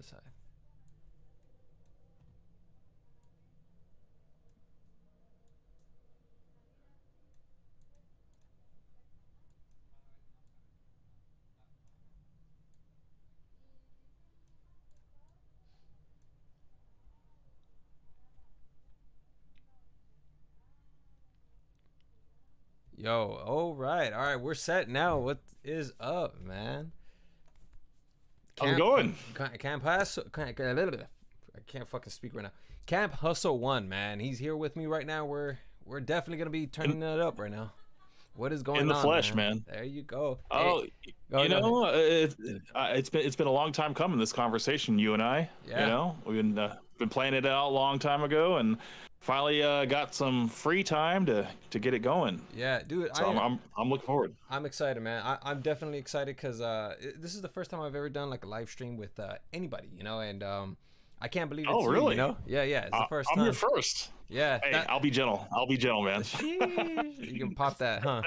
side. Yo, all right, we're set now. What is up, man? How's it Camp, going? Camp Hustle. I can't fucking speak right now. Camp Hustle 1, man. He's here with me right now. We're definitely gonna be In turning it up right now. What is in going the on, flesh, man? man. There you go. Hey, Oh, go ahead. it's been a long time coming. This conversation, you and I. Yeah, We've been planning it out a long time ago, and finally got some free time to get it going. yeah, dude. So I'm looking forward. I'm excited, man. I'm definitely excited because this is the first time I've ever done like a live stream with anybody, and I can't believe it's Oh, you. really? Yeah, yeah. It's the first I'm your time. first. Yeah, Hey, that. I'll be gentle. I'll be gentle, man. Sheesh, you can pop that, huh?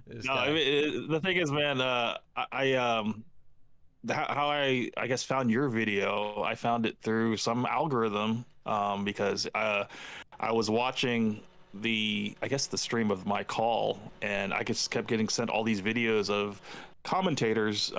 This No, guy. the thing is, man, how I guess found your video. I found it through some algorithm because I was watching I guess the stream of my call, and I just kept getting sent all these videos of commentators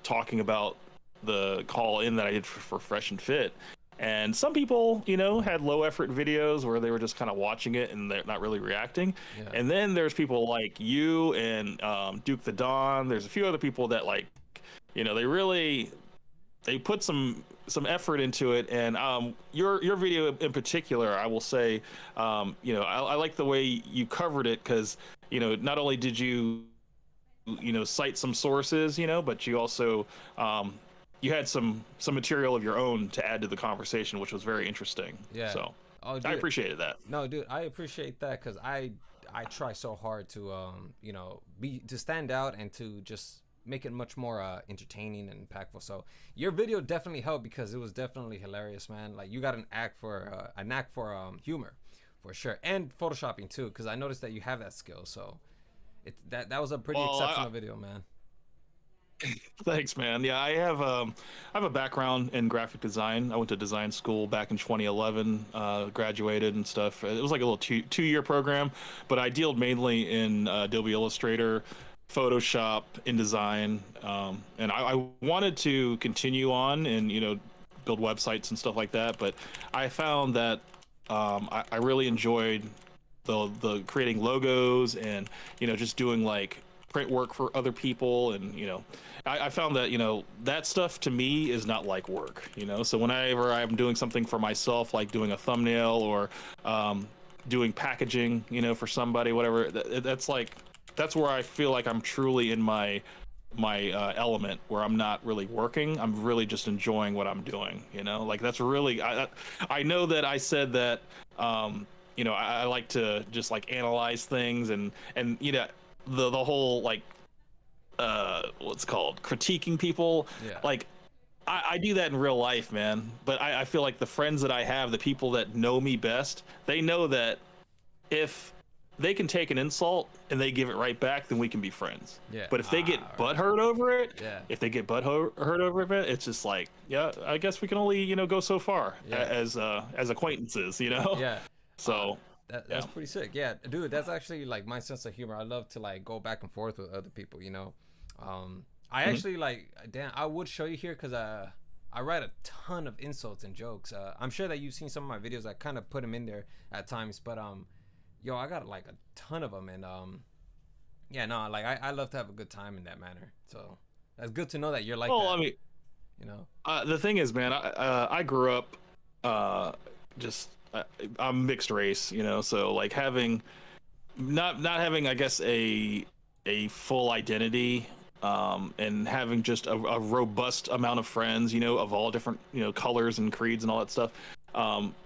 talking about the call in that I did for Fresh and Fit. And some people, had low effort videos where they were just kind of watching it and they're not really reacting. Yeah. And then there's people like you and Duke the Don. There's a few other people that they put some effort into it. And your video in particular, I will say, I like the way you covered it because not only did you cite some sources, but you also you had some material of your own to add to the conversation, which was very interesting. Yeah. So Oh, I dude. appreciated that. No, dude. I appreciate that because I try so hard to be to stand out and to just make it much more entertaining and impactful. So your video definitely helped because it was definitely hilarious, man. Like you got a knack for humor, for sure, and photoshopping too. Because I noticed that you have that skill. So that was a pretty Well, exceptional video, man. Thanks, man. Yeah, I have a background in graphic design. I went to design school back in 2011, graduated and stuff. It was like a little two-year program, but I dealt mainly in Adobe Illustrator, Photoshop, InDesign, and I wanted to continue on and build websites and stuff like that. But I found that I really enjoyed the creating logos and just doing like print work for other people, and I found that that stuff to me is not like work. So whenever I'm doing something for myself, like doing a thumbnail or doing packaging for somebody, whatever, that's where I feel like I'm truly in my element, where I'm not really working. I'm really just enjoying what I'm doing. Like that's really I know that I said that I like to just like analyze things and the whole like what's called critiquing people. Yeah. Like I do that in real life, man. But I feel like the friends that I have, the people that know me best, they know that if they can take an insult and they give it right back, then we can be friends. Yeah. But if they get Right. butthurt over it, Yeah. if they get hurt over it, it's just like, yeah, I guess we can only go so far Yeah. as acquaintances. Yeah. So yeah. That's pretty sick. Yeah, dude, that's actually like my sense of humor. I love to like go back and forth with other people. I Mhm. actually like damn. I would show you here because I write a ton of insults and jokes. I'm sure that you've seen some of my videos. I kind of put them in there at times, but yo, I got like a ton of them, and yeah, no, like I love to have a good time in that manner. So that's good to know that you're like Well, that. I mean, the thing is, man, I grew up just I'm mixed race, so like having not having, I guess, a full identity, and having just a robust amount of friends, of all different colors and creeds and all that stuff.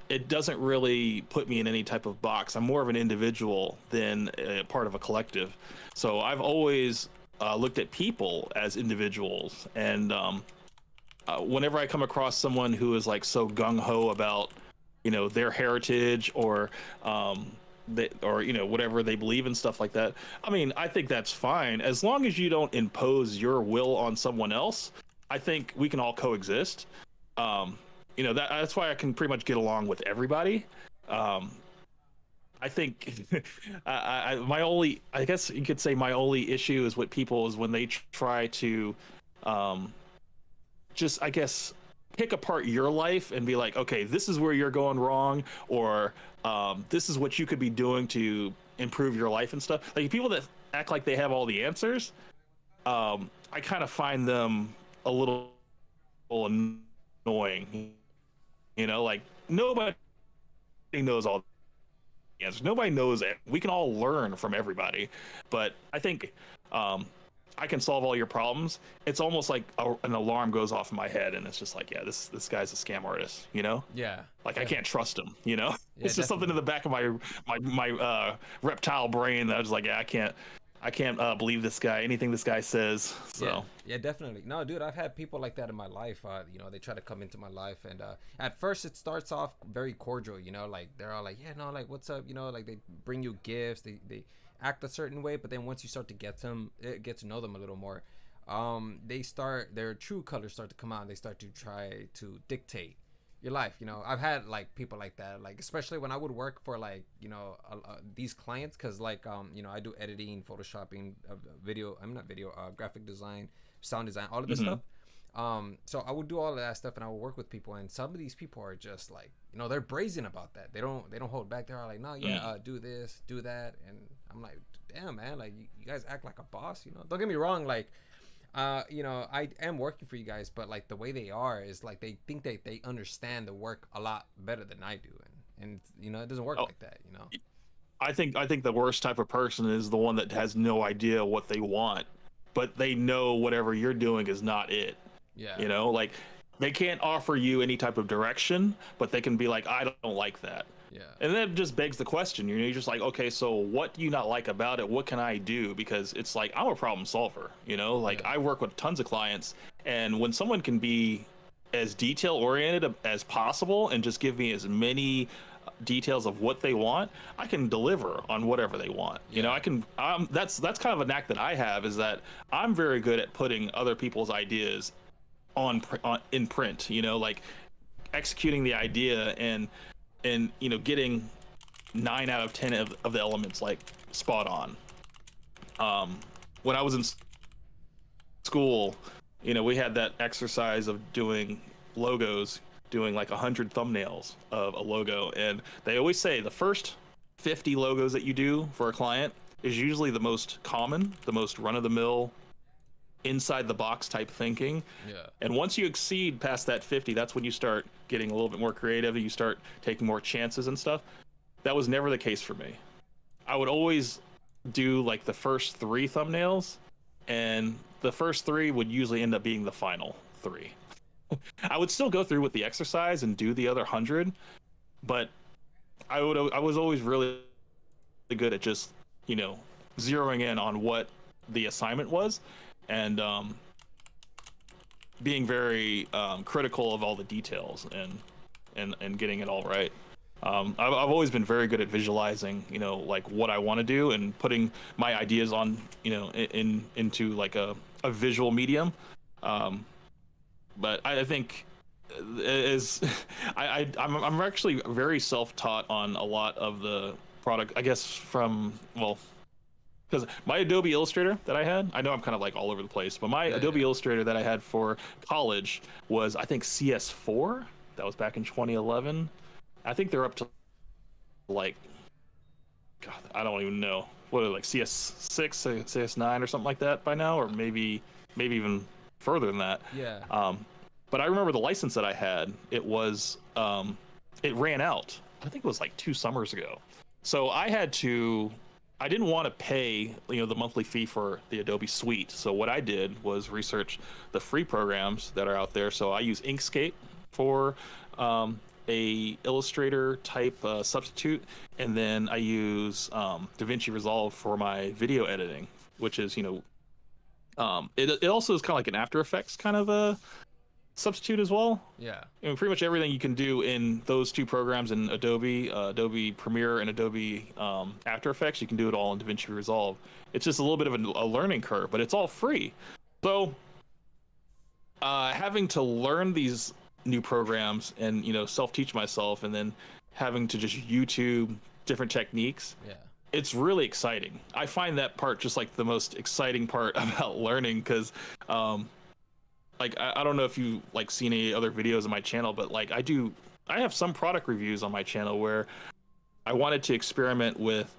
It doesn't really put me in any type of box. I'm more of an individual than a part of a collective. So I've always looked at people as individuals, and whenever I come across someone who is like so gung ho about their heritage or whatever they believe in, stuff like that, I mean, I think that's fine as long as you don't impose your will on someone else. I think we can all coexist. You know, that's why I can pretty much get along with everybody. I think my only, I guess you could say my only issue is with people is when they try to just, I guess, pick apart your life and be like, okay, this is where you're going wrong, or this is what you could be doing to improve your life and stuff. Like people that act like they have all the answers, I kind of find them a little annoying. You know, like nobody knows all the answers. Nobody knows it. We can all learn from everybody, but I think I can solve all your problems. It's almost like an alarm goes off in my head, and it's just like, yeah, this guy's a scam artist, you know? Yeah. Like I can't trust him, you know? Yeah, it's just something in the back of my reptile brain that I was like, yeah, I can't believe this guy, anything this guy says. So yeah, definitely. No, dude, I've had people like that in my life. You know, they try to come into my life, and at first it starts off very cordial. You know, like they're all like, yeah, no, like what's up? You know, like they bring you gifts. They act a certain way, but then once you start to get to know them a little more, their true colors start to come out, and they start to try to dictate your life. You know, I've had like people like that, like especially when I would work for like, you know, these clients, because like you know, I do editing, photoshopping, graphic design, sound design, all of this stuff. So I would do all of that stuff, and I would work with people, and some of these people are just like, you know, they're brazen about that. They don't hold back. They're like, no, yeah, do this, do that, and I'm like, damn, man, like you guys act like a boss, you know. Don't get me wrong, like you know, I am working for you guys, but like the way they are is like they think they understand the work a lot better than I do, and you know, it doesn't work like that, you know. I think the worst type of person is the one that has no idea what they want, but they know whatever you're doing is not it. Yeah. You know, like they can't offer you any type of direction, but they can be like, I don't like that. Yeah. And that just begs the question. You're just like, okay, so what do you not like about it? What can I do? Because it's like, I'm a problem solver, you know, like I work with tons of clients, and when someone can be as detail oriented as possible and just give me as many details of what they want, I can deliver on whatever they want. You know, I can, that's kind of a knack that I have, is that I'm very good at putting other people's ideas in print, you know, like executing the idea and you know, getting 9 out of 10 of the elements like spot on. When I was in school, you know, we had that exercise of doing logos, doing like 100 thumbnails of a logo, and they always say the first 50 logos that you do for a client is usually the most common, the most run-of-the-mill, inside the box type thinking. And once you exceed past that 50, that's when you start getting a little bit more creative, and you start taking more chances and stuff. That was never the case for me. I would always do like the first 3 thumbnails, and the first 3 would usually end up being the final 3. I would still go through with the exercise and do the other 100, but I was always really good at just, you know, zeroing in on what the assignment was, and being very critical of all the details and getting it all right. I've always been very good at visualizing, you know, like what I want to do and putting my ideas on, you know, into like a visual medium. But I think I'm actually very self-taught on a lot of the product, I guess, because my Adobe Illustrator that I had, I know I'm kind of like all over the place, but my Adobe Illustrator that I had for college was, I think, CS4. That was back in 2011. I think they're up to like, God, I don't even know. What, like CS6, CS9 or something like that by now, or maybe even further than that. Yeah. But I remember the license that I had, it was, it ran out. I think it was like 2 summers ago. So I didn't want to pay, you know, the monthly fee for the Adobe Suite. So what I did was research the free programs that are out there. So I use Inkscape for a Illustrator type substitute, and then I use DaVinci Resolve for my video editing, which is, you know, it also is kind of like an After Effects kind of a substitute as well. Yeah. And pretty much everything you can do in those 2 programs, in Adobe Premiere and Adobe After Effects, you can do it all in DaVinci Resolve. It's just a little bit of a learning curve, but it's all free. So having to learn these new programs and self-teach myself, and then having to just YouTube different techniques. Yeah. It's really exciting. I find that part just like the most exciting part about learning, because like I don't know if you like seen any other videos on my channel, but like I have some product reviews on my channel where I wanted to experiment with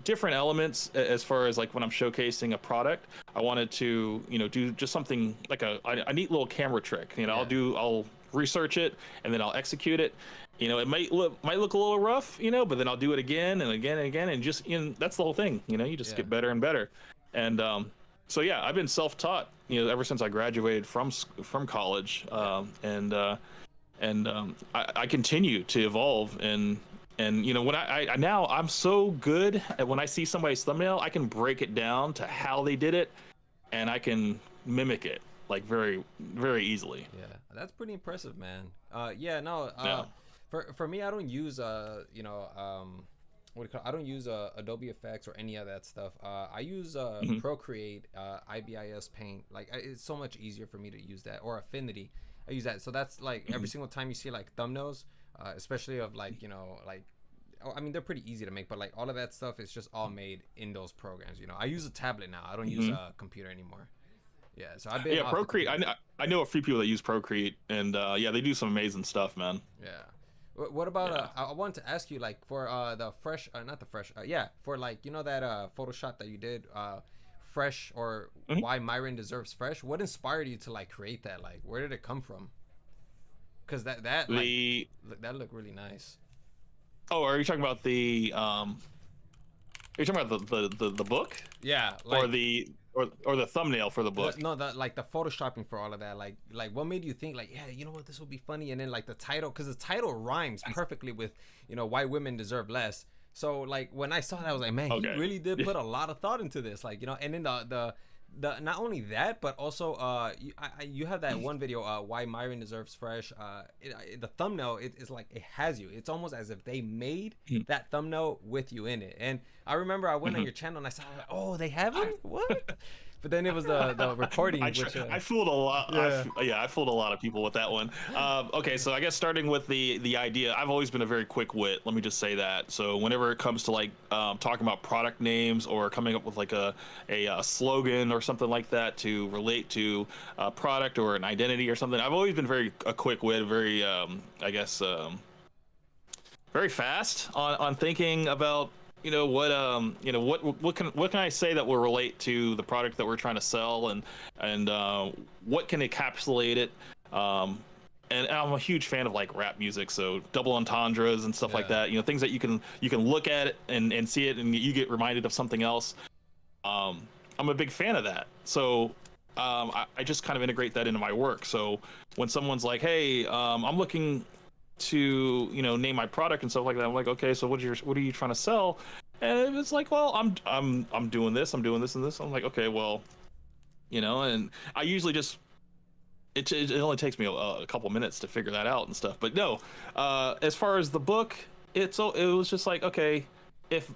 different elements as far as like when I'm showcasing a product. I wanted to do just something like a neat little camera trick. Yeah. I'll research it and then I'll execute it. It might look a little rough, but then I'll do it again and again and again, and just that's the whole thing. You just get better and better. And so yeah, I've been self-taught ever since I graduated from college, and I continue to evolve. And when I now I'm so good at when I see somebody's thumbnail, I can break it down to how they did it, and I can mimic it like very, very easily. Yeah, that's pretty impressive, man. Yeah, no. Yeah. For me, I don't use what do you call it? I don't use Adobe Effects or any of that stuff. I use Procreate, IBIS Paint. Like it's so much easier for me to use that, or Affinity. I use that. So that's like every single time you see like thumbnails, especially of like like, I mean they're pretty easy to make, but like all of that stuff is just all made in those programs. I use a tablet now. I don't use a computer anymore. Yeah, so I've been Procreate. I know a few people that use Procreate, and yeah, they do some amazing stuff, man. Yeah. What about I wanted to ask you, like, for the fresh, not the fresh, for like that Photoshop that you did, fresh, or why Myron deserves fresh. What inspired you to like create that? Like, where did it come from? Because that looked really nice. Oh, are you talking about the Are you talking about the book? Yeah, like, or the thumbnail for the book? No, like the photoshopping for all of that. Like what made you think like, yeah, you know what, this would be funny? And then like the title, because the title rhymes perfectly with why women deserve less. So like when I saw that, I was like, man, he really did put a lot of thought into this. Like and then the not only that, but also you have that one video, why Myron deserves fresh. The thumbnail is like, it has you. It's almost as if they made that thumbnail with you in it. And I remember I went on your channel and I saw, like, oh, they have it? What? But then it was the recording. I fooled a lot. Yeah. I fooled a lot of people with that one. Okay, so I guess starting with the idea, I've always been a very quick wit. Let me just say that. So whenever it comes to like talking about product names or coming up with like a slogan or something like that to relate to a product or an identity or something, I've always been a quick wit, very I guess very fast on thinking about what can I say that will relate to the product that we're trying to sell, and what can encapsulate it. And I'm a huge fan of like rap music, so double entendres and stuff like that. Things that you can look at it and see it and you get reminded of something else. I'm a big fan of that. So I just kind of integrate that into my work. So when someone's like, hey, I'm looking to name my product and stuff like that, I'm like, okay, so what are you trying to sell? And it's like, well, I'm doing this, I'm doing this and this. I'm like, okay, well, and I usually just it only takes me a couple minutes to figure that out and stuff. But no, as far as the book, it was just like, okay, if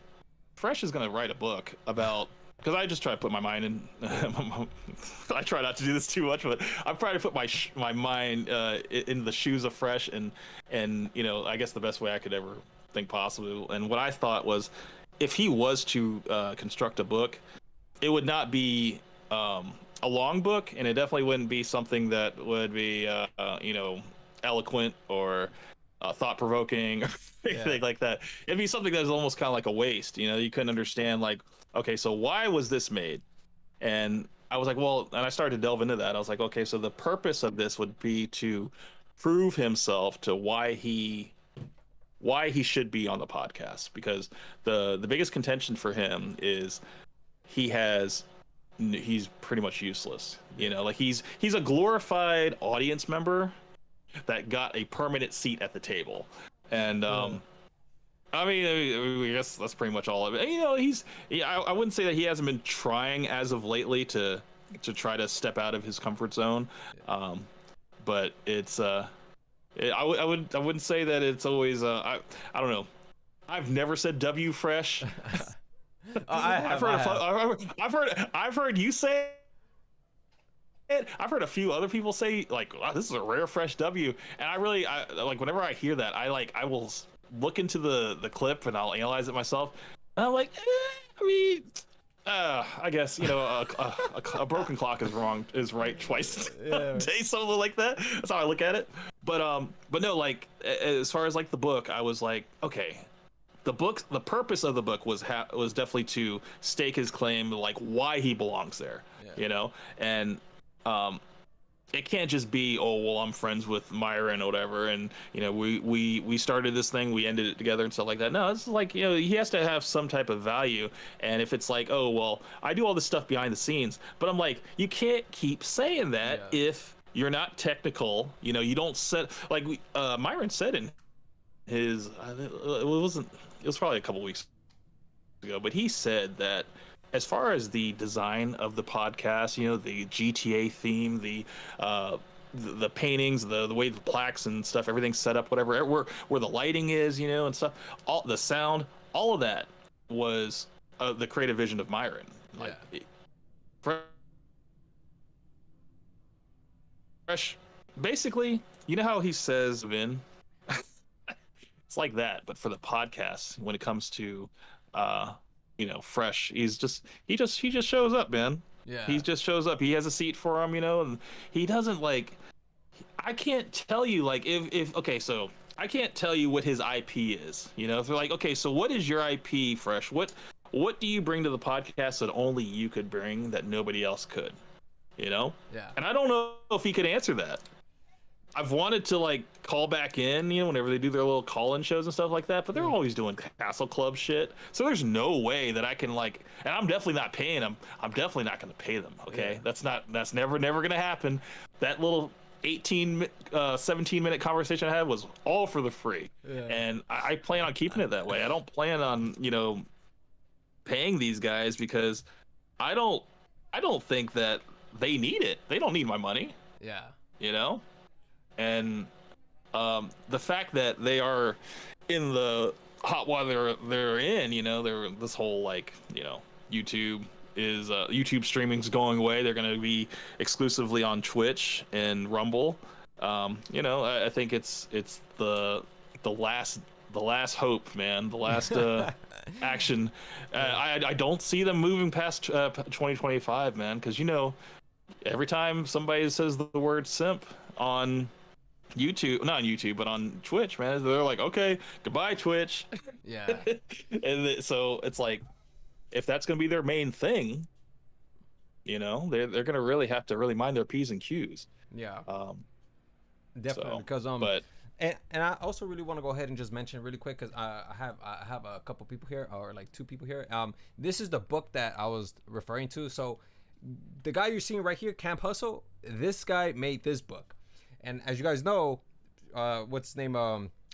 Fresh is gonna write a book about, because I just try to put my mind in. I try not to do this too much, but I'm trying to put my mind in the shoes of Fresh, and I guess the best way I could ever think possible. And what I thought was, if he was to construct a book, it would not be a long book, and it definitely wouldn't be something that would be eloquent or thought-provoking or anything like that. It'd be something that's almost kind of like a waste. You couldn't understand, like, okay, so why was this made? And I was like, well, and I started to delve into that. I was like, okay, so the purpose of this would be to prove himself to why he should be on the podcast, because the biggest contention for him is he's pretty much useless. Like he's a glorified audience member that got a permanent seat at the table. And I mean, I guess that's pretty much all of it. I wouldn't say that he hasn't been trying as of lately to try to step out of his comfort zone. But it's I wouldn't say that it's always I don't know. I've never said W Fresh. I've heard you say I've heard a few other people say like, wow, this is a rare fresh W, and I like whenever I hear that, I will look into the clip and I'll analyze it myself. And I'm like, I mean, I guess a broken clock is right twice a day, something like that. That's how I look at it. But no, like as far as like the book, I was like, okay, the purpose of the book was definitely to stake his claim, like why he belongs there, and it can't just be, oh well, I'm friends with Myron or whatever, and we started this thing, we ended it together and stuff like that. No, it's like he has to have some type of value. And if it's like, oh well, I do all this stuff behind the scenes, but I'm like, you can't keep saying that if you're not technical. You don't set like Myron said in his it was probably a couple weeks ago, but he said that as far as the design of the podcast, the GTA theme, the paintings, the way the plaques and stuff, everything's set up, whatever, where the lighting is, and stuff, all the sound, all of that was the creative vision of Myron. Like, fresh, basically, how he says, Vin, it's like that, but for the podcast, when it comes to fresh, he just shows up, man. He just shows up. He has a seat for him, and he doesn't like, I can't tell you like if okay, so I can't tell you what his IP is, if they're like, okay, so what is your IP, Fresh? What do you bring to the podcast that only you could bring that nobody else could? And I don't know if he could answer that. I've wanted to like call back in, whenever they do their little call-in shows and stuff like that, but they're always doing Castle Club shit. So there's no way that I can like, and I'm definitely not paying them. I'm definitely not going to pay them. Okay. That's never going to happen. That little 17-minute conversation I had was all for the free. And I plan on keeping it that way. I don't plan on, paying these guys because I don't think that they need it. They don't need my money. And the fact that they are in the hot water they're in, they're this whole like, YouTube streaming's going away. They're going to be exclusively on Twitch and Rumble. I think it's the last hope, man. The last action. I don't see them moving past 2025, man, because every time somebody says the word simp on YouTube, not on YouTube, but on Twitch, man, they're like, okay, goodbye, Twitch. And so it's like, if that's going to be their main thing, they're going to really have to really mind their P's and Q's. Definitely, because but and I also really want to go ahead and just mention really quick, because I have a couple people here, or like two people here. This is the book that I was referring to. So the guy you're seeing right here, Camp Hustle, this guy made this book. And as you guys know, what's his name?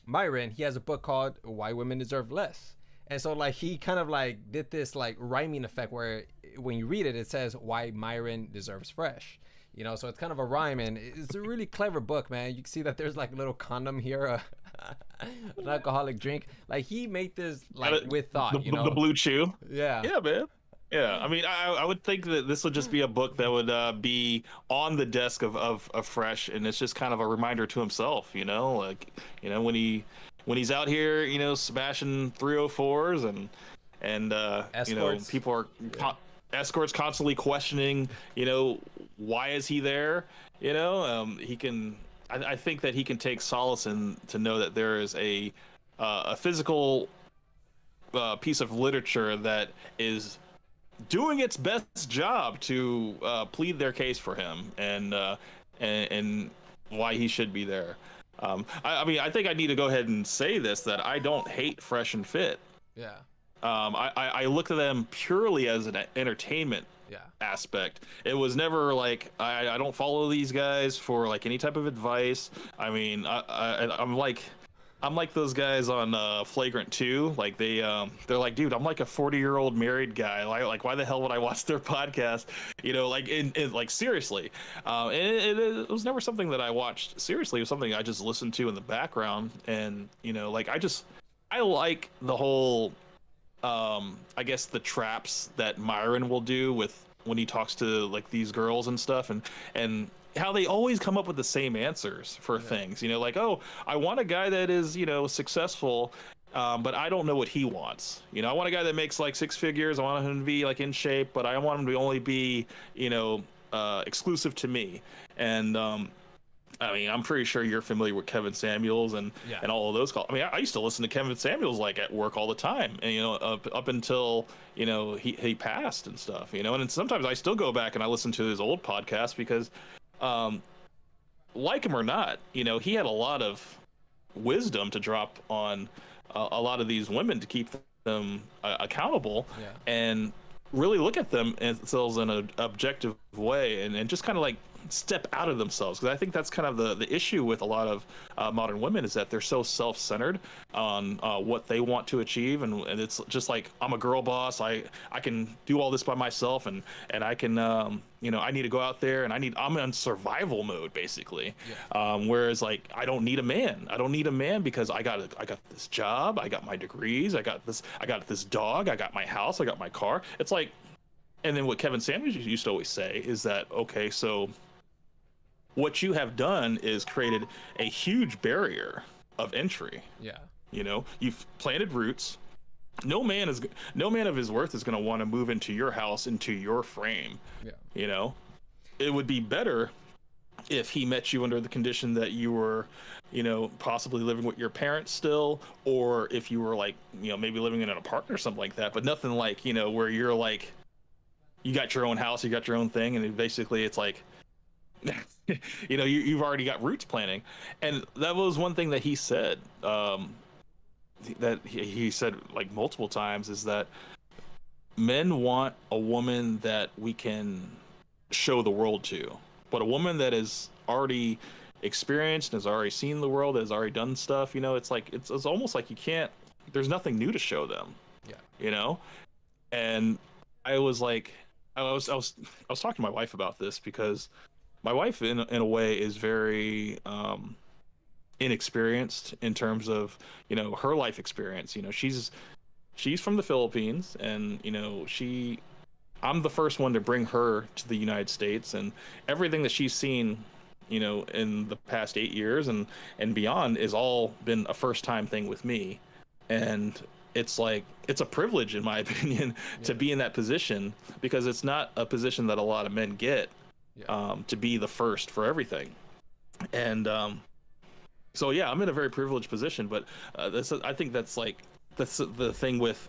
Myron, he has a book called Why Women Deserve Less. And so like he kind of like did this like rhyming effect where when you read it, it says why Myron deserves fresh. So it's kind of a rhyme, and it's a really clever book, man. You can see that there's like a little condom here, an alcoholic drink. Like he made this like with thought, the Blue Chew. Yeah, man. Yeah, I mean, I would think that this would just be a book that would be on the desk of Fresh, and it's just kind of a reminder to himself, like, when he's out here, smashing 304s and people are escorts constantly questioning, why is he there? He can. I think that he can take solace in to know that there is a physical piece of literature that is doing its best job to plead their case for him and why he should be there. I mean, I think I need to go ahead and say this, that I don't hate Fresh and Fit. I look at them purely as an entertainment aspect. It was never like I don't follow these guys for like any type of advice. I mean, I'm like those guys on Flagrant 2. Like they're like, dude, I'm like a 40-year-old married guy. Like why the hell would I watch their podcast? Like in like seriously. And it was never something that I watched seriously. It was something I just listened to in the background. And like I like the whole I guess the traps that Myron will do with when he talks to like these girls and stuff, and how they always come up with the same answers for things. You know, like, oh, I want a guy that is, you know, successful, but I don't know what he wants. You know, I want a guy that makes like six figures. I want him to be like in shape, but I want him to only be, you know, exclusive to me. And I mean, I'm pretty sure you're familiar with Kevin Samuels and all of those calls. I mean, I used to listen to Kevin Samuels like at work all the time, and you know, up until, you know, he passed and stuff. You know, and then sometimes I still go back and I listen to his old podcast because, like him or not, you know, he had a lot of wisdom to drop on a lot of these women to keep them accountable, and really look at themselves in an objective way, and just kind of like step out of themselves, because I think that's kind of the issue with a lot of modern women, is that they're so self-centered on what they want to achieve, and it's just like, I'm a girl boss, I can do all this by myself, and I can you know, I need to go out there and I'm in survival mode basically. Whereas like, I don't need a man because I got this job, I got my degrees, I got this dog, I got my house, I got my car. It's like, and then what Kevin Samuels used to always say is that, okay, so what you have done is created a huge barrier of entry. You know, you've planted roots. No man of his worth is going to want to move into your house, into your frame. You know, it would be better if he met you under the condition that you were, you know, possibly living with your parents still, or if you were like, you know, maybe living in an apartment or something like that, but nothing like, you know, where you're like, you got your own house, you got your own thing, and basically it's like, you know, you've already got roots planting. And that was one thing that he said, that he said like multiple times, is that men want a woman that we can show the world to, but a woman that is already experienced, has already seen the world, has already done stuff, you know, it's like, it's almost like you can't, there's nothing new to show them. You know. And I was like, I was talking to my wife about this, because my wife in a way is very inexperienced in terms of, you know, her life experience. You know, she's from the Philippines, and you know, I'm the first one to bring her to the United States, and everything that she's seen, you know, in the past 8 years and beyond is all been a first time thing with me. And it's like, it's a privilege in my opinion to be in that position, because it's not a position that a lot of men get, to be the first for everything. And so yeah, I'm in a very privileged position, but I think that's the thing with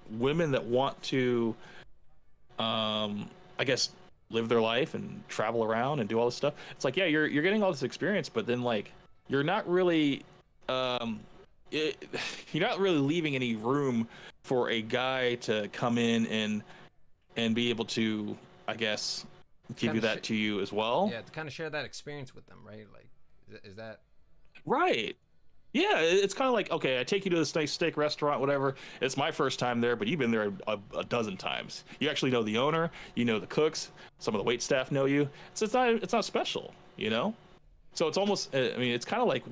women that want to I guess live their life and travel around and do all this stuff. It's like, yeah, you're getting all this experience, but then like, you're not really you're not really leaving any room for a guy to come in and be able to, I guess, give you that to you as well. Yeah, to kind of share that experience with them, right? Like, is that right? Yeah, it's kind of like, okay, I take you to this nice steak restaurant, whatever. It's my first time there, but you've been there a dozen times. You actually know the owner, you know the cooks, some of the wait staff know you. It's not special, you know. So it's almost, I mean, it's kind of like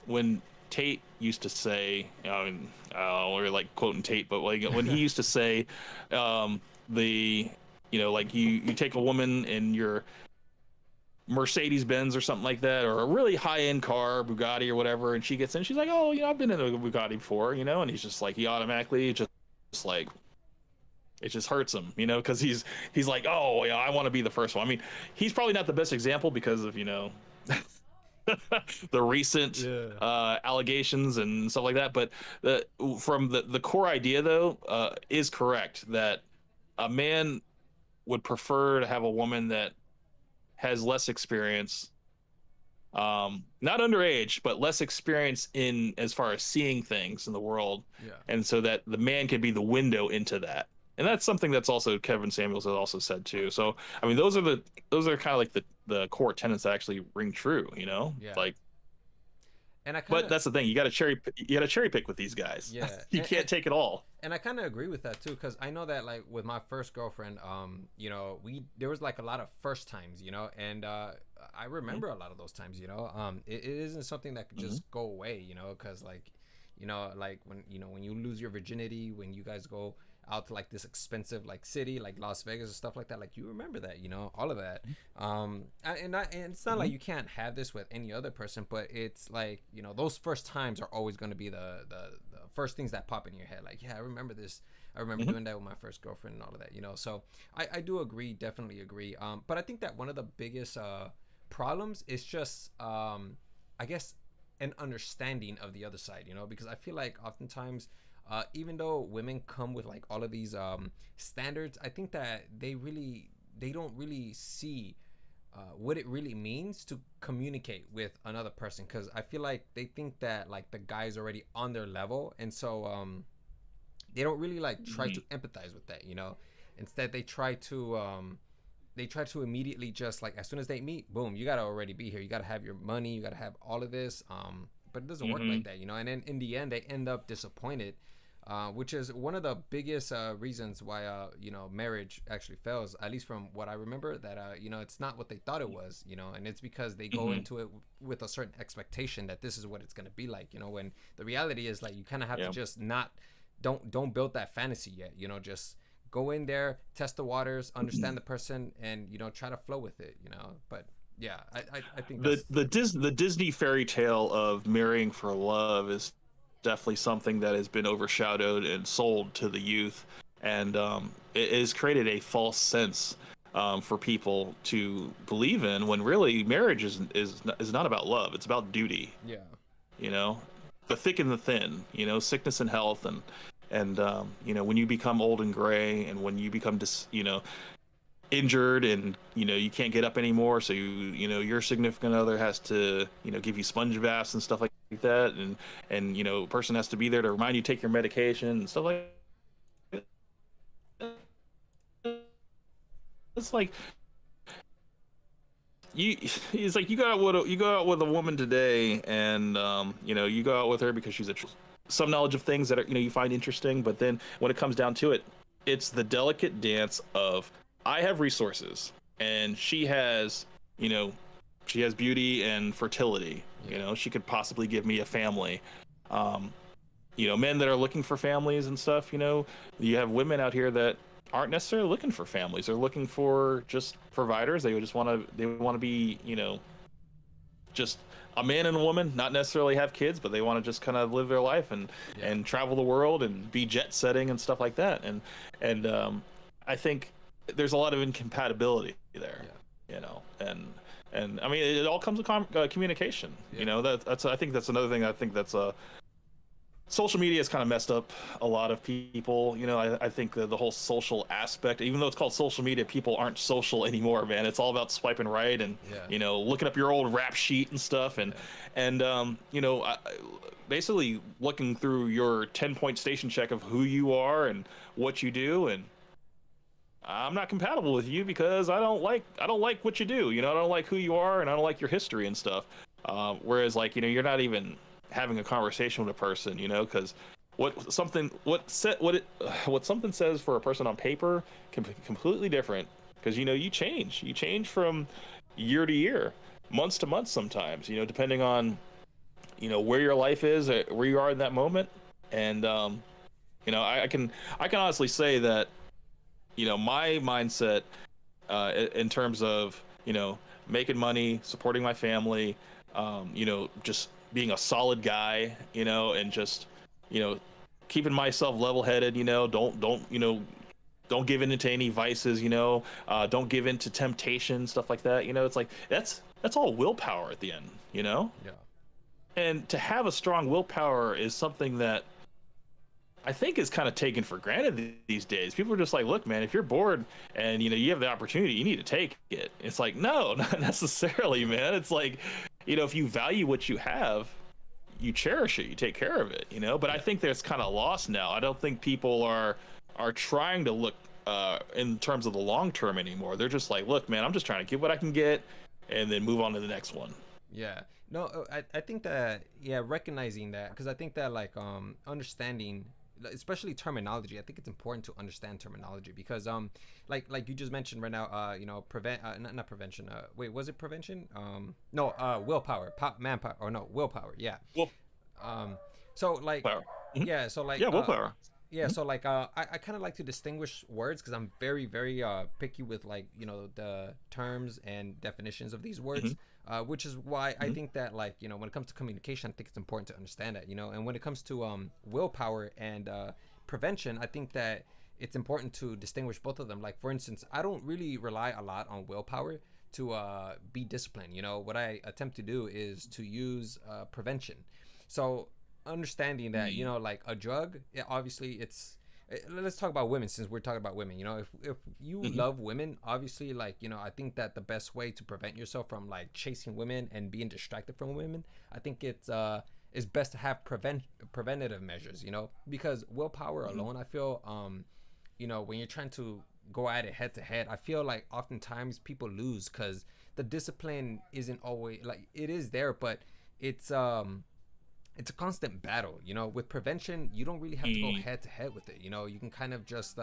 when Tate used to say, I mean, we're like quoting Tate, but like when he used to say, you know, like you take a woman in your Mercedes Benz or something like that, or a really high end car, Bugatti or whatever, and she gets in, she's like, oh, you know, I've been in a Bugatti before, you know, and he's just like, he automatically just like, it just hurts him, you know, because he's like, oh, yeah, I want to be the first one. I mean, he's probably not the best example because of, you know, the recent allegations and stuff like that, but from the core idea though, is correct, that a man would prefer to have a woman that has less experience, not underage, but less experience in as far as seeing things in the world, and so that the man can be the window into that. And that's something that's also Kevin Samuels has also said too. So I mean, those are kind of like the core tenets that actually ring true, you know. Like, and but that's the thing, you got to cherry pick with these guys. You can't take it all. And I kind of agree with that too, because I know that like with my first girlfriend, you know, there was like a lot of first times, you know, and I remember a lot of those times, you know. It isn't something that could just go away, you know, because like You know, like when when you lose your virginity, when you guys go out to like this expensive like city like Las Vegas and stuff like that, like you remember that, all of that. And it's not Mm-hmm. like you can't have this with any other person, but it's like, those first times are always going to be the first things that pop in your head, like, yeah, I remember this. I remember Mm-hmm. doing that with my first girlfriend and all of that, so I do agree, definitely agree. But I think that one of the biggest problems is just I guess an understanding of the other side, because I feel like oftentimes, even though women come with like all of these standards, I think that they don't really see what it really means to communicate with another person, because I feel like they think that like the guy's already on their level, and so they don't really like try to empathize with that. Instead they try to immediately, just like as soon as they meet, boom, you gotta already be here, you gotta have your money, you gotta have all of this. But it doesn't work Mm-hmm. like that, and then in the end they end up disappointed, which is one of the biggest reasons why marriage actually fails, at least from what I remember, that it's not what they thought it was, and it's because they go Mm-hmm. into it with a certain expectation that this is what it's going to be like, when the reality is like you kind of have to Yeah. just not don't build that fantasy yet, just go in there, test the waters, understand the person, and try to flow with it, but yeah, I think the that's the Disney fairy tale of marrying for love is definitely something that has been overshadowed and sold to the youth, and it has created a false sense for people to believe in, when really marriage is not about love. It's about duty. yeah. You know, the thick and the thin. Sickness and health, and when you become old and gray, and when you become injured, and you can't get up anymore, so your significant other has to give you sponge baths and stuff like that, and a person has to be there to remind you to take your medication and stuff like that. It's like you it's like you go out with a woman today, and you go out with her because she's some knowledge of things that are, you find interesting, but then when it comes down to it, it's the delicate dance of, I have resources, and you know she has beauty and fertility. Yeah. She could possibly give me a family. um Men that are looking for families and stuff, you have women out here that aren't necessarily looking for families. They're looking for just providers. They want to be, just a man and a woman, not necessarily have kids, but they want to just kind of live their life Yeah. and travel the world and be jet setting and stuff like that. And I think there's a lot of incompatibility there, Yeah. and I mean, it all comes with communication. Yeah. That's I think that's another thing. I think that's social media has kind of messed up a lot of people. I think the whole social aspect, even though it's called social media, people aren't social anymore, man. It's all about swiping right and, Yeah. looking up your old rap sheet and stuff. And basically looking through your 10-point station check of who you are and what you do. And I'm not compatible with you because I don't like what you do. I don't like who you are, and I don't like your history and stuff. Whereas, like, you're not even having a conversation with a person, because what something says for a person on paper can be completely different, because you change from year to year, months to months sometimes, depending on where your life is, where you are in that moment. And I can honestly say that my mindset, in terms of making money, supporting my family, just being a solid guy, and just keeping myself level-headed. Don't give in to any vices. Don't give in to temptation, stuff like that. It's like that's all willpower at the end. Yeah. And to have a strong willpower is something that I think is kind of taken for granted these days. People are just like, look, man, if you're bored and you have the opportunity, you need to take it. It's like, no, not necessarily, man. It's like, if you value what you have, you cherish it, you take care of it, But I think that's kind of lost now. I don't think people are trying to look in terms of the long term anymore. They're just like, look, man, I'm just trying to get what I can get and then move on to the next one. Yeah. No, I think that, yeah, recognizing that, because I think that like understanding, especially terminology, I think it's important to understand terminology, because like you just mentioned right now, prevent not prevention, wait, was it prevention? No, willpower, manpower, or no, willpower, yeah. Well, um So like, Willpower. Mhm. yeah. So like, Yeah, willpower. yeah. Mhm. So like, I kind of like to distinguish words because I'm very, very picky with like, the terms and definitions of these Mhm. words. Which is why I Mhm. think that, like, when it comes to communication, I think it's important to understand that, and when it comes to willpower and prevention, I think that it's important to distinguish both of them. Like, for instance, I don't really rely a lot on willpower to be disciplined. What I attempt to do is to use prevention. So understanding that, Mm. like a drug, obviously let's talk about women since we're talking about women. If you Mhm. love women, obviously, like, I think that the best way to prevent yourself from like chasing women and being distracted from women, I think it's best to have preventative measures, because willpower Mhm. alone, I feel, when you're trying to go at it head to head, I feel like oftentimes people lose because the discipline isn't always like, it is there, but it's it's a constant battle. With prevention, you don't really have to go Mm. head to head with it. You can kind of just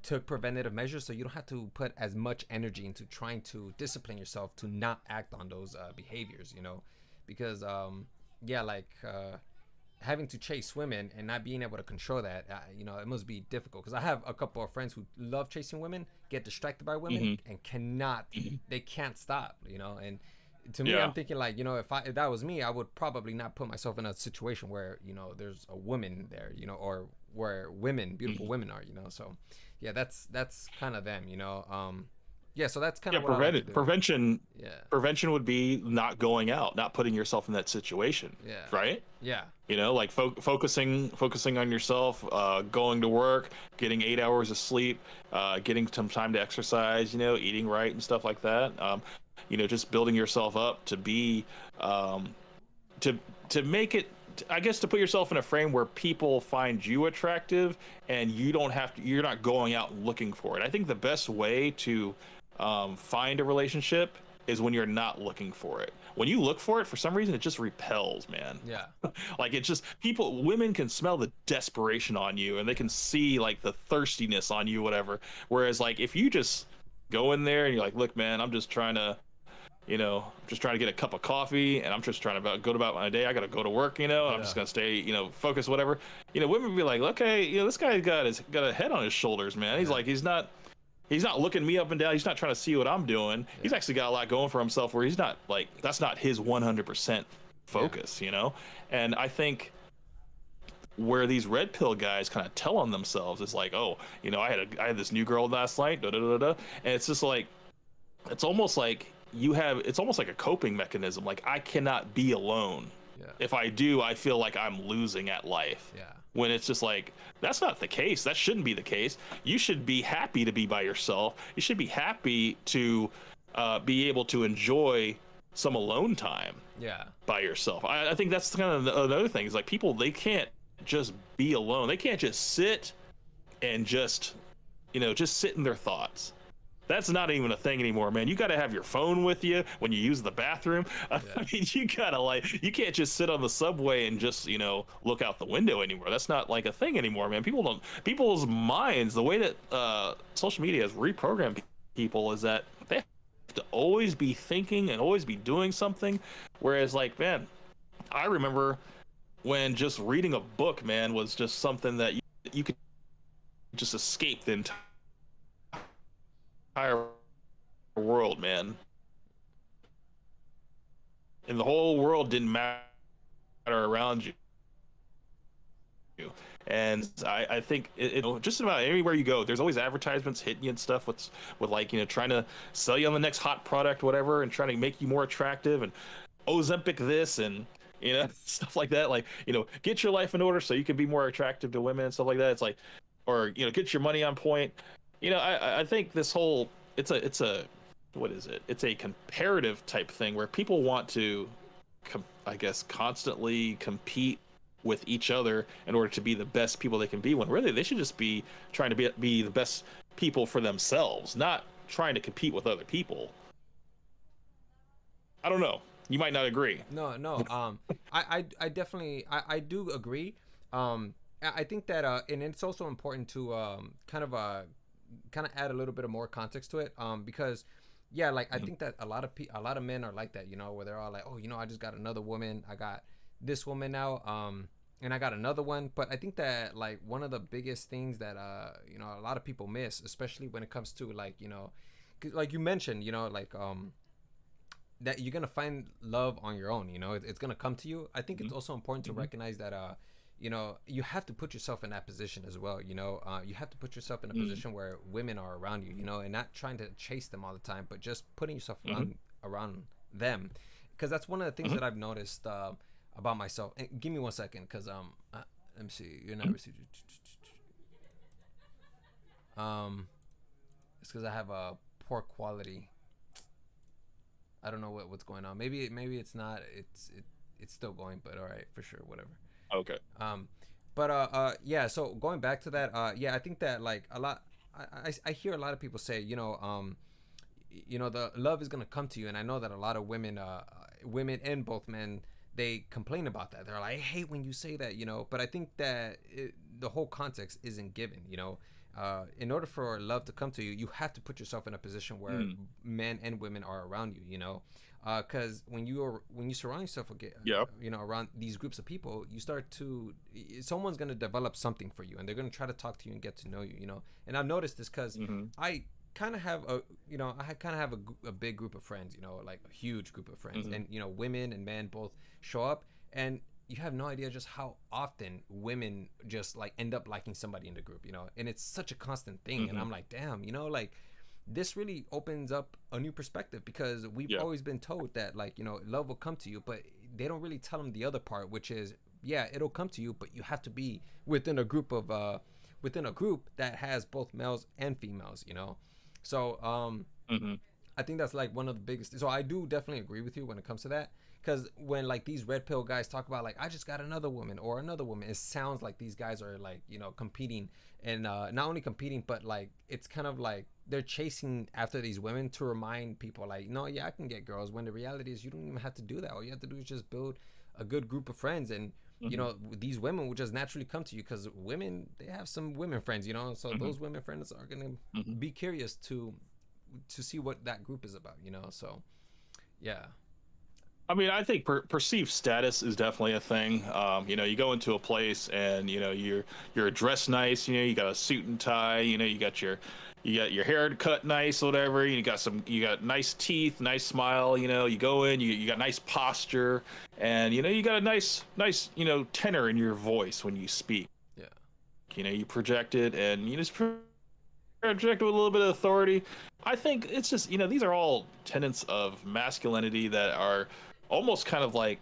took preventative measures, so you don't have to put as much energy into trying to discipline yourself to not act on those behaviors. Because yeah, like having to chase women and not being able to control that, it must be difficult. Because I have a couple of friends who love chasing women, get distracted by women, Mhm. and cannot, Mhm. they can't stop. And to me, I'm Yeah. thinking like, if that was me, I would probably not put myself in a situation where there's a woman there, or where women, beautiful Mhm. women are. So yeah, that's kind of them. Yeah, so that's kind Yeah, of what I like to do. Yeah, prevention would be not going out, not putting yourself in that situation, yeah, right? yeah, Like focusing on yourself, going to work, getting 8 hours of sleep, getting some time to exercise, eating right and stuff like that. Just building yourself up to be, um, to make it, I guess, to put yourself in a frame where people find you attractive and you don't have to, you're not going out looking for it. I think the best way to find a relationship is when you're not looking for it. When you look for it, for some reason, it just repels, man. yeah, Like, it's just, women can smell the desperation on you and they can yeah, see like the thirstiness on you, whatever. Whereas, like, if you just go in there and you're like, look, man, I'm just trying to, just trying to get a cup of coffee and I'm just trying to go about my day. I got to go to work, and I'm yeah, just going to stay, focused, whatever. Women be like, okay, this guy's got a head on his shoulders, man. He's yeah, like, he's not looking me up and down. He's not trying to see what I'm doing. He's yeah, actually got a lot going for himself where he's not like, that's not his 100% yeah, focus. And I think where these red pill guys kind of tell on themselves is like, oh, I had this new girl last night, da da da da, and it's just like, it's almost like it's almost like a coping mechanism. Like, I cannot be alone. yeah, If I do, I feel like I'm losing at life. yeah, When it's just like, that's not the case. That shouldn't be the case. You should be happy to be by yourself. You should be happy to be able to enjoy some alone time yeah, by yourself. I think that's kind of another thing. Is like, people, they can't just be alone. They can't just sit and just sit in their thoughts. That's not even a thing anymore, man. You got to have your phone with you when you use the bathroom. I yeah, mean, you gotta, like, you can't just sit on the subway and just, look out the window anymore. That's not like a thing anymore, man. People's minds, the way that social media has reprogrammed people is that they have to always be thinking and always be doing something. Whereas, like, man, I remember when just reading a book, man, was just something that you could just escape the entire world, man. And the whole world didn't matter around you. And I think just about everywhere you go, there's always advertisements hitting you and stuff with like, trying to sell you on the next hot product, whatever, and trying to make you more attractive, and Ozempic this, and stuff like that. Like, get your life in order so you can be more attractive to women and stuff like that. It's like, or get your money on point. I think this whole, it's a what is it? It's a comparative type thing where people want to, I guess, constantly compete with each other in order to be the best people they can be, when really they should just be trying to be the best people for themselves, not trying to compete with other people. I don't know. You might not agree. no, no, I definitely, I do agree. I think that and it's also important to kind of add a little bit of more context to it, because yeah, like I Mhm. think that a lot of men are like that, where they're all like, oh, I just got another woman, I got this woman now. And I got another one. But I think that like one of the biggest things that you know, a lot of people miss, especially when it comes to like, you know, like you mentioned, you know, like that you're gonna find love on your own. You know, it's gonna come to you. I think it's also important to recognize that you know, you have to put yourself in that position as well. You know, you have to put yourself in a position where women are around you. You know, and not trying to chase them all the time, but just putting yourself around them, because that's one of the things that I've noticed about myself. And give me 1 second, because let me see. You're not received. It's because I have a poor quality. I don't know what's going on. Maybe it's not. It's still going, but all right, for sure, whatever. Okay. But yeah. So going back to that, yeah, I think that like a lot. I hear a lot of people say, you know, the love is gonna come to you, and I know that a lot of women, women and both men, they complain about that. They're like, I hate when you say that, you know. But I think that the whole context isn't given, you know. In order for love to come to you, you have to put yourself in a position where men and women are around you, you know. Because when you surround yourself with, you know, around these groups of people, you start to, someone's gonna develop something for you, and they're gonna try to talk to you and get to know you, you know. And I've noticed this because I kind of have a, you know, I kind of have a big group of friends, you know, like a huge group of friends, and you know, women and men both show up, and you have no idea just how often women just like end up liking somebody in the group, you know. And it's such a constant thing, and I'm like, damn, you know, like this really opens up a new perspective, because we've always been told that, like, you know, love will come to you, but they don't really tell them the other part, which is, yeah, it'll come to you, but you have to be within a group of within a group that has both males and females, you know. So I think that's like one of the biggest. So I do definitely agree with you when it comes to that, because when like these red pill guys talk about like, I just got another woman or another woman, it sounds like these guys are like, you know, competing, and not only competing, but like it's kind of like they're chasing after these women to remind people like, no, yeah, I can get girls, when the reality is you don't even have to do that. All you have to do is just build a good group of friends, and you know, these women will just naturally come to you, because women, they have some women friends, you know. So those women friends are gonna be curious to see what that group is about, you know. So yeah. I mean, I think perceived status is definitely a thing. You know, you go into a place and you know you're dressed nice. You know, you got a suit and tie. You know, you got your hair cut nice, whatever. You got nice teeth, nice smile. You know, you go in, you got nice posture, and you know you got a nice you know tenor in your voice when you speak. Yeah. You know, you project it, and you just project with a little bit of authority. I think it's just, you know, these are all tenets of masculinity that are almost kind of like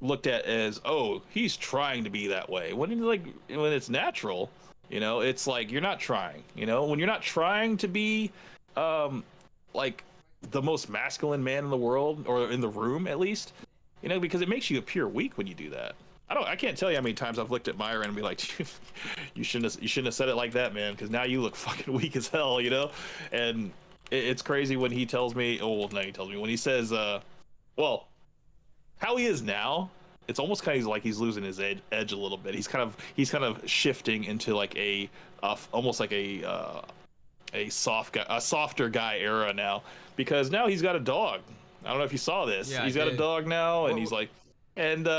looked at as, oh, he's trying to be that way, when it's natural. You know, it's like you're not trying. You know, when you're not trying to be like the most masculine man in the world, or in the room at least, you know, because it makes you appear weak when you do that. I can't tell you how many times I've looked at Myra and be like, you shouldn't have said it like that, man, because now you look fucking weak as hell, you know. And it's crazy when he tells me, when he says, well, how he is now, it's almost kind of like he's losing his edge a little bit. He's kind of shifting into like almost like a softer guy era now, because now he's got a dog. I don't know if you saw this. Yeah, he's got a dog now, and he's like, and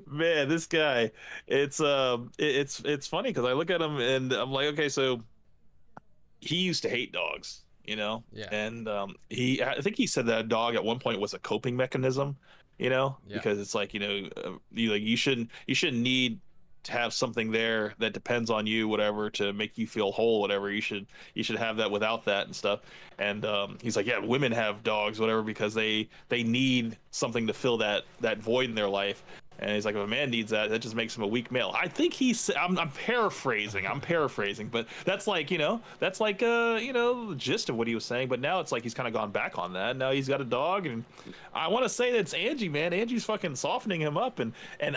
man, this guy, it's funny because I look at him and I'm like, okay, so he used to hate dogs, you know. Yeah. And I think he said that a dog at one point was a coping mechanism, you know. Yeah. Because it's like, you know, you shouldn't need to have something there that depends on you, whatever, to make you feel whole, whatever. You should have that without that and stuff. And he's like, yeah, women have dogs, whatever, because they need something to fill that void in their life. And he's like, if a man needs that, that just makes him a weak male. I think I'm paraphrasing, but that's like, you know, the gist of what he was saying. But now it's like he's kind of gone back on that. Now he's got a dog, and I want to say that it's Angie, man. Angie's fucking softening him up, and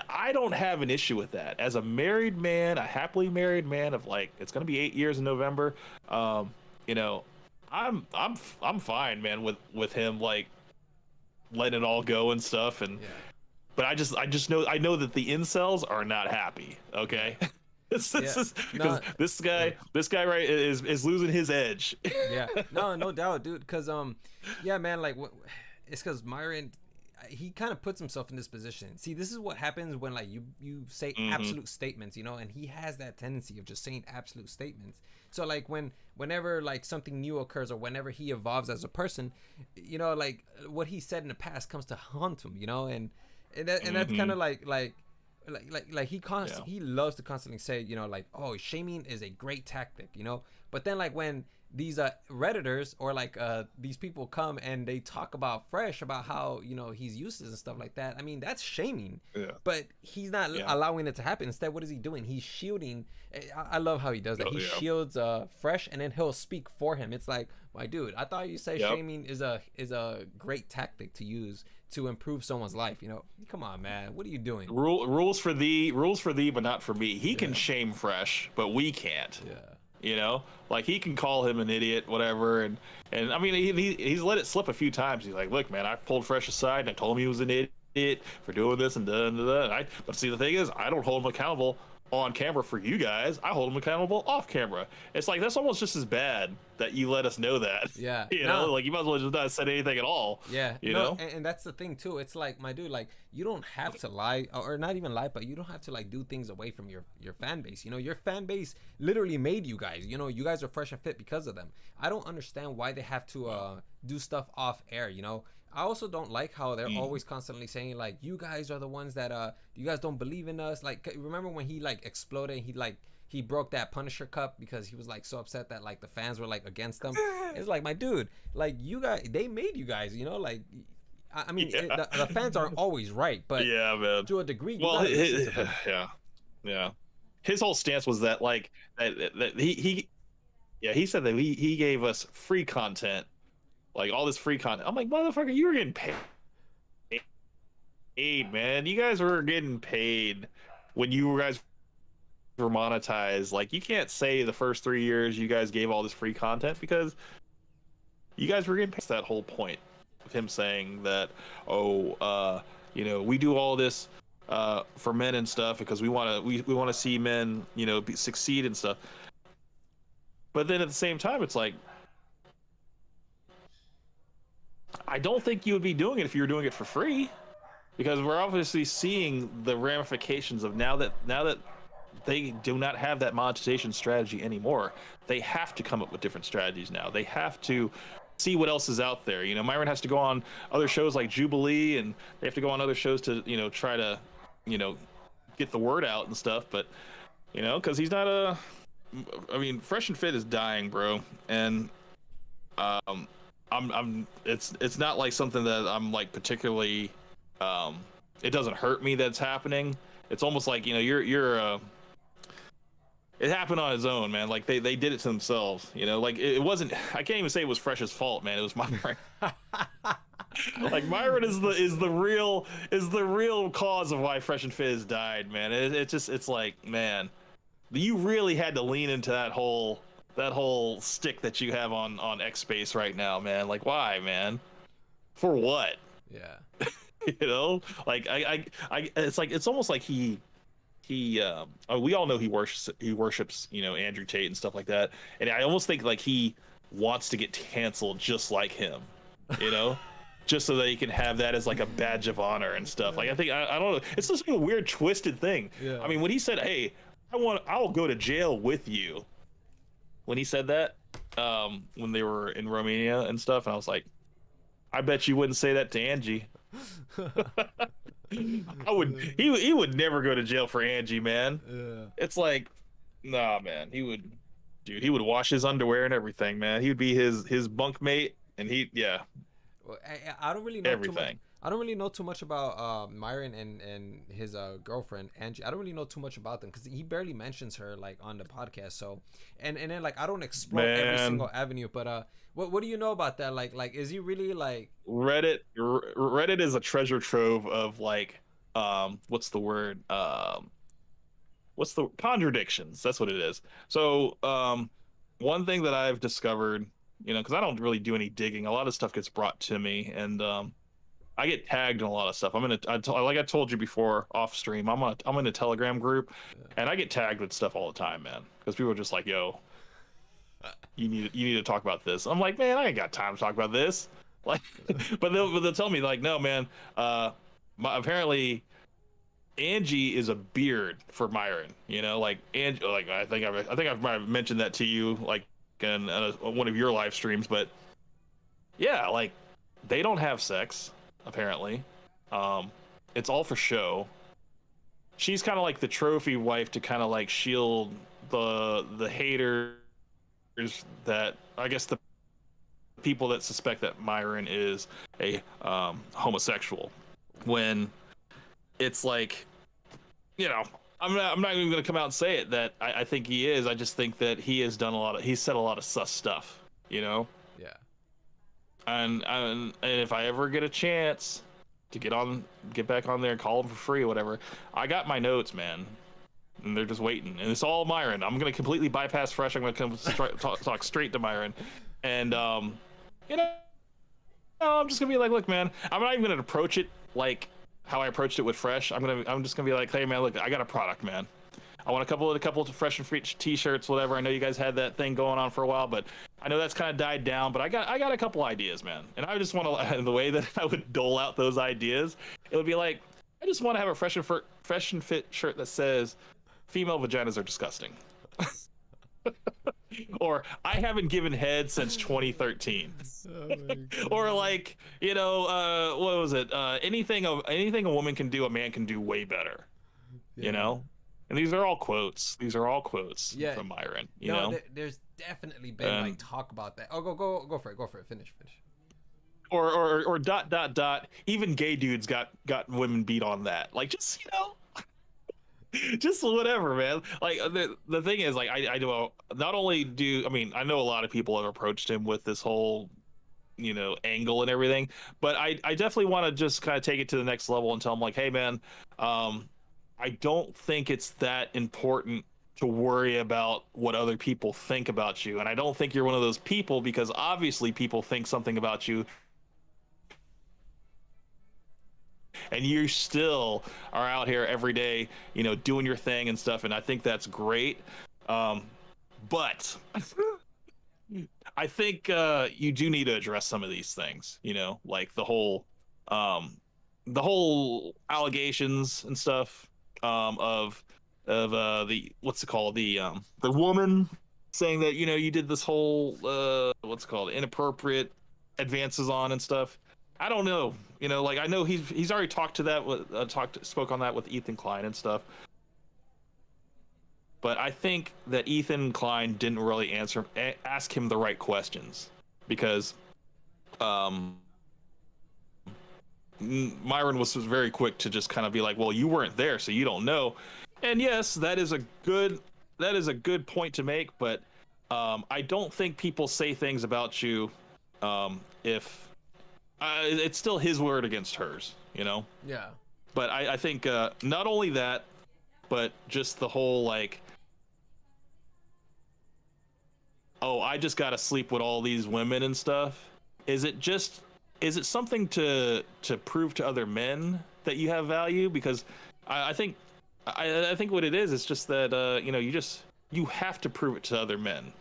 I don't have an issue with that. As a married man, a happily married man of like, it's gonna be 8 years in November. You know, I'm fine, man, with him like letting it all go and stuff. And Yeah. but I just know that the incels are not happy. Okay. This guy right is losing his edge. Yeah, no doubt, dude. Cause yeah, man, like it's cause Myron, he kind of puts himself in this position. See, this is what happens when like you say absolute statements, you know, and he has that tendency of just saying absolute statements. So like whenever like something new occurs or whenever he evolves as a person, you know, like what he said in the past comes to haunt him, you know, and that's kind of like he loves to constantly say, you know, like, oh, shaming is a great tactic, you know. But then like when these redditors or like these people come and they talk about Fresh about how, you know, he's useless and stuff like that, I mean, that's shaming. But he's not allowing it to happen. Instead, what is he doing? He's shielding. I love how he does that. He shields Fresh, and then he'll speak for him. It's like, my dude, I thought you said shaming is a great tactic to use to improve someone's life. You know, come on, man, what are you doing? Rules for thee, but not for me. He can shame Fresh, but we can't. You know, like he can call him an idiot, whatever, and I mean he's let it slip a few times. He's like, look, man, I pulled Fresh aside and I told him he was an idiot for doing this and da. But see, the thing is, I don't hold him accountable on camera for you guys. I hold him accountable off camera. It's like that's almost just as bad that you let us know that. You know, like you might as well just not said anything at all. You know, and that's the thing too. It's like, my dude, like you don't have to lie, or not even lie, but you don't have to like do things away from your fan base. You know, your fan base literally made you guys. You know, you guys are Fresh and Fit because of them. I don't understand why they have to do stuff off air. You know, I also don't like how they're always constantly saying like, you guys are the ones that you guys don't believe in us. Like, remember when he like exploded? He broke that Punisher cup because he was like so upset that like the fans were like against them. It's like, my dude, like you guys, they made you guys, you know, like I mean the fans aren't always right, but man, to a degree. Well, his whole stance was that like that he said that he gave us free content, like all this free content. I'm like, motherfucker, you were getting paid, man. You guys were getting paid when you guys were monetized. Like, you can't say the first 3 years you guys gave all this free content because you guys were getting paid. That whole point of him saying that, you know, we do all this for men and stuff because we want to see men, you know, succeed and stuff. But then at the same time, it's like, I don't think you would be doing it if you were doing it for free, because we're obviously seeing the ramifications of now that they do not have that monetization strategy anymore. They have to come up with different strategies now. They have to see what else is out there. You know, Myron has to go on other shows like Jubilee, and they have to go on other shows to, you know, try to, you know, get the word out and stuff. But, you know, because he's not I mean, Fresh and Fit is dying, bro. And it's not like something that I'm like particularly it doesn't hurt me that's happening. It's almost like, you know, it happened on his own, man. Like they did it to themselves, you know. Like it wasn't, I can't even say it was Fresh's fault, man. It was Myron. Like Myron is the real cause of why Fresh and Fizz died, man. It's like, man, you really had to lean into that whole stick that you have on X Space right now, man. Like, why, man? For what? Yeah. You know, like I it's like, it's almost like we all know he worships, you know, Andrew Tate and stuff like that, and I almost think like he wants to get canceled just like him, you know. Just so that he can have that as like a badge of honor and stuff. Like, I think I don't know, it's just like a weird twisted thing. I mean, when he said, hey, I'll go to jail with you, when he said that when they were in Romania and stuff, and I was like, I bet you wouldn't say that to Angie. He would never go to jail for Angie, man. It's like, nah, man. He would wash his underwear and everything, man. He would be his bunkmate, and Well, I don't really know everything. I don't really know too much about Myron and his girlfriend Angie. I don't really know too much about them because he barely mentions her like on the podcast. So and then like I don't explore every single avenue. But what do you know about that? Like is he really like Reddit is a treasure trove of like what's the word what's the contradictions? That's what it is. So one thing that I've discovered, you know, because I don't really do any digging. A lot of stuff gets brought to me, and I get tagged in a lot of stuff. Like I told you before off stream, I'm in a Telegram group, and I get tagged with stuff all the time, man. Because people are just like, "Yo, you need to talk about this." I'm like, man, I ain't got time to talk about this. Like, but they'll tell me like, no, man. Apparently Angie is a beard for Myron. You know, like Angie. Like I think I might have mentioned that to you, like in one of your live streams. But yeah, like they don't have sex apparently. It's all for show. She's kind of like the trophy wife to kind of like shield the haters, that I guess the people that suspect that Myron is a homosexual, when it's like, you know, I'm not even going to come out and say it that I think he is. I just think that he has done he's said a lot of sus stuff, you know. Yeah. And if I ever get a chance to get back on there and call him for free or whatever, I got my notes, man, and they're just waiting. And it's all Myron. I'm gonna completely bypass Fresh. I'm gonna talk straight to Myron, and you know, I'm just gonna be like, look, man, I'm not even gonna approach it like how I approached it with Fresh. I'm just gonna be like, hey, man, look, I got a product, man. I want a couple of Fresh and Free t-shirts, whatever. I know you guys had that thing going on for a while, but I know that's kind of died down. But I got a couple ideas, man. And I just want to, the way that I would dole out those ideas, it would be like, I just want to have a Fresh and Fit shirt that says, "Female vaginas are disgusting," or "I haven't given head since 2013," or like, you know, what was it? Anything a woman can do, a man can do way better. Yeah. You know. And these are all quotes. From Myron. You know, there's definitely been like talk about that. Oh, go for it. Finish. Or ... Even gay dudes got women beat on that. Like, just, you know, just whatever, man. Like the thing is, like, I do not only do, I mean, I know a lot of people have approached him with this whole, you know, angle and everything, but I definitely want to just kind of take it to the next level and tell him like, hey, man, I don't think it's that important to worry about what other people think about you. And I don't think you're one of those people, because obviously people think something about you and you still are out here every day, you know, doing your thing and stuff. And I think that's great. But I think you do need to address some of these things, you know, like the whole allegations and stuff. Of the what's it called, the woman saying that, you know, you did this whole what's it called, inappropriate advances on and stuff. I don't know, you know, like I know he's already talked to that spoke on that with Ethan Klein and stuff, but I think that Ethan Klein didn't really ask him the right questions, because Myron was very quick to just kind of be like, well, you weren't there, so you don't know. And yes, that is a good point to make, but I don't think people say things about you if it's still his word against hers, you know? Yeah. But I think not only that, but just the whole like, oh, I just got to sleep with all these women and stuff. Is it something to prove to other men that you have value? Because I think what it is just that you know, you have to prove it to other men,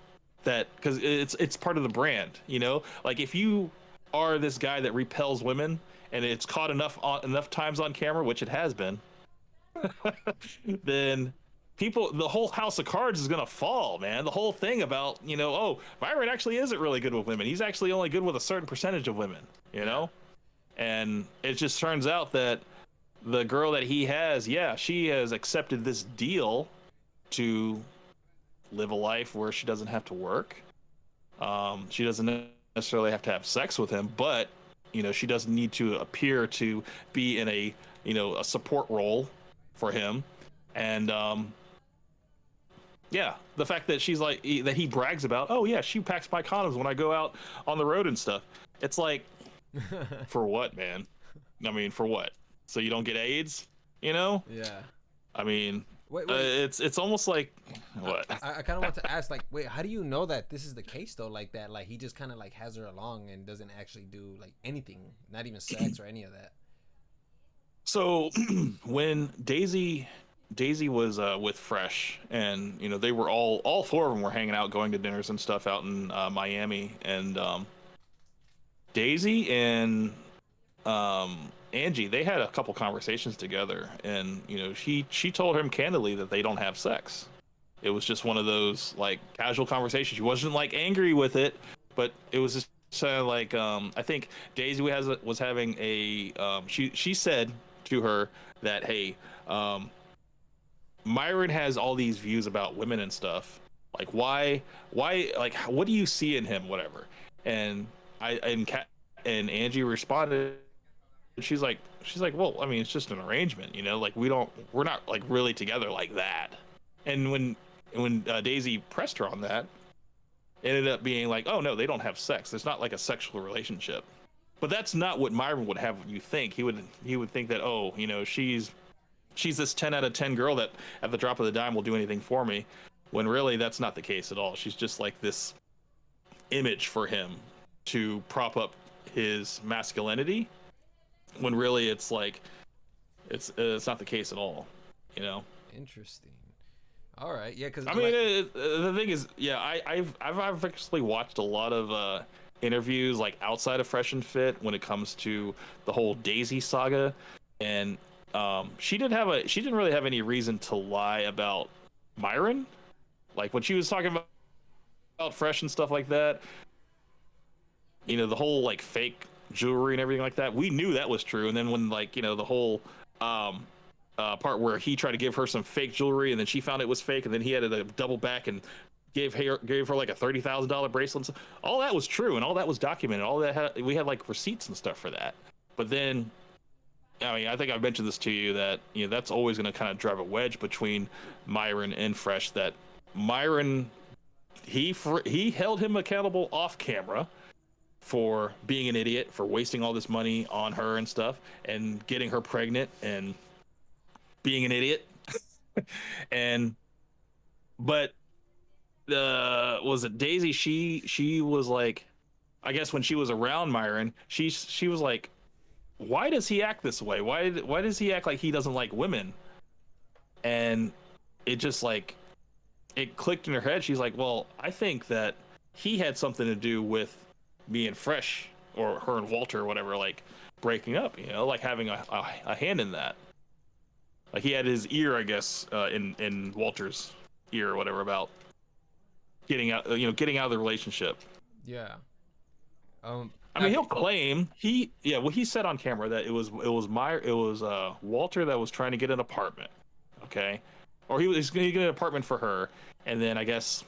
that because it's part of the brand, you know. Like if you are this guy that repels women and it's caught enough times on camera, which it has been, then the whole house of cards is gonna fall, man. The whole thing about, you know, oh, Myron actually isn't really good with women. He's actually only good with a certain percentage of women, you know? And it just turns out that the girl that he has, yeah, she has accepted this deal to live a life where she doesn't have to work. She doesn't necessarily have to have sex with him, but, you know, she doesn't need to appear to be in a, you know, a support role for him. And yeah, the fact that she's like, that he brags about, oh yeah, she packs my condoms when I go out on the road and stuff. It's like, for what, man? I mean, for what? So you don't get AIDS, you know? Yeah. I mean, wait. It's almost like, what? I kind of want to ask, like, wait, how do you know that this is the case though? Like that, like he just kind of like has her along and doesn't actually do like anything, not even sex or any of that. So when Daisy was with Fresh, and you know, they were all four of them were hanging out, going to dinners and stuff out in Miami, and Daisy and Angie, they had a couple conversations together, and she told him candidly that they don't have sex. It was just one of those like casual conversations. She wasn't like angry with it, but it was just kind of like I think Daisy was having a she said to her that, hey, Myron has all these views about women and stuff. Like why like what do you see in him, whatever. And and Angie responded, she's like, well, I mean, it's just an arrangement, like we're not like really together like that. And when Daisy pressed her on that, it ended up being like, oh no, they don't have sex. There's not like a sexual relationship. But that's not what Myron would have you think. He would think that, oh, she's this 10 out of 10 girl that at the drop of the dime will do anything for me, when really that's not the case at all. She's just like this image for him to prop up his masculinity, when really it's like it's not the case at all. Interesting. All right, yeah, because I mean, the thing is, yeah, I've actually watched a lot of interviews like outside of Fresh and Fit when it comes to the whole Daisy saga, and she didn't really have any reason to lie about Myron, like when she was talking about Fresh and stuff like that. The whole like fake jewelry and everything like that, we knew that was true. And then when like the whole part where he tried to give her some fake jewelry and then she found it was fake, and then he had to double back and gave her like a $30,000 bracelet. All that was true, and all that was documented. All that we had like receipts and stuff for that. But then, I mean, I think I've mentioned this to you that that's always going to kind of drive a wedge between Myron and Fresh. That Myron, he held him accountable off camera for being an idiot, for wasting all this money on her and stuff, and getting her pregnant and being an idiot. But was it Daisy? She was like, I guess when she was around Myron, she was like, why does he act this way? Why does he act like he doesn't like women? And it just like, it clicked in her head. She's like, well, I think that he had something to do with me and Fresh, or her and Walter or whatever, like breaking up, like having a hand in that. Like he had his ear, I guess, in Walter's ear or whatever, about getting out of the relationship. Yeah. I mean, he'll claim he said on camera that it was Walter that was trying to get an apartment, okay, or he was going to get an apartment for her, and then I guess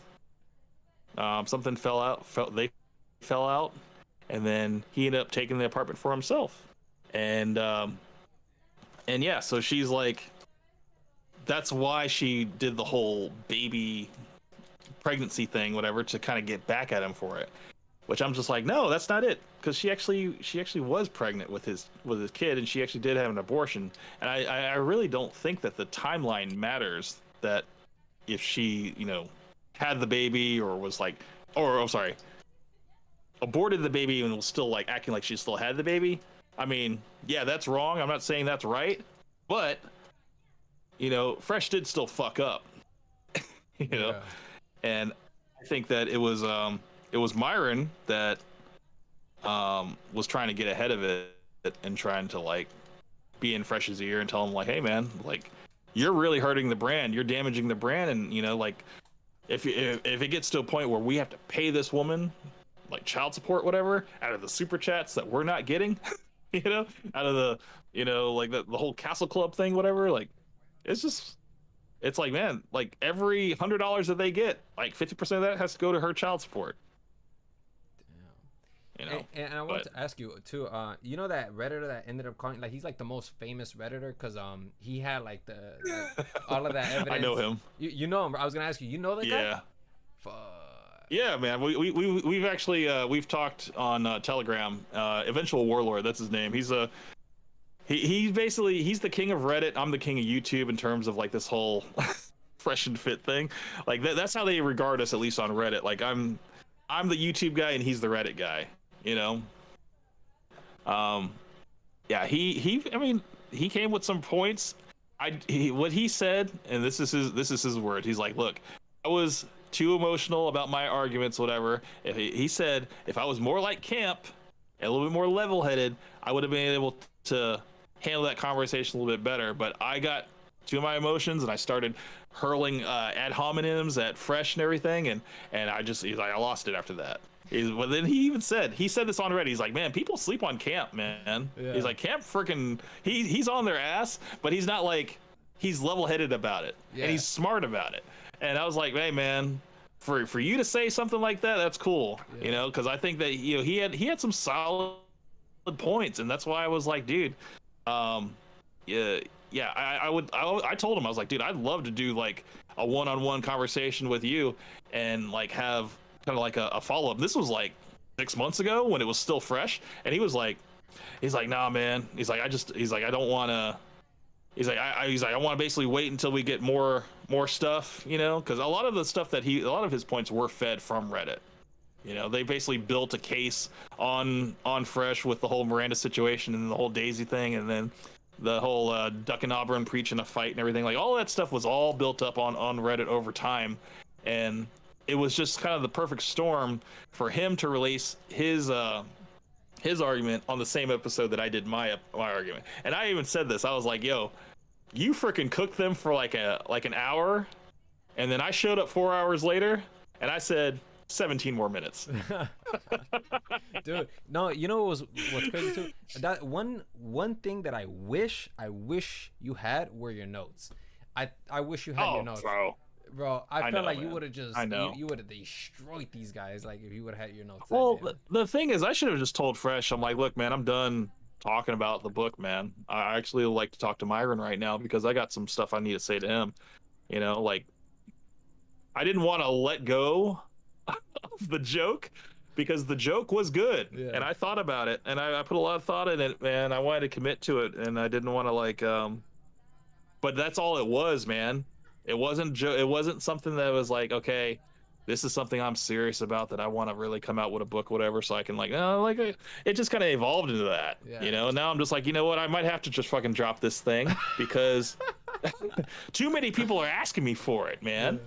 something fell out, and then he ended up taking the apartment for himself, and yeah, so she's like, that's why she did the whole baby pregnancy thing, whatever, to kind of get back at him for it. Which I'm just like, no, that's not it, because she actually was pregnant with his kid, and she actually did have an abortion. And I really don't think that the timeline matters. That if she had the baby, or was like, aborted the baby and was still like acting like she still had the baby. I mean, yeah, that's wrong. I'm not saying that's right, but Fresh did still fuck up. Yeah. And I think that it was Myron that was trying to get ahead of it and trying to like be in Fresh's ear and tell him like, hey man, like you're really hurting the brand, you're damaging the brand, and like if it gets to a point where we have to pay this woman like child support, whatever, out of the super chats that we're not getting, out of the like the whole Castle Club thing, whatever, like it's like, man, like every $100 that they get, like 50% of that has to go to her child support. And I want to ask you too, that Redditor that ended up calling, like, he's like the most famous Redditor because he had like all of that evidence. I know him. You know him. I was gonna ask you that guy? Yeah. Fuck. Yeah, man. We've actually we've talked on Telegram. Eventual Warlord, that's his name. He's basically the king of Reddit. I'm the king of YouTube in terms of like this whole Fresh and Fit thing. Like that's how they regard us, at least on Reddit. Like I'm the YouTube guy and he's the Reddit guy. Yeah. He came with some points. What he said, and this is his word. He's like, look, I was too emotional about my arguments, whatever. He said, if I was more like Camp, and a little bit more level-headed, I would have been able to handle that conversation a little bit better. But I got to my emotions and I started hurling ad hominems at Fresh and everything, and he's like, I lost it after that. Well, then he said this on Reddit. He's like, man, people sleep on Camp, man. Yeah. He's like, Camp freaking, he's on their ass, but he's not like, he's level-headed about it, and he's smart about it. And I was like, hey, man, for you to say something like that, that's cool, you know, because I think that, you know, he had some solid points, and that's why I was like, dude, I told him, I was like, dude, I'd love to do like a one-on-one conversation with you and like have kind of like a follow-up. This was like 6 months ago when it was still fresh, and he's like, nah, man. He's like, I don't want to. He's like, I want to basically wait until we get more stuff, you know, because a lot of the stuff that a lot of his points were fed from Reddit. You know, they basically built a case on Fresh with the whole Miranda situation and the whole Daisy thing, and then the whole Duck and Auburn preaching a fight and everything. Like, all that stuff was all built up on Reddit over time, and it was just kind of the perfect storm for him to release his argument on the same episode that I did my argument. And I even said this. I was like, yo, you freaking cooked them for like an hour, and then I showed up 4 hours later and I said 17 more minutes. Dude, no, you know what's crazy too? That one thing that I wish you had were your notes. I wish you had your notes. Bro, I felt like, man, you would have just, you would have destroyed these guys, like, if you would have had your notes. Well, the thing is, I should have just told Fresh, I'm like, look, man, I'm done talking about the book, man. I actually like to talk to Myron right now because I got some stuff I need to say to him. You know, like, I didn't want to let go of the joke because the joke was good, and I thought about it, and I put a lot of thought in it, man. I wanted to commit to it, and I didn't want to, like, but that's all it was, man. It wasn't something that was like, okay, this is something I'm serious about, that I want to really come out with a book, whatever, so I can it just kind of evolved into that, you know. Now I'm just like, you know what, I might have to just fucking drop this thing because too many people are asking me for it, man.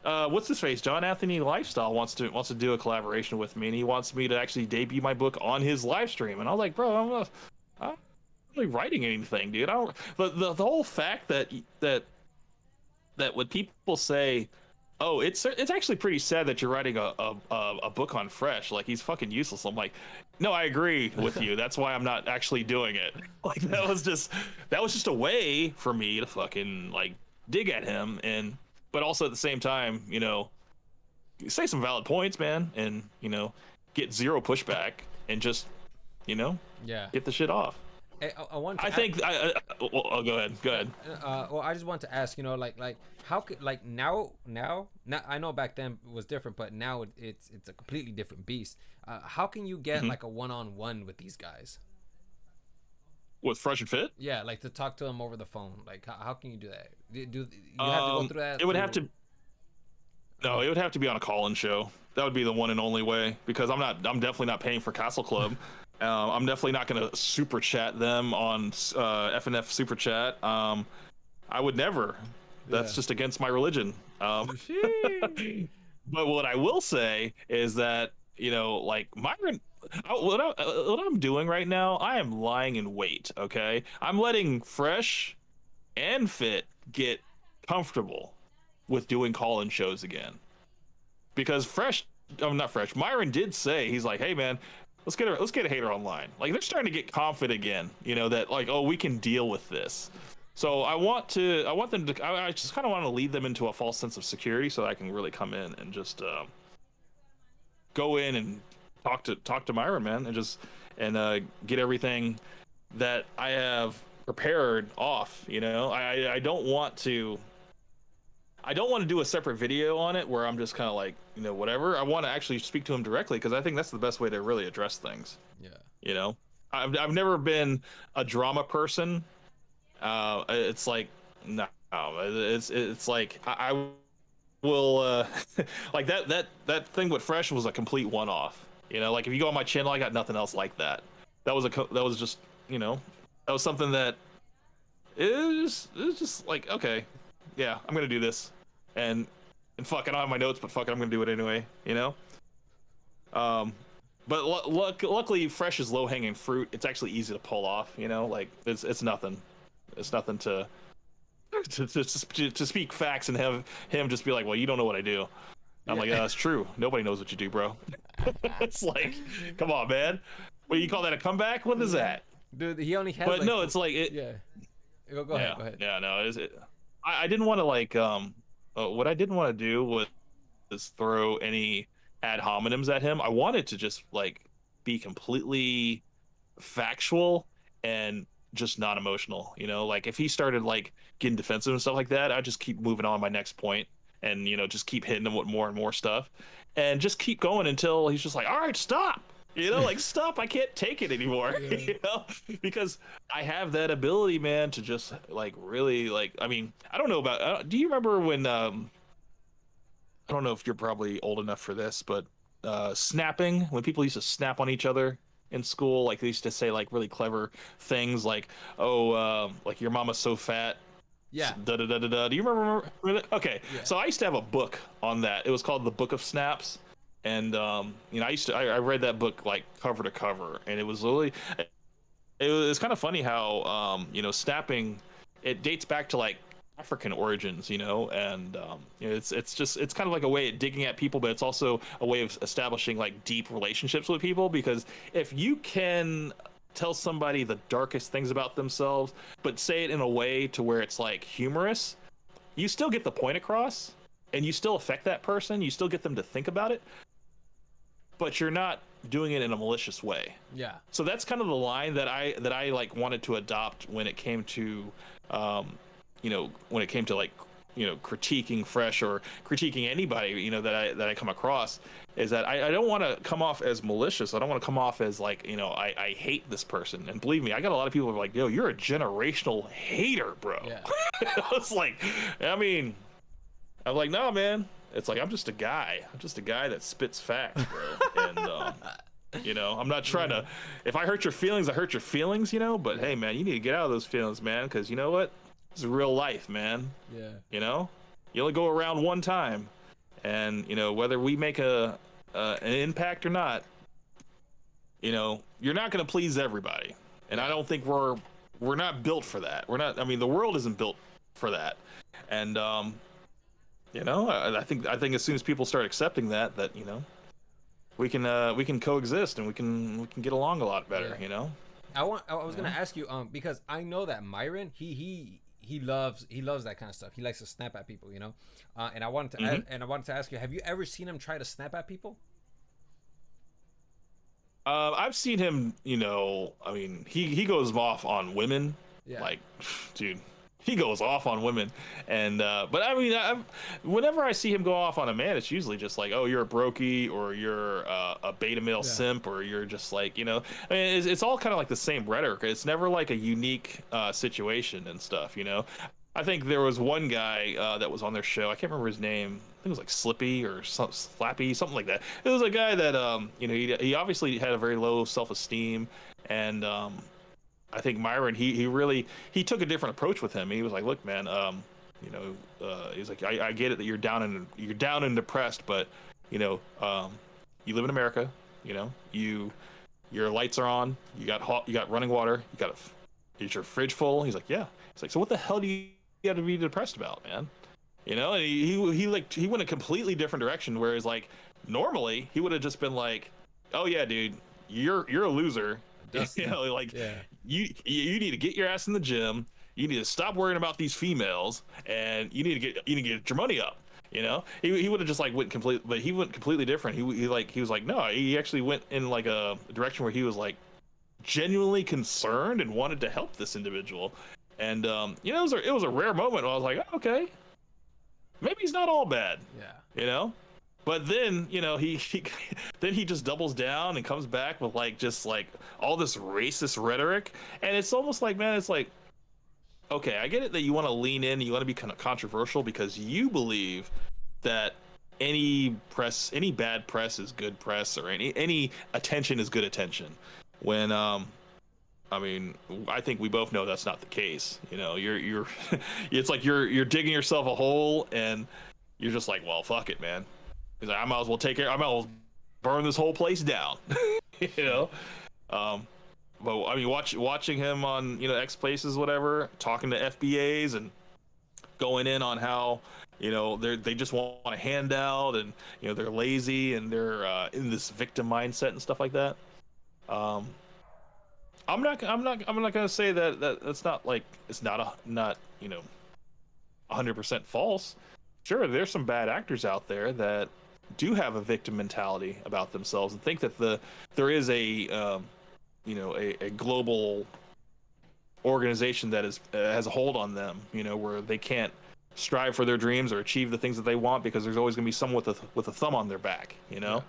What's his face? John Anthony Lifestyle wants to do a collaboration with me, and he wants me to actually debut my book on his live stream, and I was like, bro, I'm not really writing anything, dude. The whole fact that when people say, oh, it's actually pretty sad that you're writing a book on Fresh, like, he's fucking useless, I'm like, no, I agree with you. That's why I'm not actually doing it. Like, that was just a way for me to fucking, like, dig at him, but also at the same time, you know, say some valid points, man, and, you know, get zero pushback and just, you know, get the shit off. Hey, well, go ahead. Well, I just want to ask, you know, like how could, like, now I know back then it was different, but now it's a completely different beast. How can you get like a one-on-one with these guys? With Fresh and Fit? Yeah, like to talk to them over the phone. Like, how can you do that? Do you have to go through that? It would have to. No, it would have to be on a call-in show. That would be the one and only way, because I'm definitely not paying for Castle Club. I'm definitely not going to super chat them on FNF Super Chat. I would never. That's just against my religion. But what I will say is that, you know, like, Myron, what I'm doing right now, I am lying in wait, okay? I'm letting Fresh and Fit get comfortable with doing call-in shows again. Because Myron did say, he's like, hey, man, let's get a hater online. Like, they're starting to get confident again, you know, that, like, oh, we can deal with this. So I just kind of want to lead them into a false sense of security so that I can really come in and just go in and talk to Myron, man, and get everything that I have prepared off, you know. I don't want to do a separate video on it where I'm just kind of like, you know, whatever. I want to actually speak to him directly, because I think that's the best way to really address things. Yeah. You know, I've never been a drama person. It's like, no, it's like I will like that thing with Fresh was a complete one-off. You know, like, if you go on my channel, I got nothing else like that. That was just, you know, that was something that is just like, okay, yeah, I'm gonna do this. And fuck, I don't have my notes, but fuck it, I'm gonna do it anyway, you know? but luckily, fresh is low hanging fruit. It's actually easy to pull off. You know, like it's nothing. It's nothing to speak facts and have him just be like, well, you don't know what I do. I'm like, yeah, that's true. Nobody knows what you do, bro. It's like, come on, man. What do you call that, a comeback? What is that? Dude, he only has. But like, no, it's like it. Yeah. Go ahead. Go ahead. Yeah, no, I didn't want to like what I didn't want to do was throw any ad hominems at him. I wanted to just like be completely factual and just not emotional. You know, like if he started like getting defensive and stuff like that, I'd just keep moving on my next point and, you know, just keep hitting him with more and more stuff and just keep going until he's just like, all right, stop. You know, like, stop, I can't take it anymore. Yeah. You know, because I have that ability, man, to just like really like, I mean, I don't know about, do you remember when, I don't know if you're probably old enough for this, but snapping, when people used to snap on each other in school, like they used to say like really clever things like, oh, like your mama's so fat. Yeah. Da da da da da. Do you remember that? Okay. Yeah. So I used to have a book on that. It was called The Book of Snaps. And you know, I read that book like cover to cover, and it was really, it was kind of funny how you know, snapping, it dates back to like African origins, you know, and you know, it's kind of like a way of digging at people, but it's also a way of establishing like deep relationships with people, because if you can tell somebody the darkest things about themselves, but say it in a way to where it's like humorous, you still get the point across, and you still affect that person, you still get them to think about it, but you're not doing it in a malicious way. Yeah. So that's kind of the line that I like wanted to adopt when it came to, you know, when it came to like, you know, critiquing Fresh or critiquing anybody, you know, that I come across, is that I don't want to come off as malicious. I don't want to come off as like, you know, I hate this person. And believe me, I got a lot of people who are like, yo, you're a generational hater, bro. Yeah. It's like, I mean, I'm like, no, man. It's like, I'm just a guy. I'm just a guy that spits facts, bro. And, you know, I'm not trying to, if I hurt your feelings, I hurt your feelings, you know, but hey, man, you need to get out of those feelings, man. Because you know what? This is real life, man. Yeah. You know, you only go around one time. And, you know, whether we make an impact or not, you know, you're not going to please everybody. And I don't think we're not built for that. We're not, I mean, the world isn't built for that. And, you know, I think as soon as people start accepting that, you know, we can coexist and we can get along a lot better. Yeah. You know, I was gonna ask you because I know that Myron he loves that kind of stuff. He likes to snap at people, you know, and I wanted to ask you, have you ever seen him try to snap at people? I've seen him, you know, I mean, he goes off on women. Yeah. Like, dude. He goes off on women, and but I mean, whenever I see him go off on a man, it's usually just like, oh, you're a brokey, or you're a beta male simp, or you're just like, you know, I mean, it's all kind of like the same rhetoric. It's never like a unique situation and stuff, you know. I think there was one guy that was on their show. I can't remember his name. I think it was like Slippy or Slappy, something like that. It was a guy that you know, he obviously had a very low self-esteem, and I think Myron, he took a different approach with him. He was like, look, man, you know, he's like, I get it that you're down and depressed, but you know, you live in America, you know, your lights are on, you got running water, is your fridge full? He's like, yeah. It's like, so what the hell do you got to be depressed about, man? You know, and he went a completely different direction, whereas like normally he would have just been like, oh yeah, dude, you're a loser. You know, like, yeah. you need to get your ass in the gym. You need to stop worrying about these females, and you need to get your money up. You know, he would have just like went completely different. He was like, no, he actually went in like a direction where he was like genuinely concerned and wanted to help this individual. And you know, it was a rare moment where I was like, oh, okay, maybe he's not all bad. Yeah, you know. But then, you know, he just doubles down and comes back with like just like all this racist rhetoric, and it's almost like, man, it's like, okay, I get it that you want to lean in and you want to be kind of controversial because you believe that any bad press is good press, or any attention is good attention. When I mean, I think we both know that's not the case. You know, you're it's like you're digging yourself a hole, and you're just like, well, fuck it, man. He's like, I might as well burn this whole place down. you know. Um, but I mean, watching him on X Places, whatever, talking to FBAs and going in on how they just want a handout, and they're lazy, and they're in this victim mindset and stuff like that. I'm not gonna say that's not like it's not 100% false. Sure, there's some bad actors out there that do have a victim mentality about themselves and think that there is a global organization that has a hold on them, where they can't strive for their dreams or achieve the things that they want because there's always going to be someone with a thumb on their back, Yeah.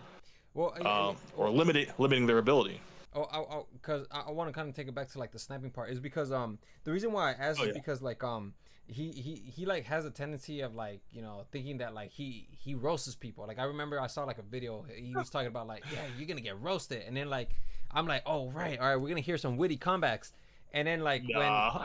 Well, or limiting their ability. Oh, because I want to kind of take it back to like the snapping part is because the reason why I asked is because like he like has a tendency of like thinking that like he roasts people. Like I remember I saw like a video he was talking about like, yeah, you're gonna get roasted, and then like I'm like, oh right, all right, we're gonna hear some witty comebacks. And then like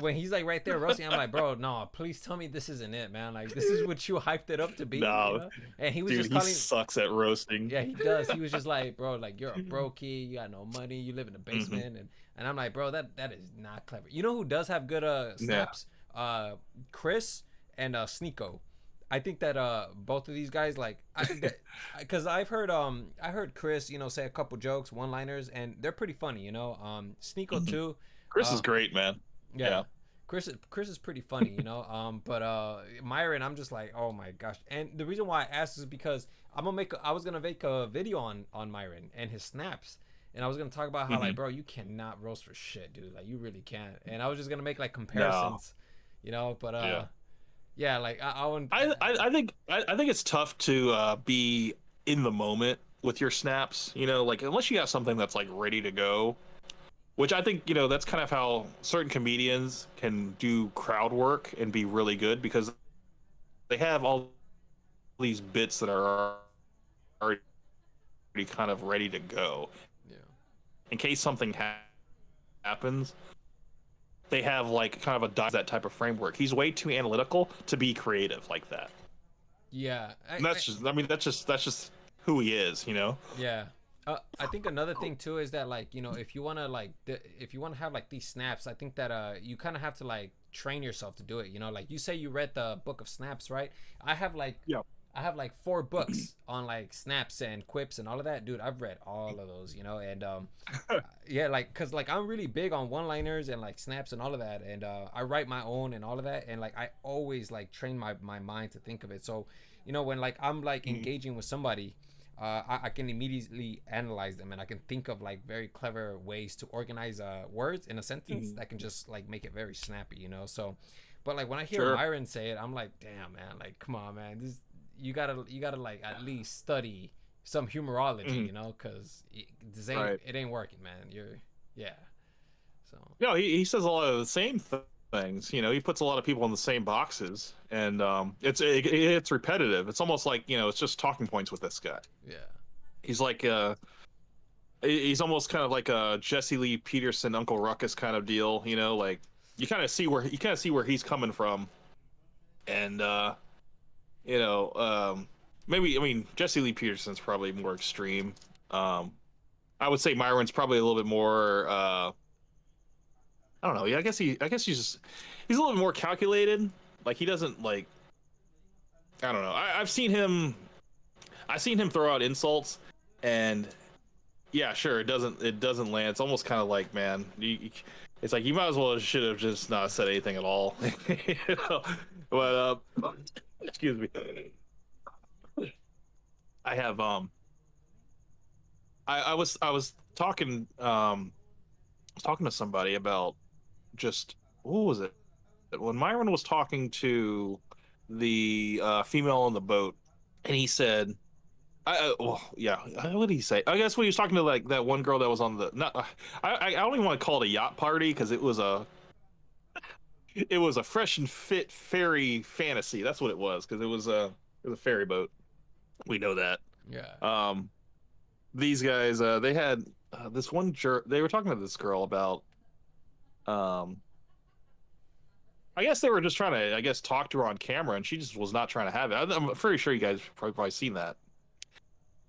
when he's like right there roasting, I'm like, bro, no, please tell me this isn't it, man. Like this is what you hyped it up to be. No, and he was dude, just calling. He sucks at roasting. Yeah, he does. He was just like, bro, like you're a brokey, you got no money, you live in the basement, and I'm like, bro, that is not clever. You know who does have good snaps? Yeah. Chris and Sneeko. I think that both of these guys like, because I heard Chris say a couple jokes, one-liners, and they're pretty funny. Sneeko too. Chris is great, man. Yeah. Chris is pretty funny, but Myron, I'm just like, oh my gosh. And the reason why I asked is because I was gonna make a video on Myron and his snaps, and I was gonna talk about how like, bro, you cannot roast for shit, dude. Like you really can't. And I was just gonna make like comparisons, but yeah, like I wouldn't. I think it's tough to be in the moment with your snaps, like unless you have something that's like ready to go. Which I think, that's kind of how certain comedians can do crowd work and be really good, because they have all these bits that are already kind of ready to go. Yeah. In case something happens, they have like kind of that type of framework. He's way too analytical to be creative like that. Yeah. That's just who he is, Yeah. I think another thing too is that like if you want to have like these snaps, I think that you kind of have to like train yourself to do it. Like you say you read the book of snaps, right? I have like 4 books on like snaps and quips and all of that, dude. I've read all of those, and yeah, like because like I'm really big on one-liners and like snaps and all of that, and I write my own and all of that, and like I always like train my mind to think of it. So when like I'm like engaging with somebody, I can immediately analyze them, and I can think of like very clever ways to organize words in a sentence that can just like make it very snappy, So, but like when I hear Myron say it, I'm like, damn, man, like come on, man, this you gotta like at least study some humorology, because it ain't working, man. So he says a lot of the same things. He puts a lot of people in the same boxes, and it's repetitive. It's almost like it's just talking points with this guy. Yeah, he's like he's almost kind of like a Jesse Lee Peterson, Uncle Ruckus kind of deal. Like you kind of see where he's coming from, and maybe, I mean, Jesse Lee Peterson's probably more extreme. I would say Myron's probably a little bit more I don't know. Yeah, I guess he's a little bit more calculated. Like he doesn't like, I don't know. I've seen him throw out insults, and yeah, sure, it doesn't land. It's almost kind of like, man, it's like you might as well should have just not said anything at all. But excuse me. I have I was talking to somebody about just what was it when Myron was talking to the female on the boat, and he said, what did he say? I guess when he was talking to like that one girl that was on the I don't even want to call it a yacht party, because it was a fresh and fit ferry fantasy. That's what it was, because it was a ferry boat. We know that. Yeah. These guys, they had this one they were talking to this girl about I guess they were just trying to talk to her on camera, and she just was not trying to have it. I'm pretty sure you guys probably seen that.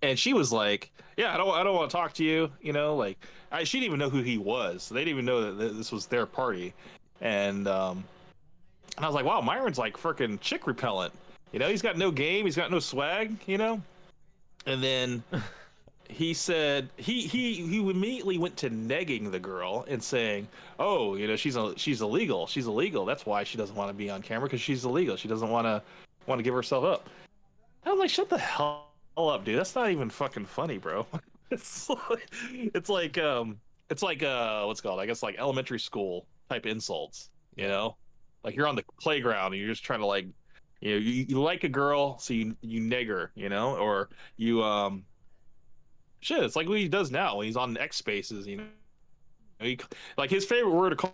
And she was like, "Yeah, I don't want to talk to you." You know, like she didn't even know who he was. They didn't even know that this was their party. And I was like, "Wow, Myron's like freaking chick repellent." You know, he's got no game, he's got no swag. You know, and then he said he immediately went to negging the girl and saying, "Oh, you know, she's illegal. She's illegal. That's why she doesn't want to be on camera because she's illegal. She doesn't want to give herself up." I was like, "Shut the hell up, dude. That's not even fucking funny, bro." It's like what's it called? I guess like elementary school type insults. You Yeah. know, like you're on the playground and you're just trying to like, you know, you like a girl, so you neg her, you know, or you shit. It's like what he does now when he's on X Spaces. You know, like his favorite word to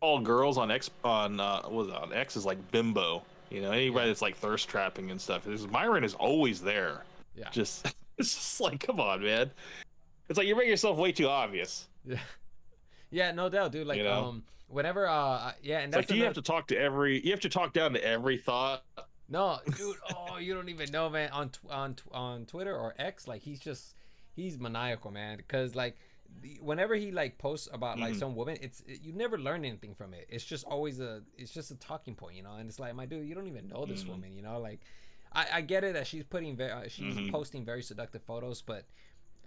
call girls on X what was it, on X is like bimbo. You know, anybody Yeah. that's like thirst trapping and stuff. Myron is always there. Yeah. Just it's just like, come on, man. It's like you make yourself way too obvious. Yeah. Yeah, no doubt, dude. You Like, know, whenever, yeah, and it's like, that's do you have another. to talk to every? You have to talk down to every thought. No, dude. Oh, you don't even know, man. On Twitter or X, like he's maniacal, man. Because like, whenever he like posts about like Mhm. some woman, you never learn anything from it. It's just a talking point, you know. And it's like, my dude, you don't even know this Mhm. woman, you know. Like, I get it that she's Mhm. posting very seductive photos, but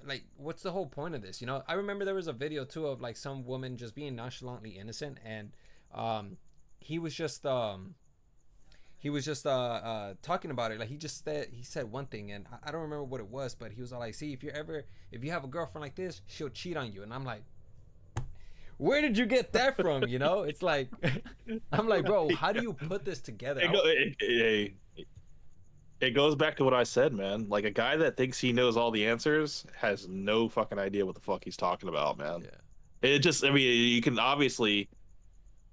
like, what's the whole point of this, you know? I remember there was a video too of like some woman just being nonchalantly innocent, and um he was just talking about it. Like, he said one thing, and I don't remember what it was, but he was all like, see, if you have a girlfriend like this, she'll cheat on you. And I'm like, where did you get that from, you know? It's like, I'm like, bro, how do you put this together? It goes back to what I said, man. Like a guy that thinks he knows all the answers has no fucking idea what the fuck he's talking about, man. Yeah. It just, I mean, you can obviously,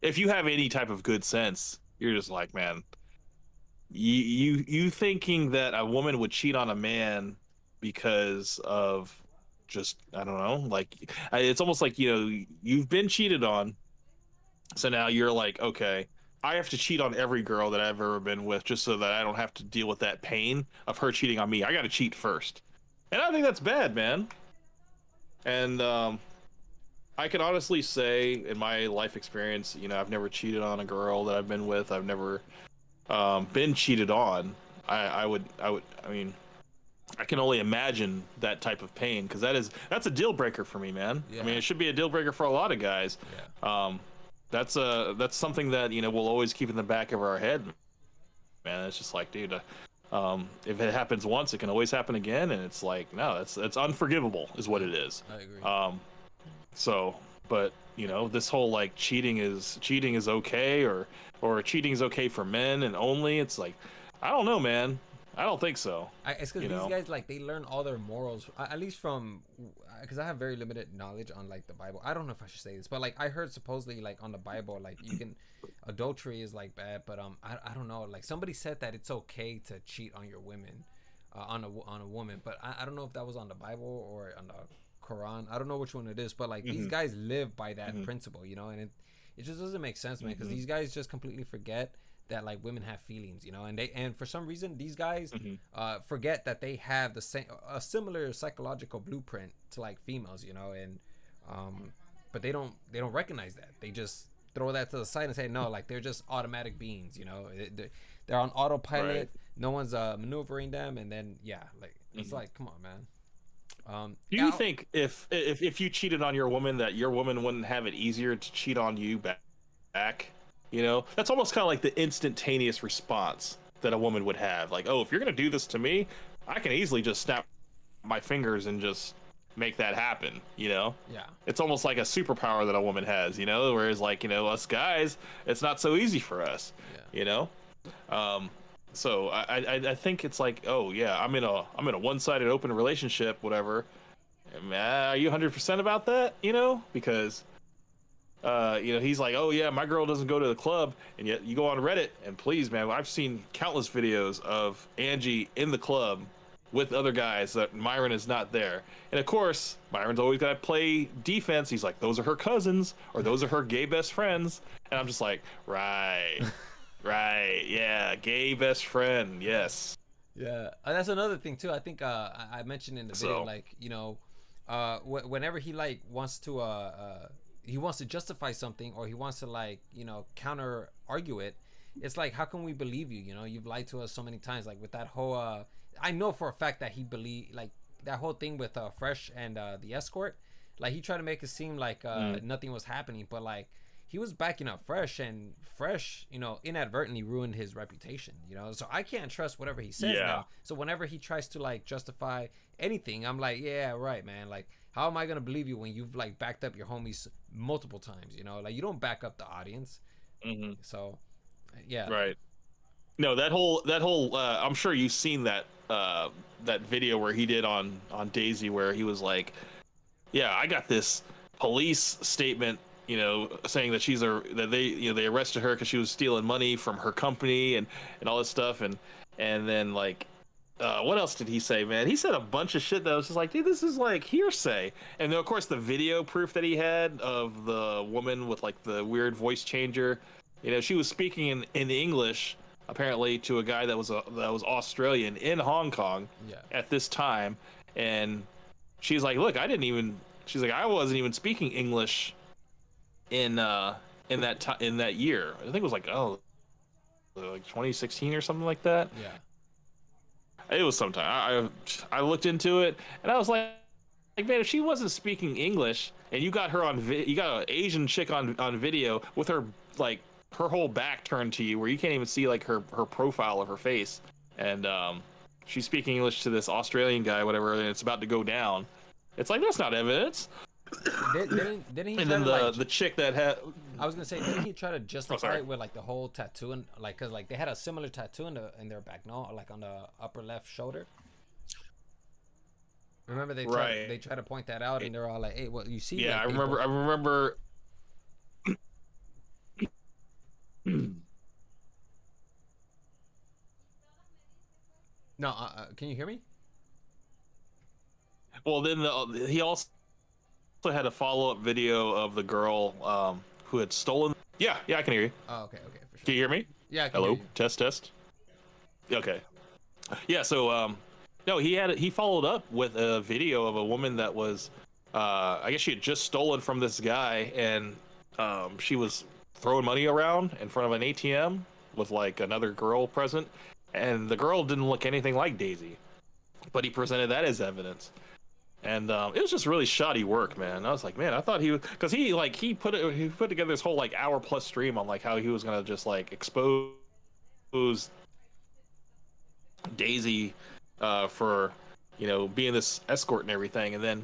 if you have any type of good sense, you're just like, man, you thinking that a woman would cheat on a man because of just, I don't know, like it's almost like, you know, you've been cheated on, so now you're like, okay, I have to cheat on every girl that I've ever been with just so that I don't have to deal with that pain of her cheating on me. I got to cheat first. And I think that's bad, man. And I can honestly say, in my life experience, you know, I've never cheated on a girl that I've been with. I've never been cheated on. I mean, I can only imagine that type of pain because that's a deal breaker for me, man. Yeah. I mean, it should be a deal breaker for a lot of guys. Yeah. That's something that, you know, we'll always keep in the back of our head, man. It's just like, dude, if it happens once, it can always happen again, and it's like, no, that's unforgivable, is what it is. I agree. So, but you know, this whole like cheating is okay, or cheating is okay for men and only. It's like, I don't know, man. I don't think so. It's because these guys, like, they learn all their morals, at least from, because I have very limited knowledge on like the Bible. I don't know if I should say this, but like I heard supposedly like on the Bible, like you can, adultery is like bad, but I don't know. Like somebody said that it's okay to cheat on your women, on a woman, but I don't know if that was on the Bible or on the Quran. I don't know which one it is, but like these guys live by that principle, you know, and it just doesn't make sense, man, because these guys just completely forget that like women have feelings, you know, and for some reason these guys forget that they have a similar psychological blueprint to like females, you know, and but they don't recognize that. They just throw that to the side and say no, like they're just automatic beings, you know. They're on autopilot. Right. No one's maneuvering them, and then yeah, like it's like, come on, man. Do you think if you cheated on your woman, that your woman wouldn't have it easier to cheat on you back? You know, that's almost kind of like the instantaneous response that a woman would have. Like, oh, if you're gonna do this to me, I can easily just snap my fingers and just make that happen. You know? Yeah. It's almost like a superpower that a woman has. You know, whereas like, you know, us guys, it's not so easy for us. Yeah. You know? So I think it's like, oh yeah, I'm in a one-sided open relationship, whatever. Are you 100% about that? You know, because you know, he's like, oh yeah, my girl doesn't go to the club, and yet you go on Reddit, and please, man, I've seen countless videos of Angie in the club with other guys that Myron is not there, and of course, Myron's always got to play defense. He's like, those are her cousins, or those are her gay best friends, and I'm just like, right, right, yeah, gay best friend, yes. Yeah, that's another thing too. I think I mentioned in the video, So like whenever he like wants to he wants to justify something or he wants to like counter argue it. It's like, how can we believe you? You've lied to us so many times. Like with that whole I know for a fact that he believe like that whole thing with Fresh and the escort. Like he tried to make it seem like nothing was happening, but like he was backing up Fresh, and Fresh, inadvertently ruined his reputation. So I can't trust whatever he says yeah. now. So whenever he tries to like justify anything, I'm like, yeah, right, man. Like, how am I gonna believe you when you've like backed up your homies multiple times? Like you don't back up the audience. Hmm. So, yeah, Right. No, that whole I'm sure you've seen that video where he did on Daisy where he was like, yeah, I got this police statement, saying that that they arrested her because she was stealing money from her company and all this stuff and then like what else did he say, man? He said a bunch of shit that was just like, dude, this is like hearsay. And then of course the video proof that he had of the woman with like the weird voice changer, she was speaking in English apparently to a guy that was Australian in Hong Kong yeah, at this time, and she's like, look, she's like, I wasn't even speaking English in that year. I think it was like, like 2016 or something like that. yeah, It was sometime. I looked into it and I was like, man, if she wasn't speaking English and you got her you got an Asian chick on video with her like her whole back turned to you where you can't even see like her profile of her face, and she's speaking English to this Australian guy, whatever, and it's about to go down. It's like, that's not evidence. didn't he And try then to like? the chick that had I was gonna say, didn't he try to justify sorry. it with like the whole tattoo and like, cause like they had a similar tattoo in their back, no, like on the upper left shoulder. Remember Right. they try to point that out, and they're all like, "Hey, well, you see?" Yeah, Like I they remember. both. I remember. No, can you hear me? Well, then he also had a follow up video of the girl who had stolen. Yeah, yeah, I can hear you. Oh, okay, okay, for Can sure. you hear me? Yeah, I can hear Hello, you. test, test. Okay. Yeah. So no, he followed up with a video of a woman that was, I guess she had just stolen from this guy, and she was throwing money around in front of an ATM with like another girl present, and the girl didn't look anything like Daisy, but he presented that as evidence. And it was just really shoddy work, man. I was like, man, I thought he was, because he put together this whole like hour plus stream on like how he was gonna just like expose Daisy for being this escort and everything, and then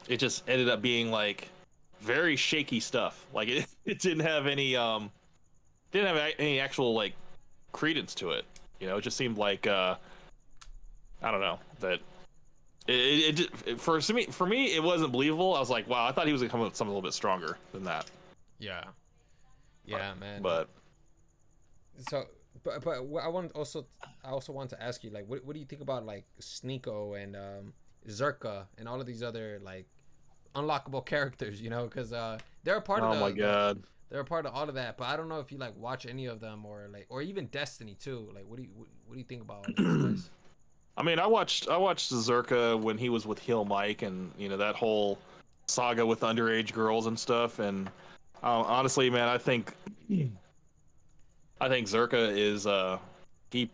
it just ended up being like very shaky stuff. Like it didn't have any actual like credence to it. It just seemed like I don't know that for me it wasn't believable. I was like, wow, I thought he was gonna come up with something a little bit stronger than that. Yeah, yeah, man. But So, but I also want to ask you, like, what do you think about like Sneeko and Zerka and all of these other like unlockable characters? Because they're a part of oh my god. they're a part of all of that. But I don't know if you like watch any of them or like, or even Destiny too. Like, what do you think about all of these guys? I mean, I watched Zerka when he was with Heel Mike, and that whole saga with underage girls and stuff. And honestly, man, I think Zerka is he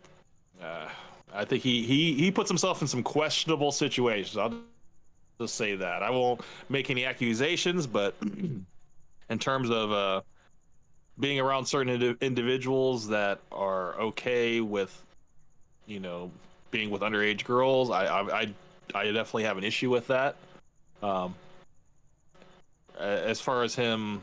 I think he puts himself in some questionable situations. I'll just say that. I won't make any accusations, but in terms of being around certain individuals that are okay with being with underage girls, I definitely have an issue with that. Um, as far as him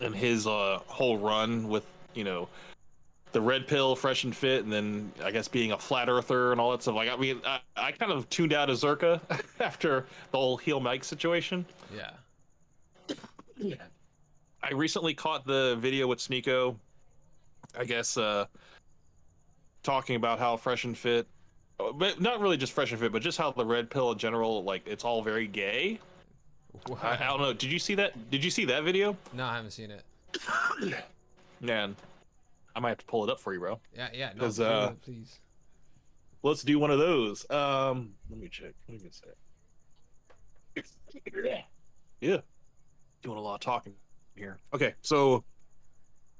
and his whole run with the red pill, fresh and fit, and then I guess being a flat earther and all that stuff. Like, I mean, I kind of tuned out of Zerka after the whole heel Mike situation. Yeah, Yeah. I recently caught the video with Sneeko, I guess, talking about how fresh and fit, but not really just fresh and fit, but just how the red pill in general, like, it's all very gay. I don't know. Did you see that? Did you see that video? No, I haven't seen it. Man, I might have to pull it up for you, bro. Yeah, yeah, no, 'Cause, please. let's do one of those. Let me check. What are you gonna say? Yeah, doing a lot of talking here. Okay, so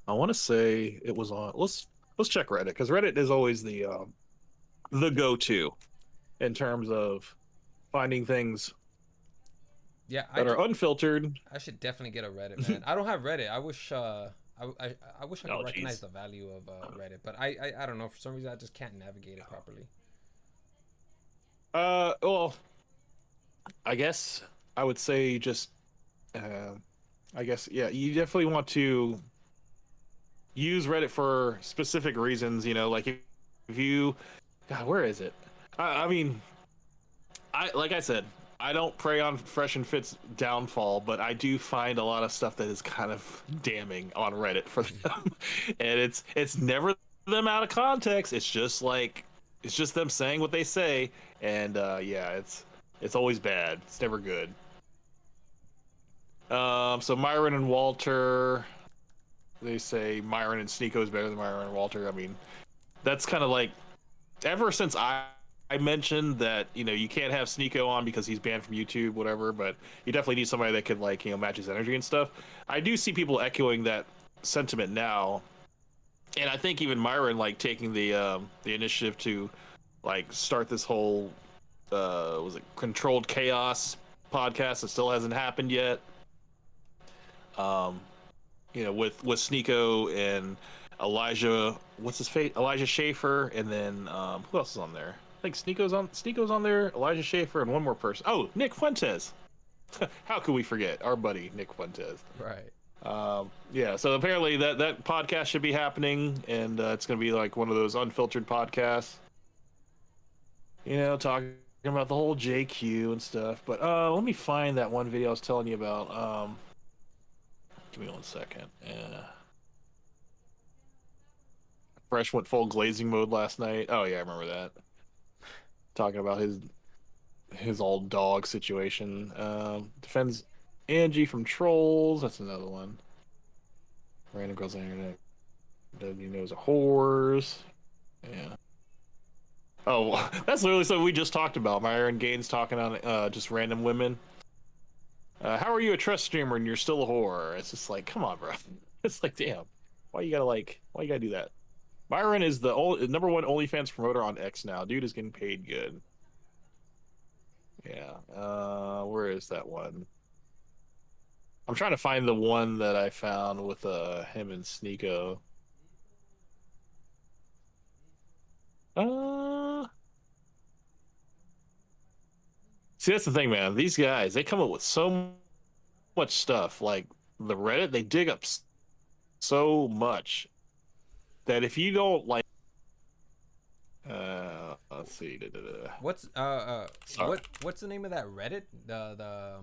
I want to say it was on. Let's check Reddit because Reddit is always the go-to in terms of finding things Yeah, that are unfiltered. I should definitely get a Reddit, man. I don't have Reddit. I wish I wish I could Oh, recognize jeez. the value of Reddit, but I don't know, for some reason I just can't navigate it properly. Well, I guess I would say just, uh, I guess, yeah, you definitely want to use Reddit for specific reasons. Like if you, God, where is it? I mean, like I said, I don't prey on Fresh and Fit's downfall, but I do find a lot of stuff that is kind of damning on Reddit for them, and it's never them out of context. It's just them saying what they say, and yeah, it's always bad. It's never good. So Myron and Walter, they say Myron and Sneeko is better than Myron and Walter. I mean, that's kind of like ever since I mentioned that you can't have Sneeko on because he's banned from YouTube, whatever. But you definitely need somebody that could match his energy and stuff. I do see people echoing that sentiment now, and I think even Myron taking the initiative to start this whole was it Controlled Chaos podcast that still hasn't happened yet. Um, with Sneeko and Elijah, what's his fate? Elijah Schaefer, and then who else is on there? I think Sneeko's on there, Elijah Schaefer, and one more person. Oh, Nick Fuentes. How could we forget our buddy Nick Fuentes? Right. Yeah. So apparently that podcast should be happening, and it's gonna be like one of those unfiltered podcasts. Talking about the whole JQ and stuff. But let me find that one video I was telling you about. Give me one second. Fresh went full glazing mode last night. Oh yeah, I remember that. Talking about his old dog situation. Defends Angie from trolls. That's another one. Random girls on the internet. W knows a whores. Yeah. Oh, that's literally something we just talked about. Myron Gaines talking on just random women. How are you a trust streamer and you're still a whore? It's just like, come on, bro. It's like, damn. Why you gotta do that? Myron is the number one OnlyFans promoter on X now. Dude is getting paid good. Yeah. Where is that one? I'm trying to find the one that I found with him and Sneeko. See, that's the thing, man. These guys, they come up with so much stuff. Like the Reddit, they dig up so much that if you don't let's see. What's what's the name of that Reddit? The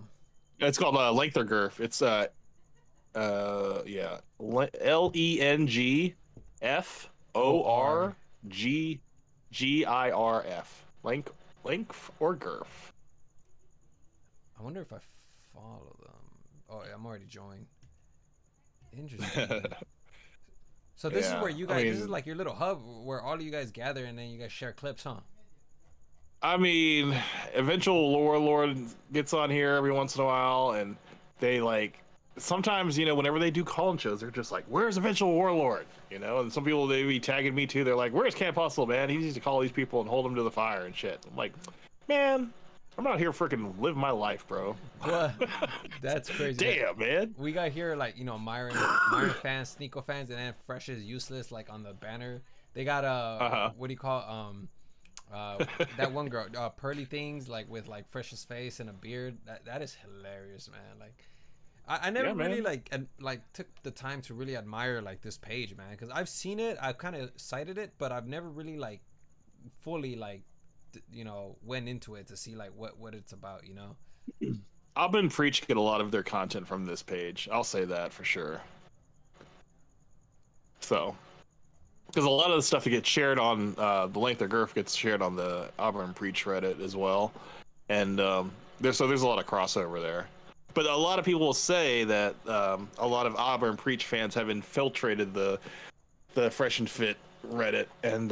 It's called Lengther Girth. It's yeah, LENGFORGGIRF. Length or Girth. I wonder if I follow them. Oh, yeah, I'm already joined. Interesting. So this is where you guys. This is like your little hub where all of you guys gather and then you guys share clips, huh? I mean, eventual Lord gets on here every once in a while, and they sometimes whenever they do call-in shows, they're just like, "Where's eventual Warlord?" And some people they be tagging me too. They're like, "Where's Camp Hustle, man? He needs to call these people and hold them to the fire and shit." I'm like, man, I'm out here freaking live my life, bro. Well, that's crazy. Damn, man. We got here Myron fans, Sneeko fans, and then Fresh is useless on the banner. They got what do you call that one girl, Pearly Things, with Fresh's face and a beard. That is hilarious, man. I never really took the time to really admire this page, man, because I've seen it, I've kind of cited it, but I've never really fully went into it to see what it's about. I've been preaching a lot of their content from this page. I'll say that for sure. So, because a lot of the stuff that gets shared on the Length of Girth gets shared on the Auburn Preach Reddit as well, and there's a lot of crossover there. But a lot of people will say that a lot of Auburn Preach fans have infiltrated the Fresh and Fit Reddit, and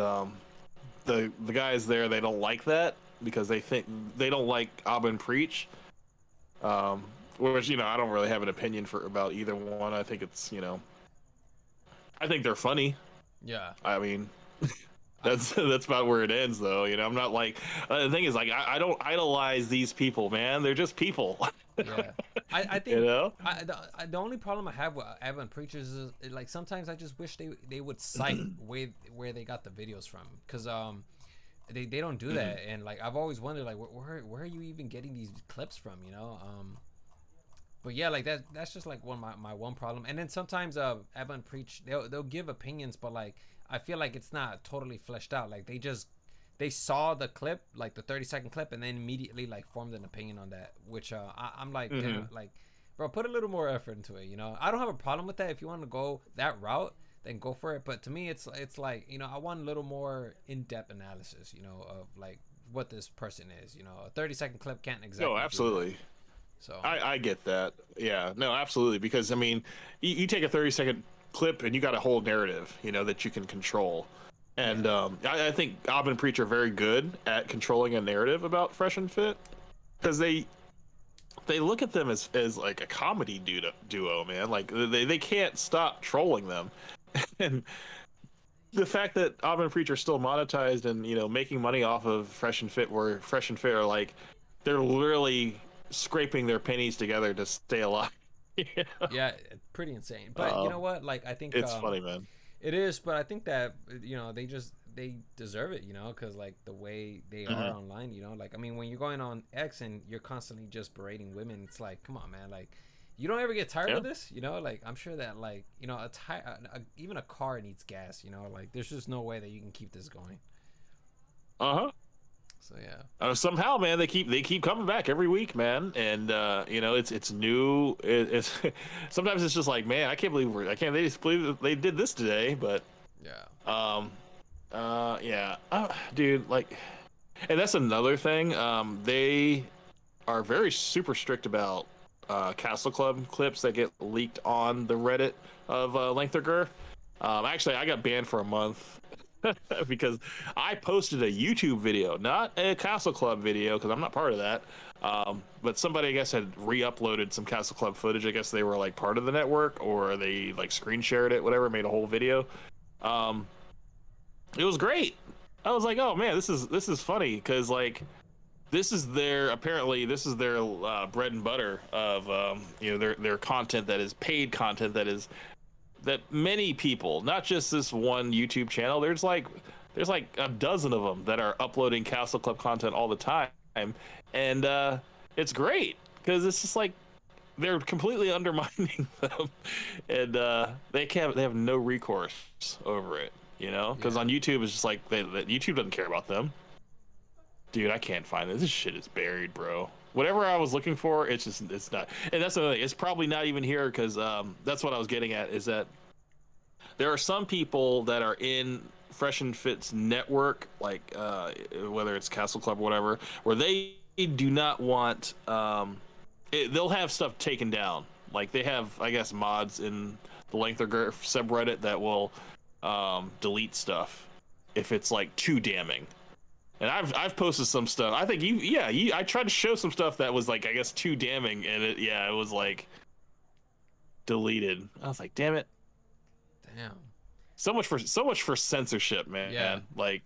the guys there, they don't like that because they don't like Abba and Preach. Which, you know, I don't really have an opinion about either one. I think it's, you know, I think they're funny. Yeah. I mean, that's about where it ends, though. You know, I'm not like the thing is like I don't idolize these people, man. They're just people. Yeah, I think You know? the only problem I have with Evan Preachers is like sometimes I just wish they would cite where they got the videos from, because they don't do that, and like I've always wondered like where are you even getting these clips from, you know? But yeah, like that's just like my one problem. And then sometimes Evan Preach, they'll give opinions, but like I feel like it's not totally fleshed out. Like they saw the clip, like the 30-second clip, and then immediately like formed an opinion on that, which I'm like, damn, like, bro, put a little more effort into it, you know? I don't have a problem with that. If you want to go that route, then go for it. But to me, it's like, you know, I want a little more in-depth analysis, you know, of like what this person is, you know? A 30-second clip can't exactly. No, absolutely. So I get that. Yeah, no, absolutely. Because I mean, you take a 30-second clip and you got a whole narrative, you know, that you can control. And I think Abba and Preach are very good at controlling a narrative about Fresh and Fit, because they look at them as like a comedy duo, man. Like they can't stop trolling them. And the fact that Abba and Preach are still monetized and, you know, making money off of Fresh and Fit, where Fresh and Fit are like, they're literally scraping their pennies together to stay alive. You know? yeah, pretty insane. But you know what? Like I think It's funny, man. it is, but I think that, you know, they deserve it, you know, because like the way they are online, you know, like I mean, when you're going on X and you're constantly just berating women, it's like, come on, man, like you don't ever get tired of this, you know? Like I'm sure that, like, you know, even a car needs gas, you know? Like there's just no way that you can keep this going. So yeah. Somehow, man, they keep coming back every week, man, and you know, it's new. It's sometimes it's just like, man, I can't believe they just believe that they did this today, but yeah. yeah, dude, like, and that's another thing. They are very super strict about Castle Club clips that get leaked on the Reddit of Length or Girth. Actually, I got banned for a month because I posted a YouTube video, not a Castle Club video, because I'm not part of that. But somebody, I guess, had re-uploaded some Castle Club footage. I guess they were like part of the network, or they like screen shared it, whatever, made a whole video. It was great. I was like, oh man, this is funny, because like this is their bread and butter of you know, their content that is paid content, that many people, not just this one YouTube channel, there's like a dozen of them that are uploading Castle Club content all the time, and it's great because it's just like they're completely undermining them, and they have no recourse over it, you know, because on YouTube it's just like YouTube doesn't care about them. Dude, I can't find this. This shit is buried, bro. Whatever I was looking for, it's not. And that's the thing. It's probably not even here, because that's what I was getting at, is that there are some people that are in Fresh and Fit's network, like whether it's Castle Club or whatever, where they do not want. They'll have stuff taken down. Like they have, I guess, mods in the Length or Girth subreddit that will delete stuff if it's like too damning. And I've posted some stuff. I think I tried to show some stuff that was like, I guess, too damning, and it was like deleted. I was like, damn it. Damn. So much for censorship, man. Yeah. Like,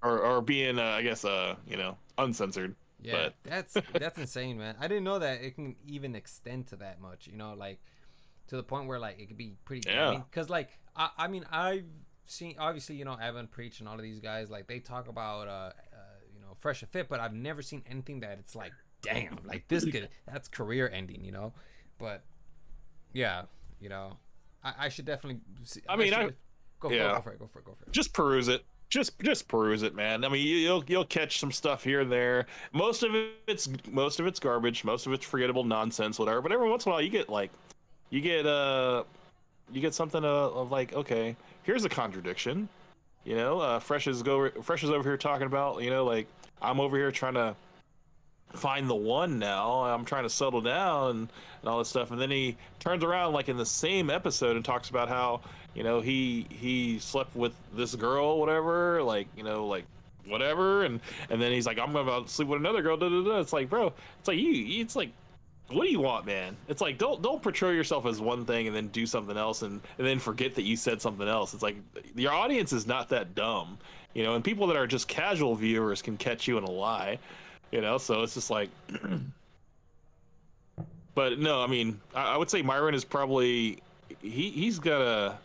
or being I guess you know, uncensored. Yeah, but that's insane, man. I didn't know that it can even extend to that much, you know, like to the point where like it could be pretty damning. Because like I mean, I've seen, obviously, you know, Evan Preach and all of these guys, like they talk about you know, Fresh and Fit, but I've never seen anything that it's like, damn, like that's career ending, you know. But yeah, you know, I should definitely see, go for it. Just peruse it. Just peruse it, man. I mean, you'll catch some stuff here and there. Most of it's garbage. Most of it's forgettable nonsense, whatever. But every once in a while, you get something of like, okay, here's a contradiction. You know, Fresh is over here talking about, you know, like, I'm over here trying to find the one now. I'm trying to settle down and all this stuff. And then he turns around like in the same episode and talks about how, you know, he slept with this girl, whatever, like, you know, like whatever, and then he's like, I'm about to sleep with another girl. Da, da, da. It's like, bro, it's like it's like, what do you want, man? It's like, don't portray yourself as one thing and then do something else and then forget that you said something else. It's like your audience is not that dumb, you know, and people that are just casual viewers can catch you in a lie, you know. So it's just like, but no, I mean, I would say Myron is probably he's got a.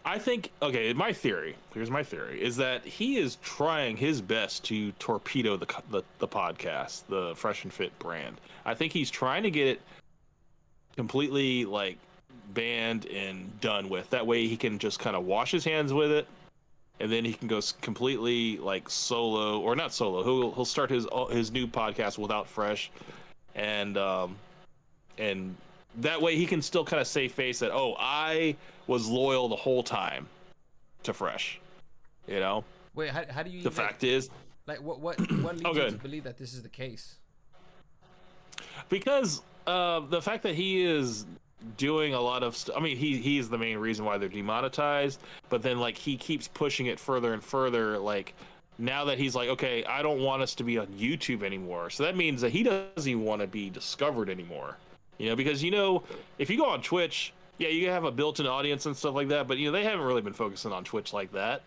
I think, okay, my theory, here's my theory, is that he is trying his best to torpedo the podcast, the Fresh and Fit brand. I think he's trying to get it completely, like, banned and done with. That way he can just kind of wash his hands with it, and then he can go completely, like, solo, or not solo. He'll start his new podcast without Fresh, and that way he can still kind of save face that, oh, I was loyal the whole time to Fresh, you know. Wait, how do you? The fact is, like, what leads you to believe that this is the case? Because the fact that he is doing a lot of I mean, he's the main reason why they're demonetized. But then, like, he keeps pushing it further and further. Like, now that he's like, okay, I don't want us to be on YouTube anymore. So that means that he doesn't even want to be discovered anymore. You know, because, you know, if you go on Twitch, yeah, you have a built-in audience and stuff like that, but, you know, they haven't really been focusing on Twitch like that.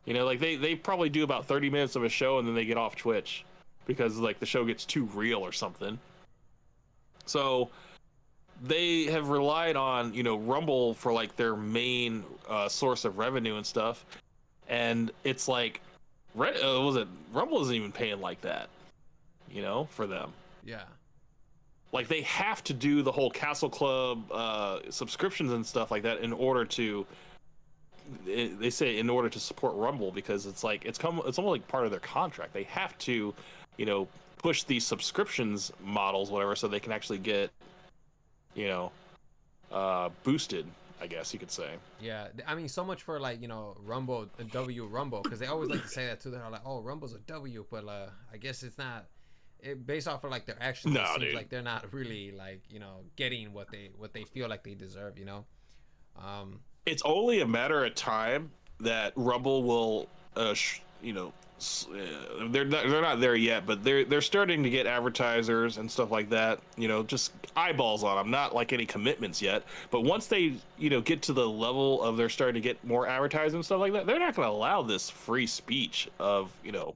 You know, like, they probably do about 30 minutes of a show and then they get off Twitch because, like, the show gets too real or something. So they have relied on, you know, Rumble for, like, their main source of revenue and stuff. And it's like, Rumble isn't even paying like that, you know, for them. Yeah. Like, they have to do the whole Castle Club subscriptions and stuff like that in order to, they say, in order to support Rumble, because it's like, it's almost like part of their contract. They have to, you know, push these subscriptions models, whatever, so they can actually get, you know, boosted, I guess you could say. Yeah, I mean, so much for, like, you know, Rumble, W Rumble, because they always like to say that too. They're like, oh, Rumble's a W, but I guess it's not. Based off of, like, their actions, it seems like they're not really, like, you know, getting what they feel like they deserve, you know. It's only a matter of time that Rumble will, you know, they're not there yet, but they're starting to get advertisers and stuff like that. You know, just eyeballs on them, not like any commitments yet. But once they, you know, get to the level of they're starting to get more advertising and stuff like that, they're not going to allow this free speech of, you know,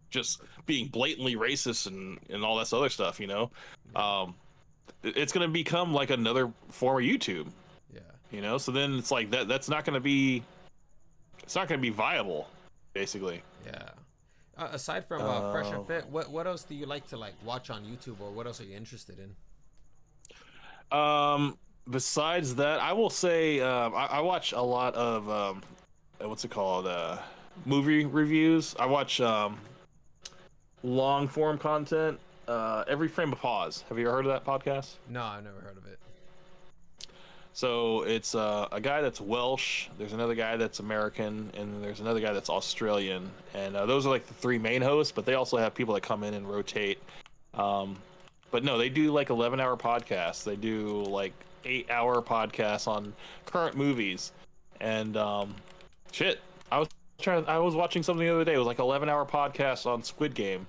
just being blatantly racist and all this other stuff, you know. It's going to become like another form of YouTube. Yeah. You know, so then it's like that's not going to be, it's not going to be viable, basically. Yeah. Aside from Fresh and Fit, what else do you like to, like, watch on YouTube, or what else are you interested in? Besides that, I will say I watch a lot of what's it called, movie reviews. I watch long form content, Every Frame of Pause. Have you ever heard of that podcast? No, I've never heard of it. So it's a guy that's Welsh, there's another guy that's American, and there's another guy that's Australian. And those are like the three main hosts, but they also have people that come in and rotate. But no, they do like 11-hour podcasts. They do like 8-hour podcasts on current movies. And shit, I was watching something the other day. It was like 11-hour podcast on Squid Game.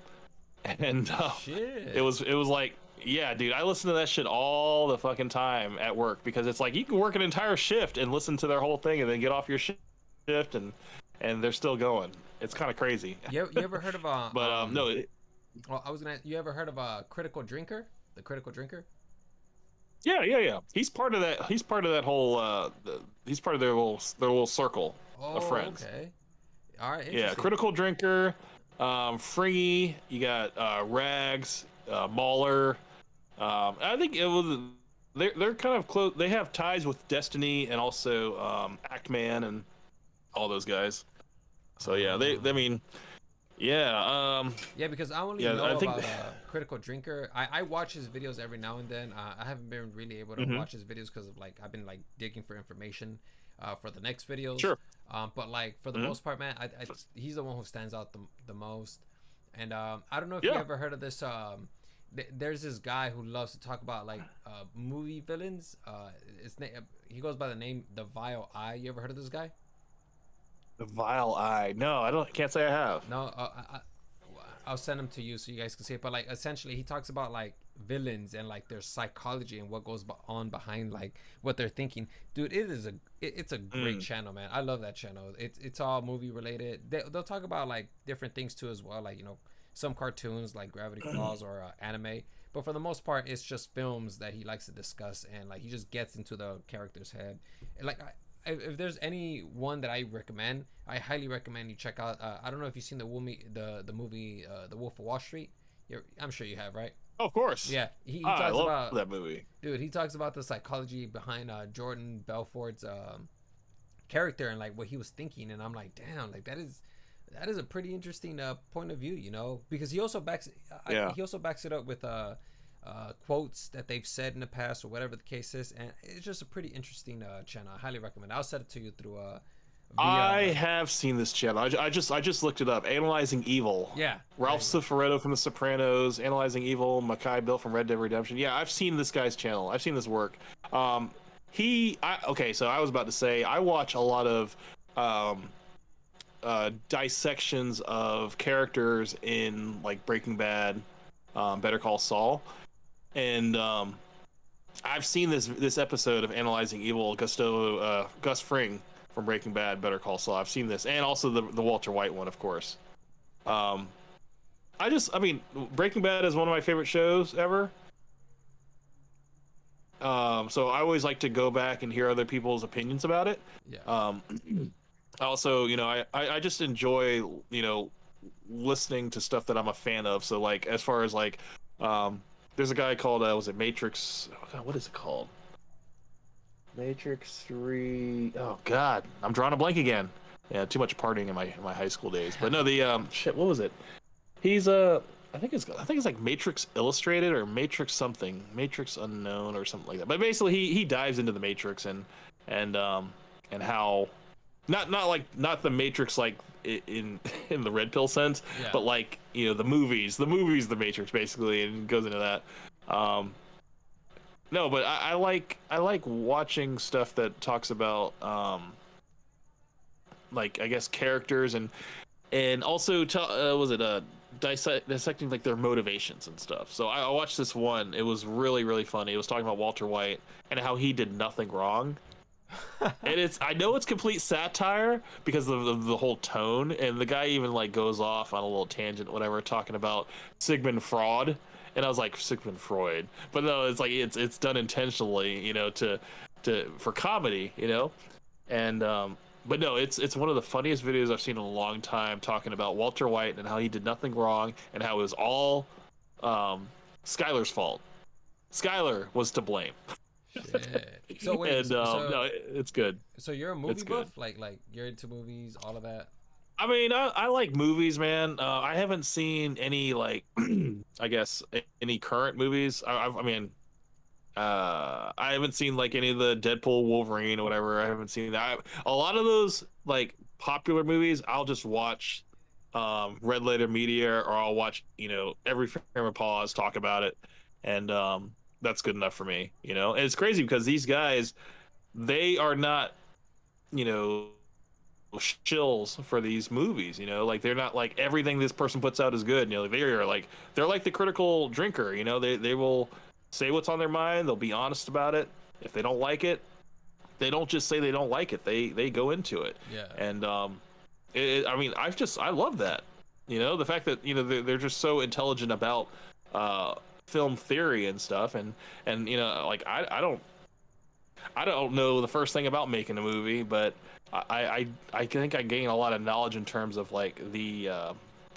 And shit. It was like, yeah, dude, I listen to that shit all the fucking time at work, because it's like you can work an entire shift and listen to their whole thing and then get off your shift and they're still going. It's kind of crazy. You ever heard of but no. Well, I was gonna. You ever heard of Critical Drinker? The Critical Drinker? Yeah. He's part of that. He's part of that whole. He's part of their little circle of friends. Okay. All right. Yeah, Critical Drinker, Fringy. You got Rags, Mauler. I think it was. They're kind of close. They have ties with Destiny and also Act-Man and all those guys. So yeah, I mean. Yeah. Yeah, because I only know about Critical Drinker. I watch his videos every now and then. I haven't been really able to watch his videos because of, like, I've been, like, digging for information for the next videos. Sure. But, like, for the most part, man, he's the one who stands out the most. And I don't know if you ever heard of this. There's this guy who loves to talk about, like, movie villains. He goes by the name The Vile Eye. You ever heard of this guy? The Vile Eye. No, I don't. Can't say I have. No, I'll send them to you so you guys can see it. But like essentially, he talks about like villains and like their psychology and what goes on behind like what they're thinking. Dude, it's a great channel, man. I love that channel. It's all movie related. They'll talk about like different things too as well, like some cartoons like Gravity Falls or anime. But for the most part, it's just films that he likes to discuss, and like he just gets into the character's head. And like if there's any one that I recommend, I highly recommend you check out. I don't know if you've seen the movie The Wolf of Wall Street. I'm sure you have, right? Oh, of course. Yeah, he I talks love about that movie. dude. He talks about the psychology behind Jordan Belfort's character and like what he was thinking, and I'm like, damn, like that is a pretty interesting point of view, because he also backs he also backs it up with quotes that they've said in the past or whatever the case is, and it's just a pretty interesting channel. I highly recommend it. I'll send it to you through I have seen this channel. I just looked it up. Analyzing Evil. Yeah. Ralph Cifaretto from The Sopranos. Analyzing Evil. Mackay Bill from Red Dead Redemption. Yeah, I've seen this guy's channel. I've seen this work. Okay, so I was about to say I watch a lot of dissections of characters in like Breaking Bad, Better Call Saul, and I've seen this episode of Analyzing Evil. Gus Fring from Breaking Bad, Better Call Saul. I've seen this, and also the Walter White one, of course. I mean, Breaking Bad is one of my favorite shows ever. So I always like to go back and hear other people's opinions about it. Yeah. Also, I just enjoy, listening to stuff that I'm a fan of. So like, as far as like, there's a guy called, was it Matrix? Oh God, what is it called? Matrix 3. Oh God, I'm drawing a blank again. Yeah, too much partying in my high school days. But no, shit, what was it? He's I think it's like Matrix Illustrated or Matrix something, Matrix Unknown or something like that. But basically, he dives into the Matrix and how not the Matrix like in the red pill sense, Yeah. but like the movies, the Matrix basically, and goes into that. No, but I like watching stuff that talks about like I guess characters and also was it dissecting like their motivations and stuff. So I watched this one. It was really, really funny. It was talking about Walter White and how he did nothing wrong. And I know it's complete satire because of the whole tone, and the guy even like goes off on a little tangent, whatever, talking about Sigmund Freud, and I was like, Sigmund Freud, but no, it's like it's done intentionally, for comedy, and but no, it's one of the funniest videos I've seen in a long time, talking about Walter White and how he did nothing wrong and how it was all Skyler's fault. Skyler was to blame. Shit. So wait, and no, it's good. So you're a movie buff? Like you're into movies, all of that? I mean, I like movies, man. I haven't seen any like, I guess any current movies. I mean, I haven't seen like any of the Deadpool, Wolverine, or whatever. I haven't seen that. A lot of those like popular movies, I'll just watch Red Letter Media, or I'll watch every frame of pause talk about it, and that's good enough for me. And it's crazy because these guys, they are not shills for these movies. Like they're not like everything this person puts out is good. They're like the critical drinker. They will say what's on their mind. They'll be honest about it. If they don't like it, they don't just say they don't like it. They go into it. Yeah. And I mean, I love that. The fact that they're just so intelligent about film theory and stuff, and like I don't know the first thing about making a movie, but I think I gain a lot of knowledge in terms of like the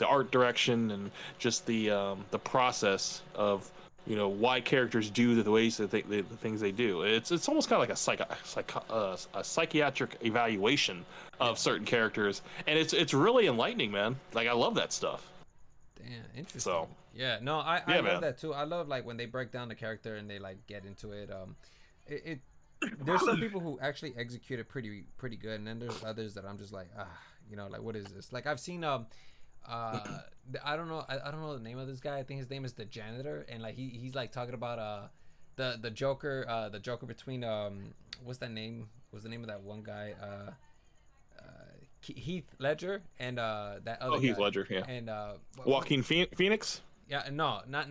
art direction and just the process of why characters do the ways that the things they do. It's almost kind of like a psychiatric evaluation of certain characters, and it's really enlightening, man. Like I love that stuff. Damn, interesting. So yeah, no, I yeah, love man. that too. I love like when they break down the character and they like get into it. There's some people who actually execute it pretty good, and then there's others that I'm just like, like what is this? Like I've seen I don't know the name of this guy. I think his name is the Janitor, and like he's like talking about the Joker between what's that name? What's the name of that one guy? Heath Ledger and that Oh, other Heath guy. Ledger, yeah. And Joaquin Phoenix. yeah, no, not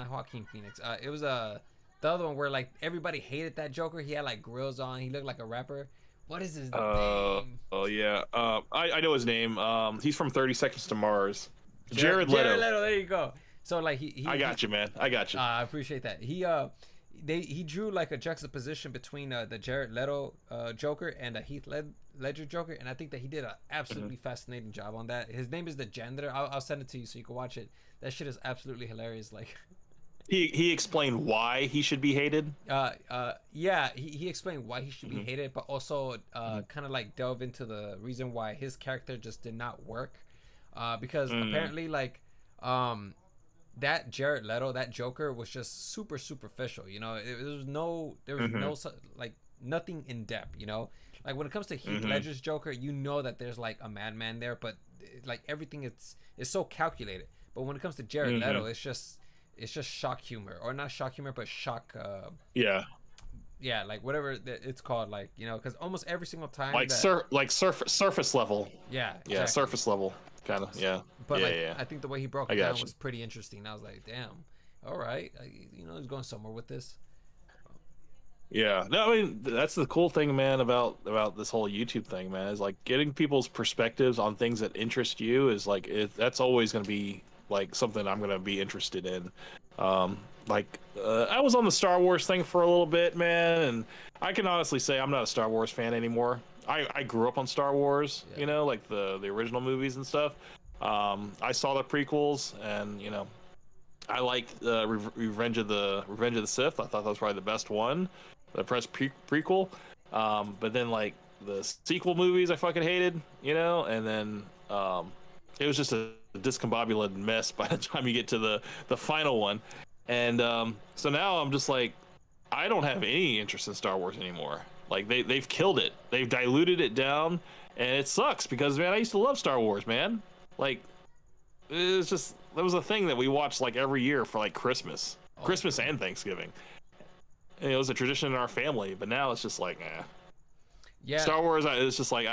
Joaquin Phoenix. It was the other one where like everybody hated that Joker. He had like grills on. He looked like a rapper. What is his name? Oh yeah. I know his name. He's from 30 Seconds to Mars. Jared Jared Leto. Leto. There you go. So like I got you, man. I got you. I appreciate that. He drew like a juxtaposition between the Jared Leto Joker and the Ledger Joker, and I think that he did an absolutely fascinating job on that. His name is The Janitor. I'll send it to you so you can watch it. That shit is absolutely hilarious. Like, He explained why he should be hated. yeah, he explained why he should be hated, but also kind of like delve into the reason why his character just did not work, because apparently like that Jared Leto, that Joker, was just super superficial. You know, there was no like nothing in depth. You know, like when it comes to Heath Ledger's Joker, you know that there's like a madman there, but like everything is so calculated. But when it comes to Jared Leto, it's just shock humor, or not shock humor, but shock. Yeah, like whatever it's called, like, you know, because almost every single time, Like surface level. Yeah, yeah, exactly. surface level kind of. Yeah, But yeah, like, yeah. I think the way he broke it down was pretty interesting. I was like, damn, all right, you know, he's going somewhere with this. Yeah, no, I mean that's the cool thing, man, about this whole YouTube thing, man, is like getting people's perspectives on things that interest you is like that's always going to be like something I'm going to be interested in. I was on the Star Wars thing for a little bit, man, and I can honestly say I'm not a Star Wars fan anymore. I grew up on Star Wars, you know, like the original movies and stuff. I saw the prequels, and you know, I liked Revenge of the Sith. I thought that was probably the best one, the prequel. But then like the sequel movies, I fucking hated, you know, and then it was just a discombobulated mess by the time you get to the final one. And so now I'm just like, I don't have any interest in Star Wars anymore. Like they've killed it. They've diluted it down, and it sucks because, man, I used to love Star Wars, man. Like, it's just, that was a thing that we watched like every year for like Christmas and Thanksgiving. And it was a tradition in our family, but now it's just like, yeah, Star Wars, it's just like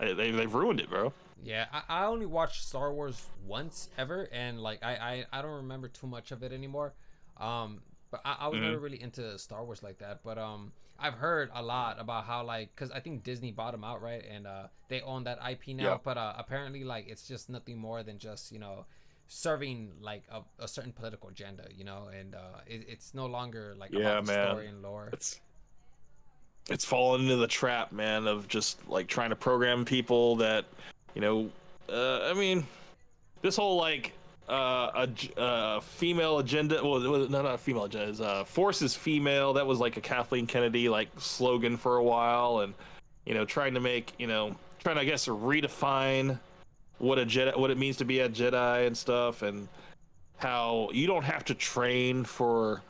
they've ruined it, bro. Yeah, I only watched Star Wars once ever, and like I don't remember too much of it anymore. But I was never really into Star Wars like that. But I've heard a lot about how, like, because I think Disney bought them out, right? And they own that IP now. Yeah. But apparently, like, it's just nothing more than just, you know, serving like a certain political agenda, you know, and it's no longer like about the story and lore. It's fallen into the trap, man, of just like trying to program people that, you know, I mean, this whole like a female agenda, well, not a female agenda, is Force is female. That was like a Kathleen Kennedy like slogan for a while, and you know, trying to I guess redefine what it means to be a Jedi and stuff, and how you don't have to train for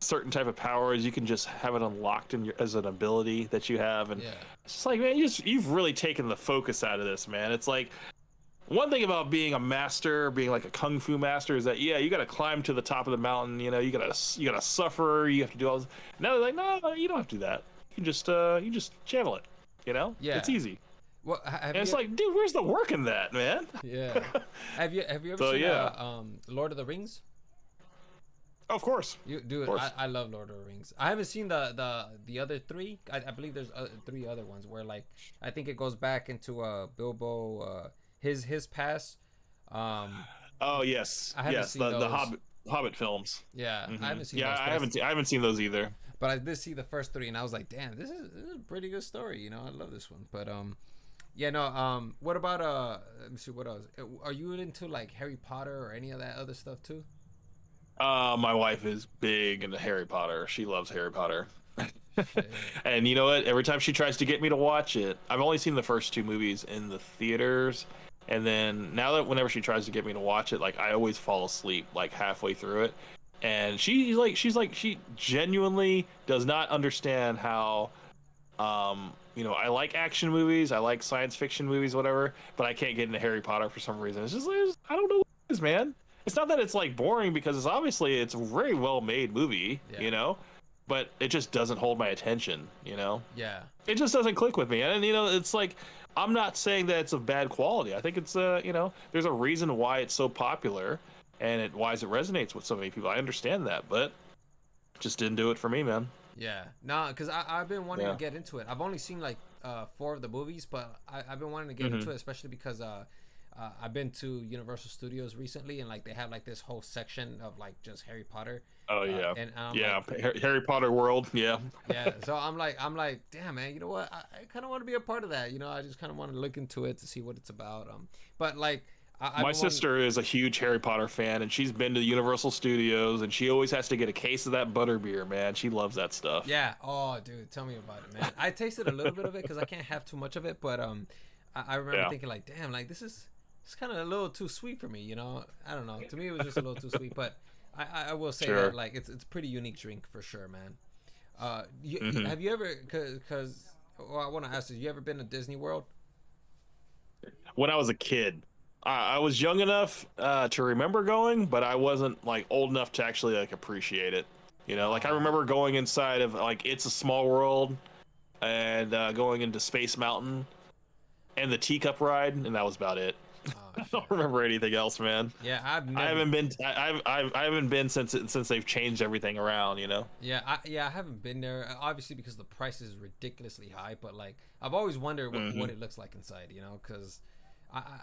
certain type of powers. You can just have it unlocked as an ability that you have. And it's just like, man, you've really taken the focus out of this, man. It's like, one thing about being a master, being like a kung fu master, is that you got to climb to the top of the mountain. You know, you gotta suffer. You have to do all this. Now they're like, no, you don't have to do that. You just channel it. You know, it's easy. Well, and it's like, dude, where's the work in that, man? Yeah. Have you ever seen Lord of the Rings? Of course. Dude, I love Lord of the Rings. I haven't seen the other three. I believe there's 3 other ones where, like, I think it goes back into Bilbo, his past. Oh yes, I haven't seen the Hobbit films. Yeah, I haven't seen. Yeah, those, I haven't seen those either. But I did see the first 3, and I was like, damn, this is a pretty good story. You know, I love this one. But yeah, no. What about let me see, what else? Are you into like Harry Potter or any of that other stuff too? My wife is big into Harry Potter. She loves Harry Potter. And you know what? Every time she tries to get me to watch it, I've only seen the first 2 movies in the theaters. And then now that whenever she tries to get me to watch it, like, I always fall asleep like halfway through it. And she's like, she genuinely does not understand how, you know, I like action movies, I like science fiction movies, whatever, but I can't get into Harry Potter for some reason. It's just like, I don't know what it is, man. It's not that it's like boring, because it's a very well made movie, you know, but it just doesn't hold my attention, you know? Yeah. It just doesn't click with me. And, you know, it's like I'm not saying that it's of bad quality. I think it's you know, there's a reason why it's so popular, and why it resonates with so many people. I understand that, but just didn't do it for me, man. Yeah, no, because I've been wanting to Yeah. get into it. I've only seen like four of the movies, but I've been wanting to get Hmm. into it, especially because I've been to Universal Studios recently, and like they have like this whole section of like just Harry Potter, Oh yeah, and I'm like, yeah. Harry Potter world. Yeah. yeah. So I'm like, damn man, you know what? I kind of want to be a part of that. You know, I just kind of want to look into it to see what it's about. But like I've My been wanting. sister is a huge Harry Potter fan, and she's been to Universal Studios, and she always has to get a case of that butterbeer, man. She loves that stuff. Yeah. Oh, dude, tell me about it, man. I tasted a little bit of it because I can't have too much of it, but I remember Yeah. thinking like, damn, like this is it's kind of a little too sweet for me, you know. I don't know. To me, it was just a little too sweet, but I will say that Sure. like it's a pretty unique drink for sure, man. Hmm. Have you ever? Because well, I want to ask you, you ever been to Disney World? When I was a kid, I was young enough to remember going, but I wasn't like old enough to actually like appreciate it. You know, like I Oh, remember going inside of like It's a Small World and going into Space Mountain and the teacup ride, and that was about it. oh I don't shit. remember anything else, man. Yeah, I've I never. haven't been. I haven't been since they've changed everything around. You know. Yeah, I haven't been there. Obviously, because the price is ridiculously high. But like, I've always wondered what Hmm. it looks like inside. You know, because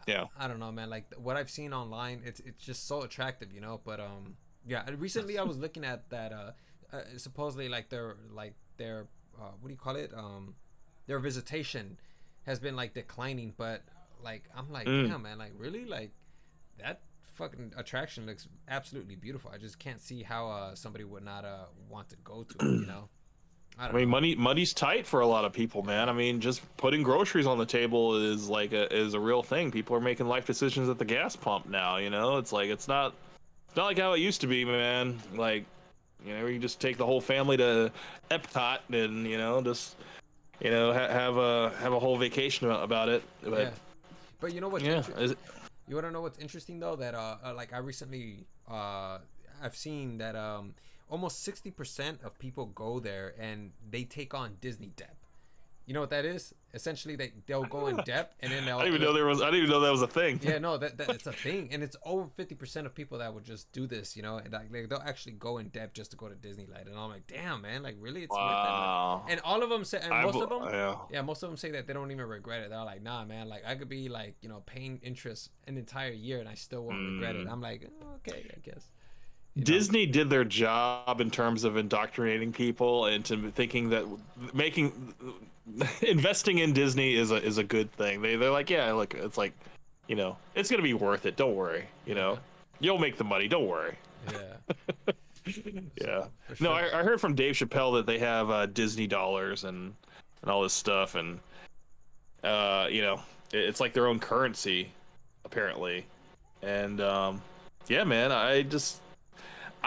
Yeah. I don't know, man. Like what I've seen online, it's just so attractive. You know, but yeah. And recently, I was looking at that. Supposedly, like their what do you call it? Their visitation has been like declining. But like, I'm like, Mm. damn, man. Like, really, like that fucking attraction looks absolutely beautiful. I just can't see how somebody would not want to go to it. You know, I I don't mean, know. money's tight for a lot of people, man. Yeah, I mean, just putting groceries on the table is like is a real thing. People are making life decisions at the gas pump now. You know, it's like it's not like how it used to be, man. Like, you know, you just take the whole family to Epcot and you know just have a whole vacation about it. But yeah. But you know what's yeah, interesting? You want to know what's interesting though? That like I recently I've seen that almost 60% of people go there and they take on Disney debt. You know what that is? Essentially, they'll go in debt and then I didn't even know there was. I didn't even know that was a thing. yeah, no, that it's a thing, and it's over 50% of people that would just do this, you know, and like they'll actually go in debt just to go to Disneyland, and I'm like, damn, man, like really, it's worth it. Like, Wow. and all of them say, and Yeah. yeah, most of them say that they don't even regret it. They're like, nah, man, like I could be like, you know, paying interest an entire year and I still won't regret it. Mm. I'm like, oh, okay, I guess, you know, Disney did their job in terms of indoctrinating people into thinking that making investing in Disney is a good thing. They're like, yeah, look, it's like, you know, it's gonna be worth it. Don't worry. You know, yeah, you'll make the money. Don't worry. yeah, Yeah. so for No, sure, I heard from Dave Chappelle that they have Disney dollars and all this stuff, and you know, it's like their own currency, apparently. And yeah, man,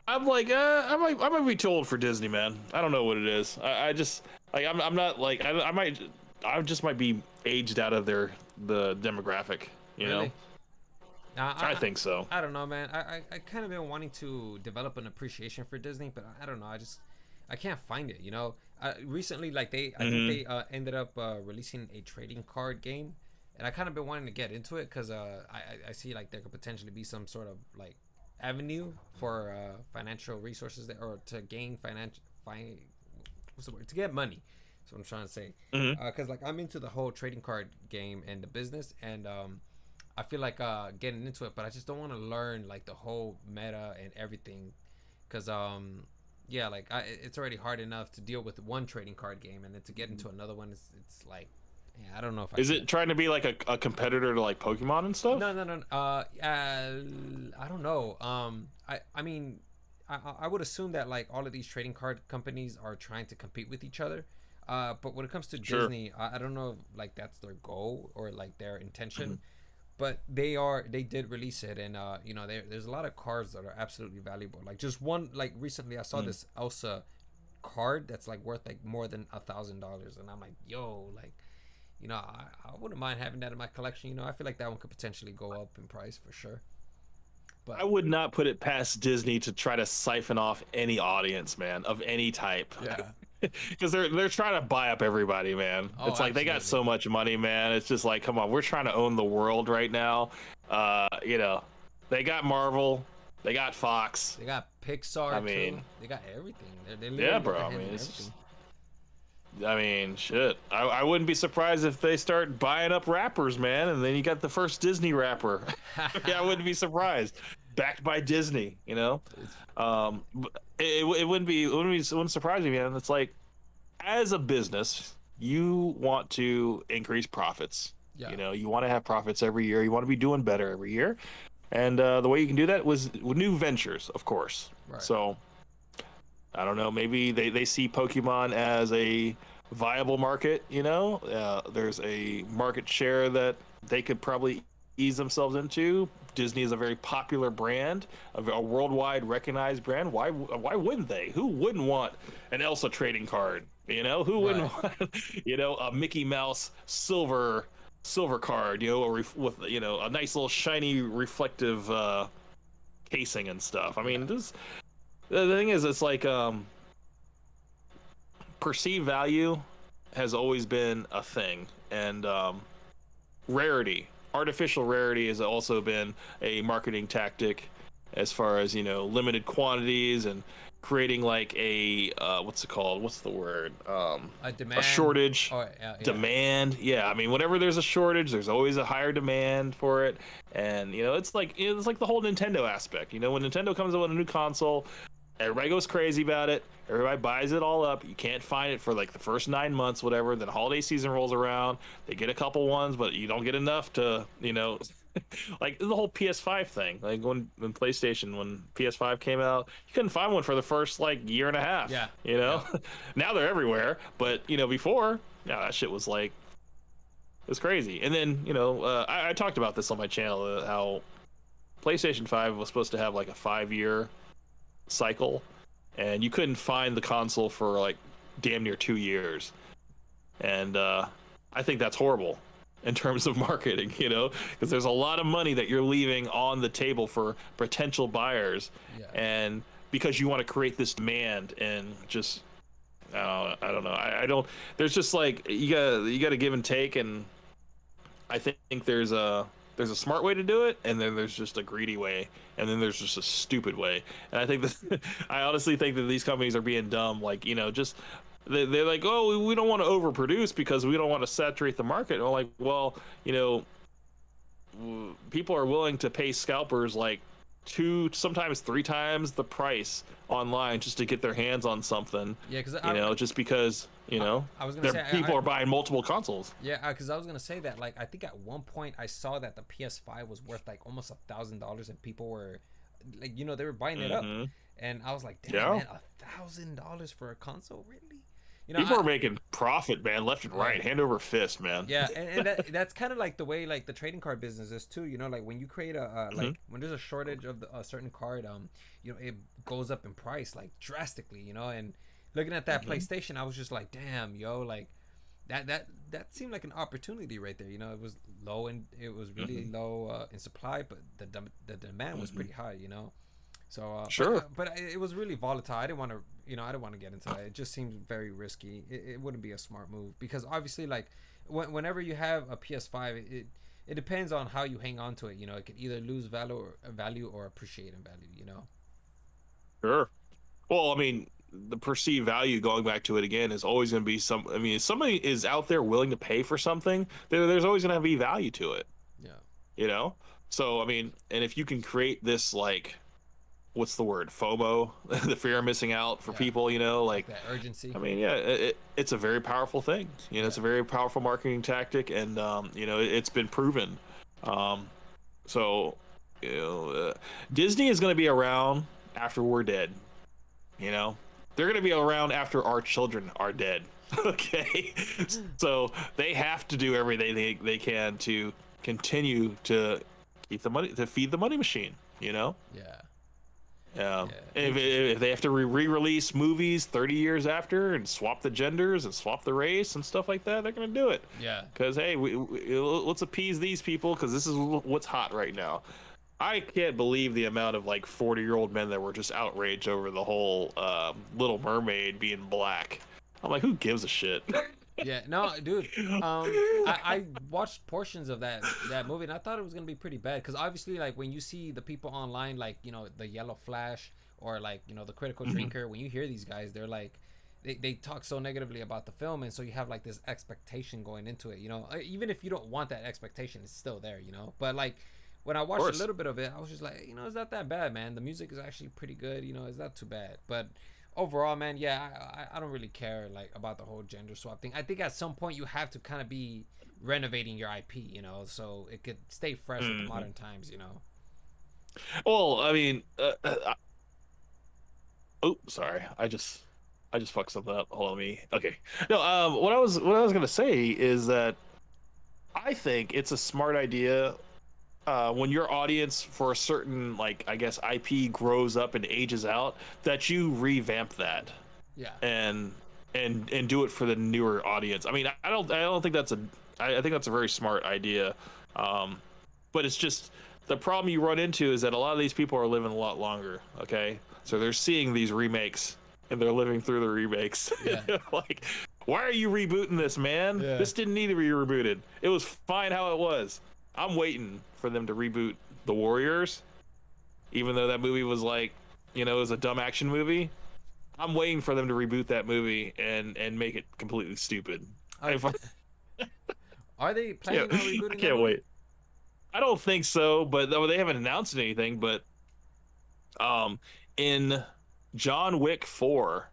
I'm like, I might be too old for Disney, man. I don't know what it is. I just like I'm not like I just might be aged out of the demographic. You know, really. Nah, I think so. I don't know, man. I kind of been wanting to develop an appreciation for Disney, but I don't know. I can't find it. You know, recently like I think Hmm. they ended up releasing a trading card game, and I kind of been wanting to get into it because I see like there could potentially be some sort of like avenue for financial resources that, or to gain what's the word, to get money. That's what I'm trying to say. Hmm. Because like I'm into the whole trading card game and the business, and I feel like getting into it, but I just don't want to learn like the whole meta and everything, because yeah, like it's already hard enough to deal with one trading card game, and then to get into another one, it's like, yeah, I don't know if I Is can. it trying to be like a competitor to like Pokemon and stuff? No, no, no. I don't know. I mean, I would assume that like all of these trading card companies are trying to compete with each other. But when it comes to Sure. Disney, I don't know if like that's their goal or like their Hmm. intention. But they did release it, and you know, there's a lot of cards that are absolutely valuable. Like just one, like recently I saw this Elsa card that's like worth like more than $1,000, and I'm like, yo, like, you know, I wouldn't mind having that in my collection. You know, I feel like that one could potentially go up in price for sure. I But would not put it past Disney to try to siphon off any audience, man, of any type. yeah, because they're trying to buy up everybody, man. Oh, It's like they got absolutely. so much money, man. It's just like, come on, we're trying to own the world right now. You know, they got Marvel, they got Fox. They got I Pixar too. mean, They got everything. They yeah, literally got bro. their I hands mean, in it's everything. I mean, shit. I wouldn't be surprised if they start buying up rappers, man. And then you got the first Disney rapper. Yeah, I wouldn't be surprised. Backed by Disney, you know. It's, But it wouldn't surprise me, man. It's like, as a business, you want to increase profits. yeah, You know, you want to have profits every year. You want to be doing better every year, and the way you can do that was with new ventures, of course. right. So I don't know. Maybe they see Pokemon as a viable market. You know, there's a market share that they could probably ease themselves into. Disney is a very popular brand, a worldwide recognized brand. Why wouldn't they? Who wouldn't want an Elsa trading card? You know, who wouldn't want, a Mickey Mouse silver card? You know, with a nice little shiny reflective casing and stuff. I mean, this the thing is, it's like perceived value has always been a thing, and rarity, artificial rarity, has also been a marketing tactic, as far as limited quantities and creating like a what's it called? What's the word? A A demand. shortage. Oh, yeah. Demand. Yeah, I mean, whenever there's a shortage, there's always a higher demand for it, and it's like the whole Nintendo aspect. When Nintendo comes out with a new console, everybody goes crazy about it. Everybody buys it all up. You can't find it for like the first 9 months, whatever. Then holiday season rolls around. They get a couple ones, but you don't get enough to, like the whole PS5 thing. Like when PlayStation, when PS5 came out, you couldn't find one for the first like year and a half. Yeah. Now they're everywhere. But before, yeah, that shit was like, it was crazy. And then I talked about this on my channel, how PlayStation 5 was supposed to have like a 5-year cycle, and you couldn't find the console for like damn near 2 years. And I think that's horrible in terms of marketing, because there's a lot of money that you're leaving on the table for potential buyers. Yeah. And because you want to create this demand, and just I don't know, I don't, there's just like, you gotta give and take. And I think there's a smart way to do it, and then there's just a greedy way, and then there's just a stupid way. And I think that I honestly think that these companies are being dumb. Like, just they're like, oh, we don't want to overproduce because we don't want to saturate the market. And I'm like, well, people are willing to pay scalpers like 2, sometimes 3 times the price online just to get their hands on something. Yeah, because just because I was gonna say people are buying multiple consoles. Yeah, because I was gonna say that, like, I think at one point I saw that the PS5 was worth like almost $1,000, and people were like, they were buying it up, and I was like, damn, man, $1,000 for a console, really? People are making profit, man, left and right, hand over fist, man. Yeah, and that's kind of like the way like the trading card business is too. Like when you create like when there's a shortage of a certain card, it goes up in price like drastically. And looking at that PlayStation, I was just like, damn, like that seemed like an opportunity right there. It was low, and it was really low in supply, but the demand was pretty high. So sure, but it was really volatile. I didn't want to, I didn't want to get into that. It just seems very risky. It wouldn't be a smart move, because obviously, like whenever you have a PS5, it depends on how you hang on to it. It could either lose value or appreciate in value. Sure. Well, I mean, the perceived value, going back to it again, is always going to be some. I mean, if somebody is out there willing to pay for something, there's always going to be value to it. Yeah. So I mean, and if you can create this, like, what's the word, FOMO, the fear of missing out for people, like that urgency. I mean, yeah, it's a very powerful thing. It's a very powerful marketing tactic, and it's been proven. So Disney is going to be around after we're dead. They're going to be around after our children are dead. Okay, so they have to do everything they can to continue to keep the money, to feed the money machine. Yeah. Yeah. If they have to re-release movies 30 years after and swap the genders and swap the race and stuff like that, they're gonna do it. Yeah. Because hey, let's appease these people, because this is what's hot right now. I can't believe the amount of like 40-year-old men that were just outraged over the whole Little Mermaid being black. I'm like, who gives a shit? Yeah, no, dude. I watched portions of that movie and I thought it was gonna be pretty bad because obviously, like when you see the people online, like the Yellow Flash or like the Critical Mhm. Drinker, when you hear these guys, they're like, they talk so negatively about the film, and so you have like this expectation going into it. Even if you don't want that expectation, it's still there. But like when I Of watched a course. little bit of it, I was just like, it's not that bad, man. The music is actually pretty good. It's not too bad, but overall, man, yeah, I don't really care like about the whole gender swap thing. I think at some point you have to kind of be renovating your IP, so it could stay fresh with the Mhm. modern times. Well, I mean, oh, sorry, I just fucked something up. Hold on, me. Okay. No, what I was gonna say is that I think it's a smart idea when your audience for a certain, like, I guess IP grows up and ages out, that you revamp that Yeah, and and do it for the newer audience. I mean, I don't think that's I think that's a very smart idea. Um, but it's just the problem you run into is that a lot of these people are living a lot longer. Okay, so yeah, they're seeing these remakes and they're living through the remakes. yeah, Like, why are you rebooting this, man? yeah. This didn't need to be rebooted. It was fine how it was. I'm waiting for them to reboot the Warriors, even though that movie was like, it was a dumb action movie. I'm waiting for them to reboot that movie and make it completely stupid. Are, I are they can't planning on I rebooting that can't movie? wait. I don't think so, but they haven't announced anything. But um, in John Wick 4,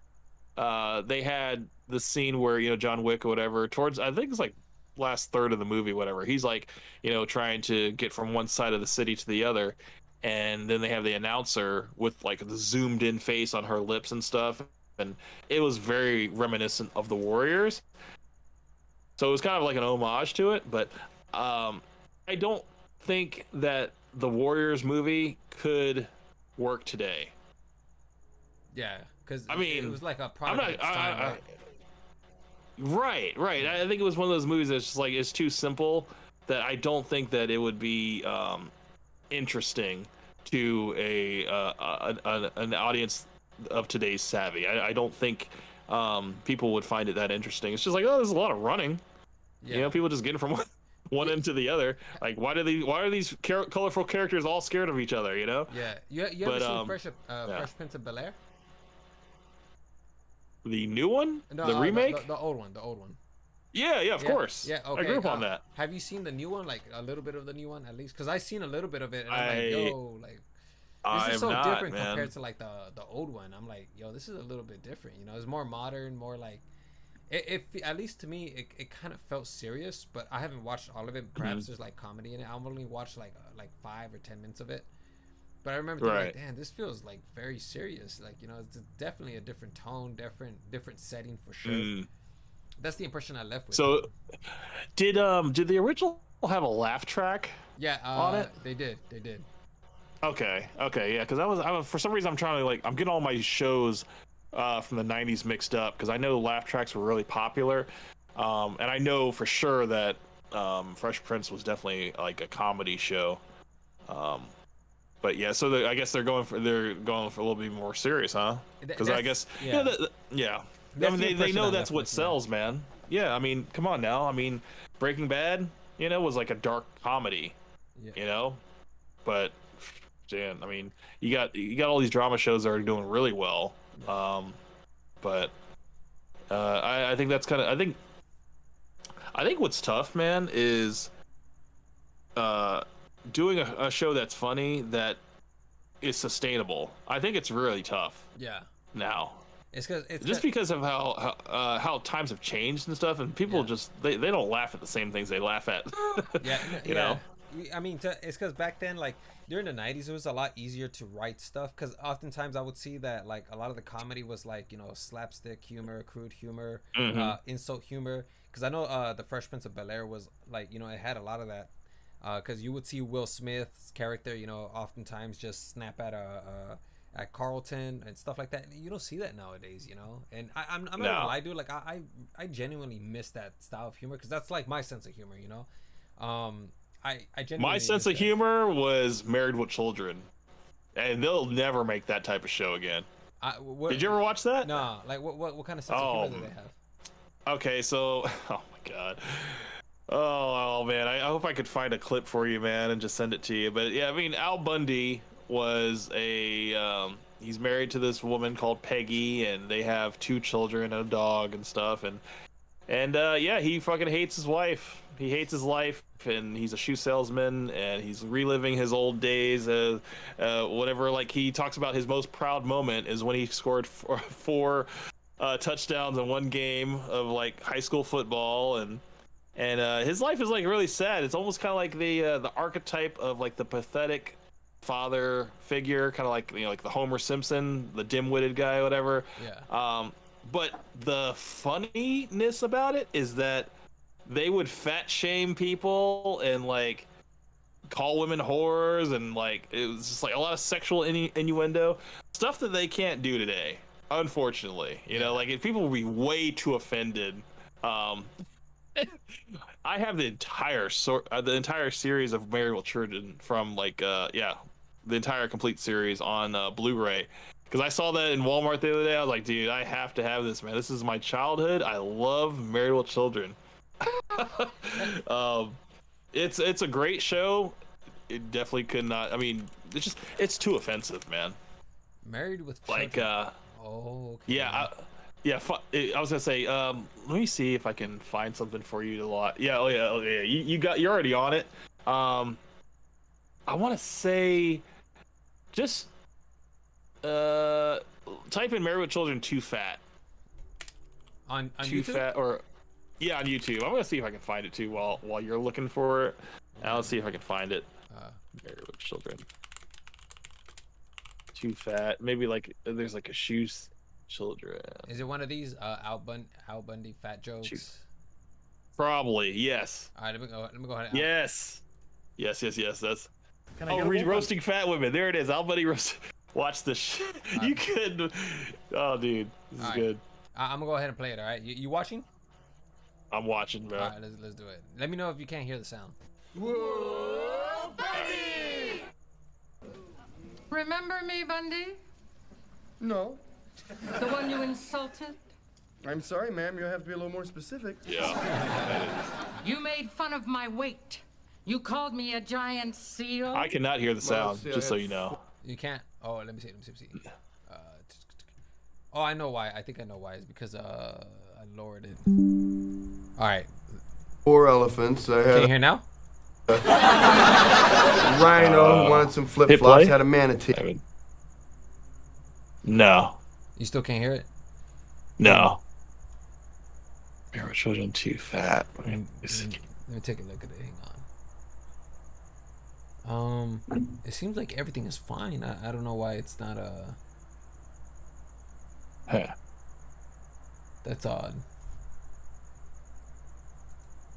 they had the scene where John Wick or whatever towards, I think it's like last third of the movie, whatever. He's like trying to get from one side of the city to the other, and then they have the announcer with like the zoomed in face on her lips and stuff, and it was very reminiscent of the Warriors. So it was kind of like an homage to it, but um, I don't think that the Warriors movie could work today. Yeah, because I it mean, was like a I'm product of not. its time, right? Right, right. Yeah, I think it was one of those movies that's just like it's too simple that I don't think that it would be interesting to an audience of today's savvy. I don't think people would find it that interesting. It's just like, oh, there's a lot of running. yeah. People just getting from one You, end to the other. Like, why are these colorful characters all scared of each other? yeah. You ever But seen yeah, Fresh Prince of Bel Air? the new one, No, the remake. the old one, the old one. Yeah, yeah, of Yeah, course. yeah, I grew okay. up on that. Have you seen the new one? Like a little bit of the new one, at least? Because I seen a little bit of it, and I'm like, I yo, like this I is am so not, different man. compared to like the old one. I'm like, yo, this is a little bit different. It's more modern, more like it at least to me, it kind of felt serious. But I haven't watched all of it. Mhm. Perhaps there's like comedy in it. I've only watched like 5 or 10 minutes of it. But I remember thinking like, Right. damn, this feels like very serious. Like it's definitely a different tone, different setting for sure. Mm. That's the impression I left with. So did the original have a laugh track Yeah, on it? they did. Okay, okay, yeah, because I was for some reason I'm trying to like I'm getting all my shows from the '90s mixed up because I know laugh tracks were really popular, and I know for sure that Fresh Prince was definitely like a comedy show. Um, but yeah, so I guess they're going for a little bit more serious, huh? Because I That's guess yeah. yeah, I That's mean the they impression I know that's left what with. Yeah, sells, man. Yeah, I mean, come on now. I mean, Breaking Bad, was like a dark comedy, yeah, you know, but Dan, I mean, you got all these drama shows that are doing really well. yeah, But I think that's kind of I think what's tough, man, is uh, doing a show that's funny that is sustainable. I think it's really tough yeah. now, It's just cause, because of how times have changed and stuff, and people yeah, just they don't laugh at the same things they laugh at. yeah, you yeah. know? I mean, it's because back then, like during the '90s, it was a lot easier to write stuff. Because oftentimes I would see that like a lot of the comedy was like slapstick humor, crude humor, Hmm. insult humor. Because I know the Fresh Prince of Bel Air was like it had a lot of that. Because you would see Will Smith's character, oftentimes just snap at Carlton and stuff like that. You don't see that nowadays. And I'm not gonna No, lie, dude. Like I genuinely miss that style of humor because that's like my sense of humor. I my genuinely sense miss of that. humor was Married with Children, and they'll never make that type of show again. What? Did you ever watch that? Nah. Like what kind of sense of humor Oh, do they have? Okay, so oh my god. Oh man, I hope I could find a clip for you, man, and just send it to you. But yeah, I mean, Al Bundy was he's married to this woman called Peggy, and they have 2 children and a dog and stuff. And yeah, he fucking hates his wife. He hates his life, and he's a shoe salesman, and he's reliving his old days. Whatever, like he talks about his most proud moment is when he scored four touchdowns in one game of like high school football, and his life is like really sad. It's almost kind of like the archetype of like the pathetic father figure, kind of like like the Homer Simpson, the dim-witted guy, whatever. Yeah. But the funniness about it is that they would fat shame people and like call women whores, and like it was just like a lot of sexual innuendo, stuff that they can't do today, unfortunately. Like if people would be way too offended. I have the entire series of Married with Children from like the entire complete series on Blu-ray, because I saw that in Walmart the other day. I was like, dude, I have to have this, man. This is my childhood. I love Married with Children. It's a great show. It definitely could not. I mean, it's too offensive, man. Married with Children. Like oh, okay. yeah. I was gonna say, let me see if I can find something for you to watch. Yeah, oh yeah. You're already on it. I want to say, just type in "Married with Children" too fat. On too YouTube? fat, or yeah, on YouTube. I'm gonna see if I can find it too while you're looking for it. I'll see if I can find it. Married with Children. Too fat. Maybe like there's like a shoes. Children. Is it one of these Al Bundy fat jokes? Probably, yes. All right, let me go ahead. Yes. That's. Roasting fat women. There it is. Al Bundy roast. Watch this. You could. Oh, dude, this is good. I'm gonna go ahead and play it. All right, you watching? I'm watching, bro. All right, let's do it. Let me know if you can't hear the sound. Whoa, Bundy! Remember me, Bundy? No. The one you insulted? I'm sorry, ma'am. You'll have to be a little more specific. Yeah. You made fun of my weight. You called me a giant seal. I cannot hear the sound, just so you know. You can't? Oh, let me see. Oh, I know why. I think I know why. It's because I lowered it. All right. 4 elephants. I Can had you hear now? a rhino, wanted some flip-flops, had a manatee. No. You still can't hear it? No. Married with Children too fat. Let me take a look at it. Hang on. It seems like everything is fine. I don't know why it's not Huh. That's odd.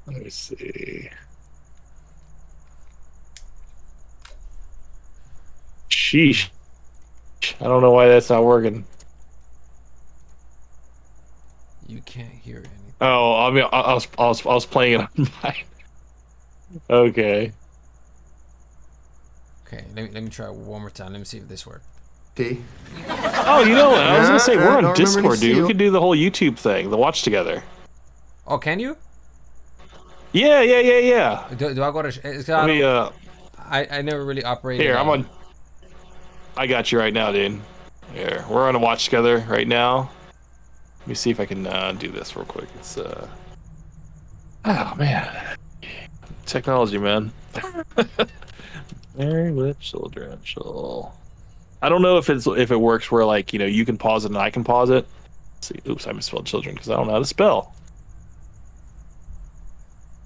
Let me see. Sheesh. I don't know why that's not working. You can't hear anything. Oh, I mean, I was playing it on mine. Okay. Okay, let me try one more time. Let me see if this works. T. Oh, you know what? I was gonna say we're on Discord, dude. We seal. could do the whole YouTube thing, the watch together. Oh, can you? Yeah. Do I go to? Let me, I never really operated. here, I'm on. I got you right now, dude. Here, we're on a watch together right now. Let me see if I can do this real quick. It's oh man, technology, man. Married with Children. I don't know if it works where like you can pause it and I can pause it. Let's see, oops, I misspelled children because I don't know how to spell.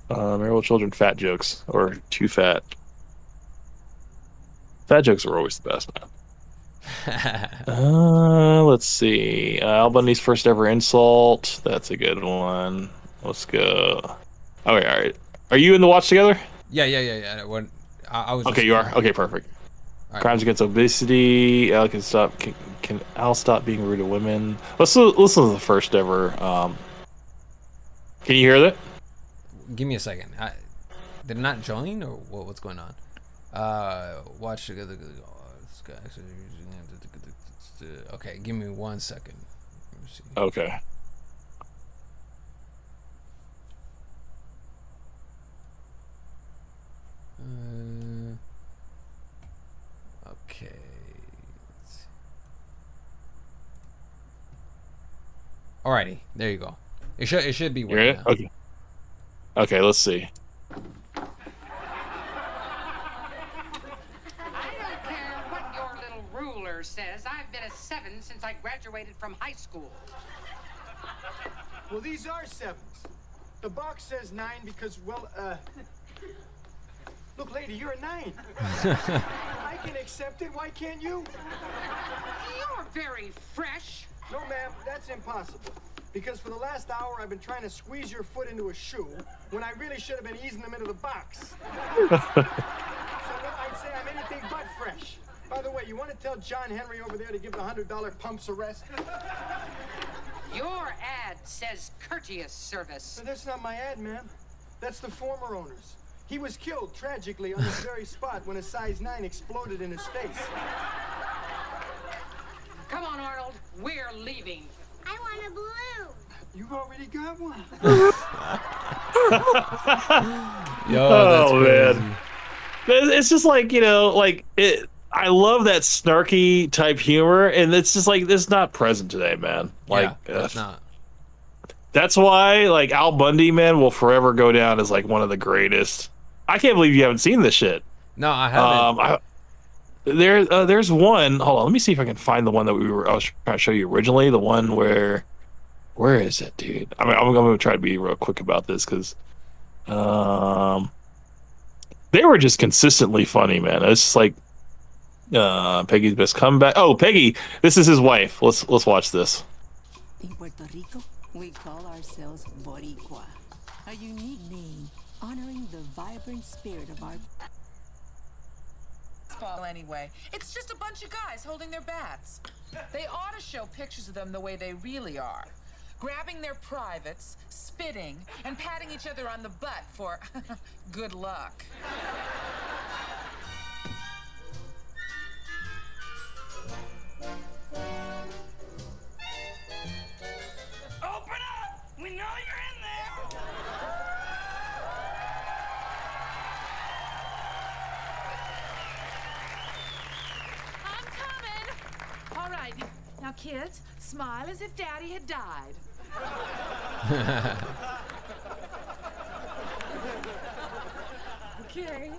Married with Children fat jokes or too fat. Fat jokes are always the best, man. Let's see. Al Bundy's first ever insult. That's a good one. Let's go. Okay, all right. Are you in the watch together? Yeah. When I was. Okay, you are. Okay, perfect. Right. Crimes against obesity. Al can stop. Can Al stop being rude to women? Let's listen to the first ever. Can you hear that? Give me a second. Did it not join or what's going on? Watch together. Okay, give me 1 second. Okay. Okay. Alrighty, there you go. It should be working. Okay. Okay, let's see. I don't care what your little ruler says. I've been a 7 since I graduated from high school. Well, these are 7s. The box says 9 because, well, look, lady, you're a 9. I can accept it. Why can't you? You're very fresh. No, ma'am, that's impossible. Because for the last hour, I've been trying to squeeze your foot into a shoe when I really should have been easing them into the box. So no, I'd say I'm anything but fresh. By the way, you want to tell John Henry over there to give the $100 pumps a rest? Your ad says courteous service. But that's not my ad, ma'am. That's the former owner's. He was killed tragically on this very spot when a size 9 exploded in his face. Come on, Arnold. We're leaving. I want a blue. You already got one. Yo, that's crazy. Man. It's just like, you know, like I love that snarky type humor, and it's just like it's not present today, man. Like it's not. That's why, like, Al Bundy, man, will forever go down as like one of the greatest. I can't believe you haven't seen this shit. No, I haven't. There's one. Hold on, let me see if I can find the one that I was trying to show you originally. The one where is it, dude? I mean, I'm gonna try to be real quick about this because, they were just consistently funny, man. It's just like, Peggy's best comeback. Oh, Peggy, this is his wife. Let's watch this. In Puerto Rico, we call ourselves Boricua, a unique name honoring the vibrant spirit of our. Anyway, it's just a bunch of guys holding their bats. They ought to show pictures of them the way they really are. Grabbing their privates, spitting, and patting each other on the butt for good luck. Open up! We know you're in there! I'm coming! All right, now kids, smile as if Daddy had died. Okay.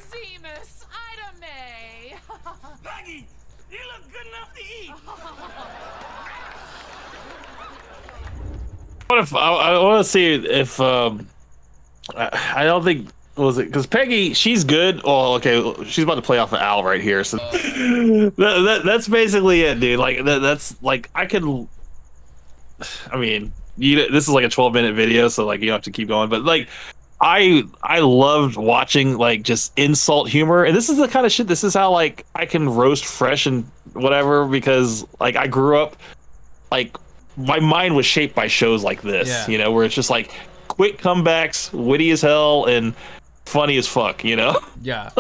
Zemus, Ida May. Peggy, you look good enough to eat! What if I want to see if I don't think was it because Peggy, she's good. Oh, okay, she's about to play off of Al right here. So that's basically it, dude. Like that's like I could. I mean, this is like a 12-minute video, so like you have to keep going. But like, I loved watching like just insult humor, and this is the kind of shit. This is how like I can roast fresh and whatever because like I grew up like. My mind was shaped by shows like this, you know, where it's just like quick comebacks, witty as hell, and funny as fuck, you know? Yeah,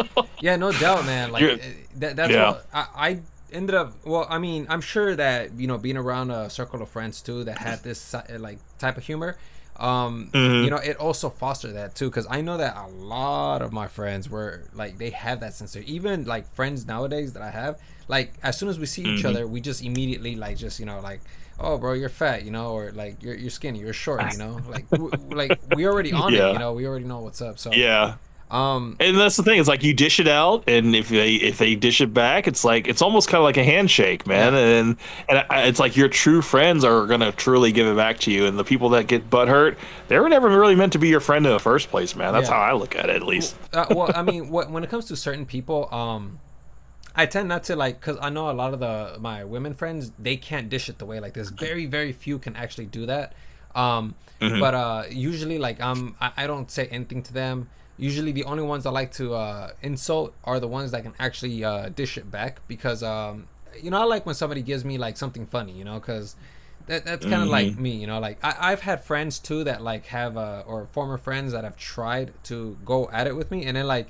no doubt, man. Like that's what I ended up. Well, I mean, I'm sure that you know, being around a circle of friends too that had this like type of humor, you know, it also fostered that too. Because I know that a lot of my friends were like they have that sense. Even like friends nowadays that I have, like as soon as we see each other, we just immediately like just you know like. Oh, bro, you're fat, you know, or like you're skinny, you're short, you know, like we already on it, you know, we already know what's up. So and that's the thing. It's like you dish it out, and if they dish it back, it's like it's almost kind of like a handshake, man. And it's like your true friends are gonna truly give it back to you, and the people that get butthurt, they were never really meant to be your friend in the first place, man. That's how I look at it, at least. Well, I mean, when it comes to certain people, I tend not to like, cause I know a lot of my women friends, they can't dish it the way like this. Very, very few can actually do that. But usually like I don't say anything to them. Usually the only ones I like to insult are the ones that can actually dish it back because you know I like when somebody gives me like something funny, you know, cause that's kind of like me, you know, like I've had friends too that like have or former friends that have tried to go at it with me, and then like,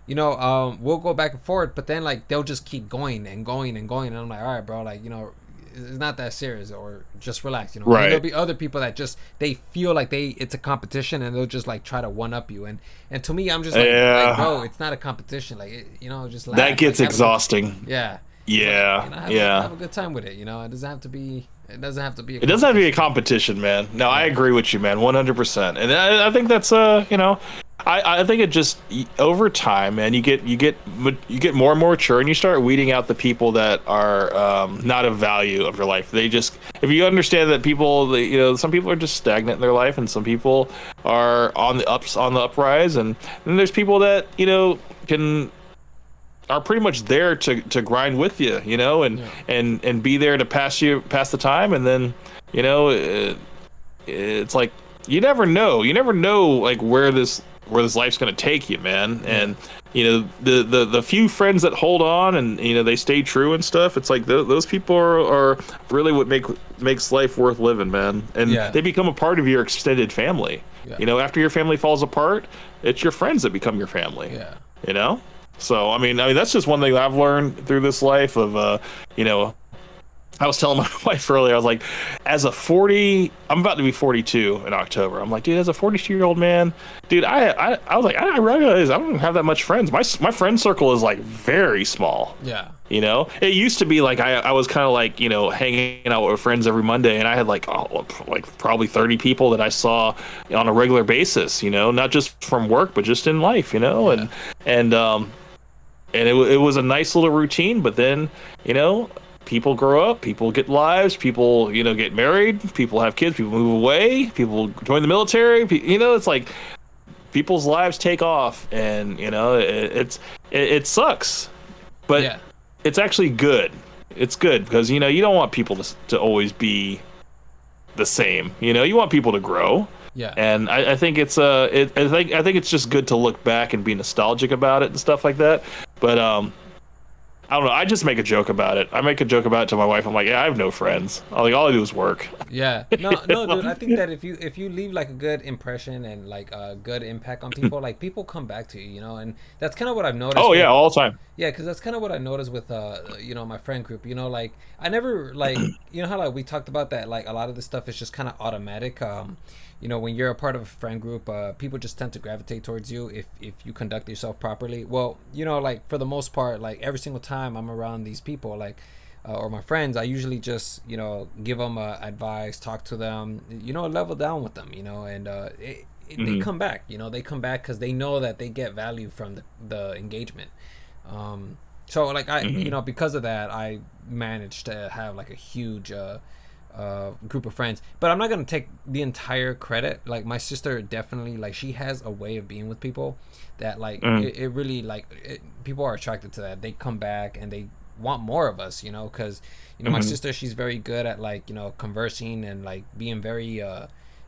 you know, we'll go back and forth, but then like they'll just keep going and going and going, and I'm like, all right, bro, like, you know, it's not that serious, or just relax, you know. Right. There'll be other people that just, they feel like it's a competition, and they'll just like try to one up you, and to me, I'm just like, bro, it's not a competition, like, you know, just laugh. That gets like, exhausting. Yeah. Yeah. Like, you know, have a good time with it, you know. It doesn't have to be. It doesn't have to be. It doesn't have to be a competition, man. No, I agree with you, man, 100%. And I think that's you know, I think it just over time, man, you get more and more mature, and you start weeding out the people that are not of value of your life. They just, if you understand that people, you know, some people are just stagnant in their life, and some people are on the uprise, and then there's people that, you know, are pretty much there to grind with you, you know, and be there to pass the time, and then, you know, it's like you never know like where this life's gonna take you, man. And you know, the few friends that hold on and, you know, they stay true and stuff, it's like those people are really what makes life worth living, man. And they become a part of your extended family. You know, after your family falls apart, it's your friends that become your family. You know. So I mean that's just one thing I've learned through this life of you know, I was telling my wife earlier, I was like, I'm about to be 42 in October. I'm like, dude, as a 42-year-old man, dude, I was like, I realize I don't have that much friends. My friend circle is like very small. Yeah. You know, it used to be like I was kind of like, you know, hanging out with friends every Monday, and I had like probably 30 people that I saw on a regular basis, you know, not just from work, but just in life, you know, and it was a nice little routine. But then, you know, people grow up, people get lives, people, you know, get married, people have kids, people move away, people join the military, you know, it's like people's lives take off, and, you know, it sucks, but it's actually good. It's good because, you know, you don't want people to always be the same, you know, you want people to grow. Yeah. And I think I think it's just good to look back and be nostalgic about it and stuff like that. But I don't know. I just make a joke about it. I make a joke about it to my wife. I'm like, yeah, I have no friends. All I do is work. Yeah. No, dude. I think that if you leave like a good impression and like a good impact on people, like people come back to you, you know. And that's kind of what I've noticed. Oh yeah, all the time. Yeah, because that's kind of what I noticed with you know, my friend group. You know, like I never like, you know how like we talked about that, like a lot of this stuff is just kind of automatic. You know, when you're a part of a friend group, people just tend to gravitate towards you if you conduct yourself properly. Well, you know, like for the most part, like every single time I'm around these people, like or my friends, I usually just, you know, give them advice, talk to them, you know, level down with them, you know, and they come back, you know, they come back because they know that they get value from the engagement. So like you know, because of that, I managed to have like a huge group of friends. But I'm not gonna take the entire credit. Like my sister definitely, like, she has a way of being with people that like it really like people are attracted to that. They come back and they want more of us, you know, because you know my sister, she's very good at like, you know, conversing and like being very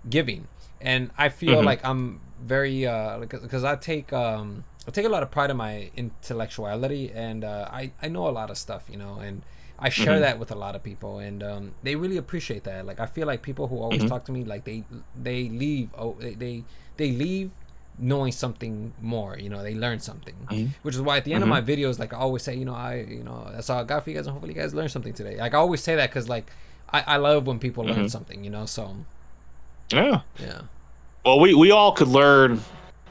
giving, and I feel like I'm very because I take a lot of pride in my intellectuality, and I know a lot of stuff, you know, and I share that with a lot of people, and they really appreciate that. Like I feel like people who always talk to me, like they leave they leave knowing something more, you know, they learn something, which is why at the end of my videos, like I always say, you know, that's all I got for you guys, and hopefully you guys learn something today. Like I always say that because like I love when people learn something, you know. So yeah. Well, we all could learn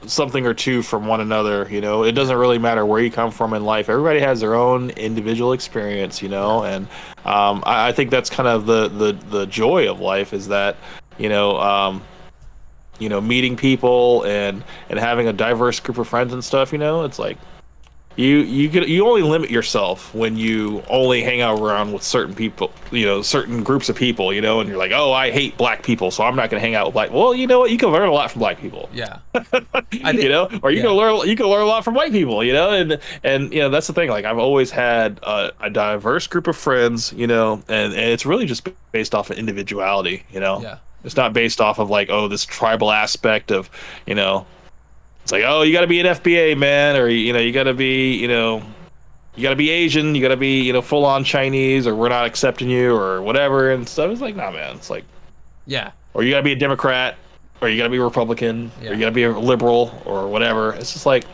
something or two from one another, you know. It doesn't really matter where you come from in life. Everybody has their own individual experience, you know. And I think that's kind of the joy of life, is that, you know, meeting people and having a diverse group of friends and stuff, you know. It's like you only limit yourself when you only hang out around with certain people, you know, certain groups of people, you know, and you're like, oh, I hate black people, so I'm not going to hang out with black. Well, you know what? You can learn a lot from black people. Yeah. You know, or you can learn a lot from white people, you know, and you know, that's the thing. Like I've always had a diverse group of friends, you know, and it's really just based off of individuality, you know. Yeah. It's not based off of like, oh, this tribal aspect of, you know, it's like, oh, you got to be an FBA, man, or, you know, you got to be, you know, you got to be Asian, you got to be, you know, full on Chinese, or we're not accepting you, or whatever and stuff. It's like, nah, man. It's like, yeah. Or you got to be a Democrat, or you got to be a Republican, or you got to be a liberal, or whatever. It's just like,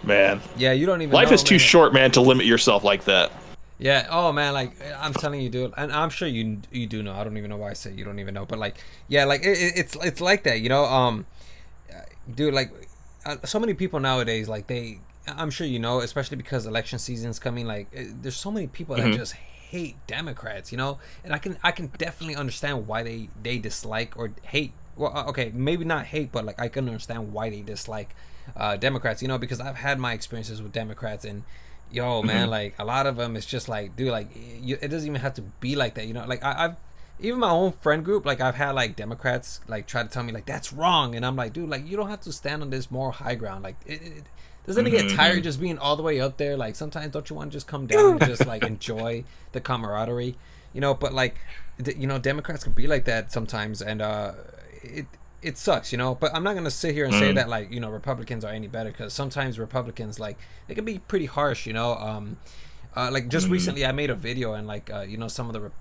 man. Yeah, you don't even. Life know, is too short, man, to limit yourself like that. Yeah. Oh man, like I'm telling you, dude, and I'm sure you do know. I don't even know why I say you don't even know, but like, yeah, like it's like that, you know. Dude, like so many people nowadays, like I'm sure you know, especially because election season's coming. Like, there's so many people that just hate Democrats, you know, and I can definitely understand why they dislike or hate. Well, okay, maybe not hate, but like I can understand why they dislike Democrats, you know, because I've had my experiences with Democrats, and yo, man, like a lot of them, it's just like, dude, like it doesn't even have to be like that, you know. Like I've even my own friend group, like I've had like Democrats like try to tell me like that's wrong, and I'm like, dude, like you don't have to stand on this moral high ground. Like doesn't it get tired just being all the way up there? Like sometimes don't you want to just come down and just like enjoy the camaraderie, you know? But like you know, Democrats can be like that sometimes, and it sucks, you know. But I'm not gonna sit here and say that like, you know, Republicans are any better, because sometimes Republicans, like, they can be pretty harsh, you know. Like just recently I made a video, and like you know, some of the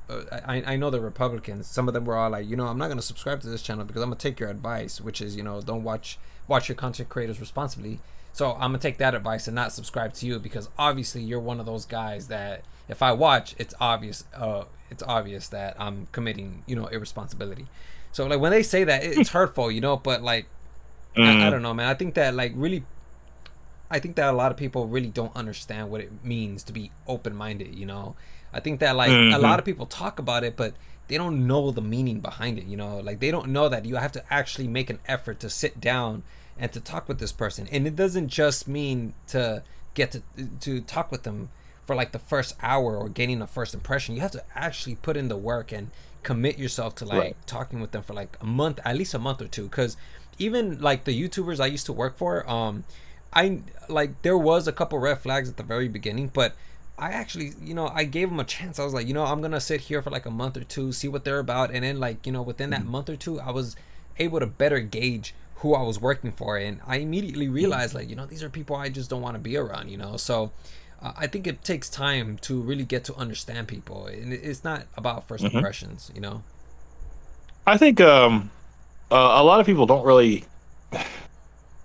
I know the Republicans, some of them were all like, you know, I'm not gonna subscribe to this channel because I'm gonna take your advice, which is, you know, don't watch your content creators responsibly. So I'm gonna take that advice and not subscribe to you, because obviously you're one of those guys that if I watch, it's obvious that I'm committing, you know, irresponsibility. So like when they say that, it's hurtful, you know. But like I don't know, man. I think that a lot of people really don't understand what it means to be open-minded, you know. I think that like a lot of people talk about it, but they don't know the meaning behind it, you know. Like they don't know that you have to actually make an effort to sit down and to talk with this person, and it doesn't just mean to get to talk with them for like the first hour or getting a first impression. You have to actually put in the work and commit yourself to like talking with them for like a month, at least a month or two. Because even like the YouTubers I used to work for, I like there was a couple red flags at the very beginning, but I actually, you know, I gave them a chance. I was like, you know, I'm gonna sit here for like a month or two, see what they're about, and then like, you know, within that month or two, I was able to better gauge who I was working for, and I immediately realized like, you know, these are people I just don't want to be around, you know. So I think it takes time to really get to understand people, and it's not about first impressions, you know. I think a lot of people don't really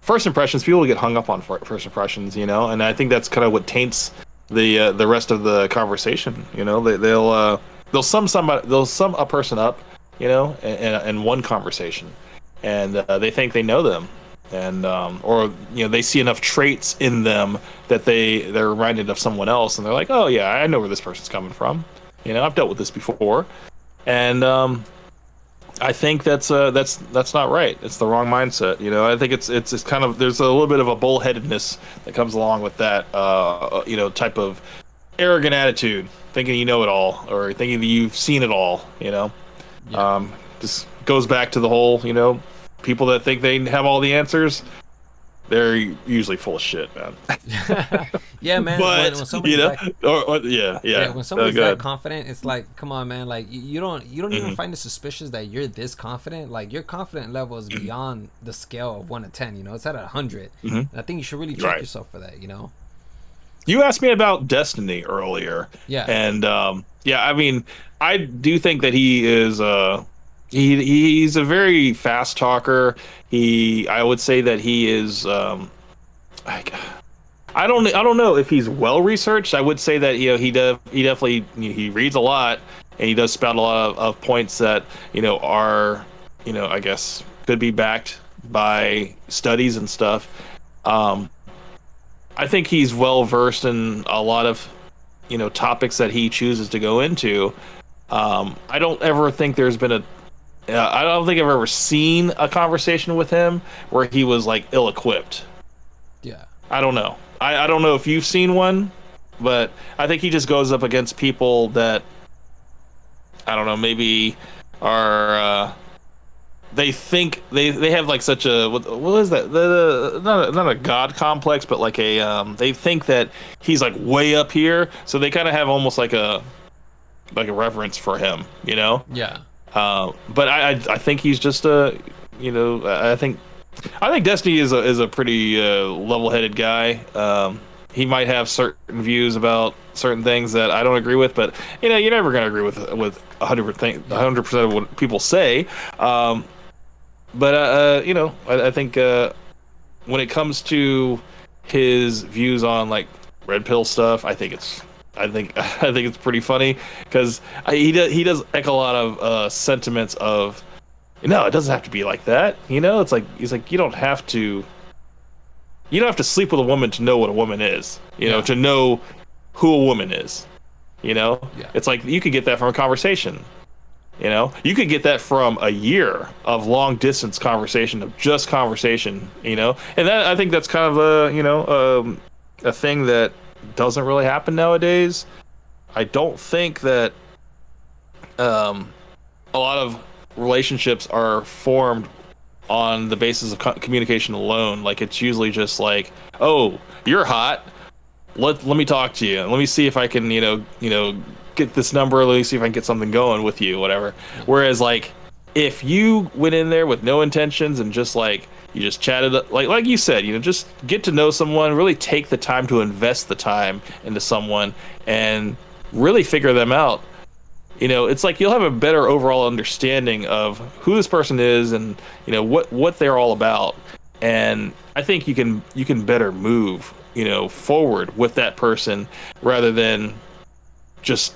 first impressions. People get hung up on first impressions, you know, and I think that's kind of what taints the rest of the conversation. You know, they'll sum a person up, you know, in one conversation, and they think they know them, and or you know, they see enough traits in them that they're reminded of someone else, and they're like, oh yeah, I know where this person's coming from. You know, I've dealt with this before, and I think that's not right. It's the wrong mindset. You know, I think it's kind of, there's a little bit of a bullheadedness that comes along with that, you know, type of arrogant attitude, thinking you know it all, or thinking that you've seen it all. You know, just goes back to the whole, you know, people that think they have all the answers. They're usually full of shit, man. Yeah, man. But when somebody's you know, yeah, when somebody's that confident, it's like, come on, man. Like you don't even find it suspicious that you're this confident. Like your confident level is beyond the scale of 1 to 10. You know, it's at 100. And I think you should really check yourself for that. You know. You asked me about Destiny earlier. Yeah. And yeah, I mean, I do think that he is he's a very fast talker. I would say that he is I don't know if he's well researched. I would say that, you know, he definitely, he reads a lot, and he does spout a lot of points that, you know, are, you know, I guess could be backed by studies and stuff. I think he's well versed in a lot of, you know, topics that he chooses to go into. I don't ever think there's been I don't think I've ever seen a conversation with him where he was like ill-equipped. Yeah. I don't know. I don't know if you've seen one, but I think he just goes up against people that, I don't know, maybe are they think they have like such a what is that, not a god complex, but like a they think that he's like way up here, so they kind of have almost like a reverence for him, you know. Yeah. But I think he's just you know, I think Destiny is a pretty level-headed guy. he might have certain views about certain things that I don't agree with, but you know, you're never gonna agree with 100% of what people say. But you know, I think when it comes to his views on like red pill stuff, I think it's pretty funny because he does echo a lot of sentiments of, no, it doesn't have to be like that. You know, it's like he's like, you don't have to sleep with a woman to know what a woman is. You know, to know who a woman is. You know, it's like you could get that from a conversation. You know, you could get that from a year of long distance conversation, of just conversation. You know, and that, I think that's kind of a thing that doesn't really happen nowadays. I don't think that a lot of relationships are formed on the basis of communication alone. Like, it's usually just like, oh, you're hot, let me talk to you, let me see if I can you know get this number, let me see if I can get something going with you, whatever. Whereas like if you went in there with no intentions and just like you just chatted, like you said, you know, just get to know someone, really take the time to invest the time into someone and really figure them out, you know, it's like you'll have a better overall understanding of who this person is and, you know, what they're all about. And I think you can better move, you know, forward with that person rather than just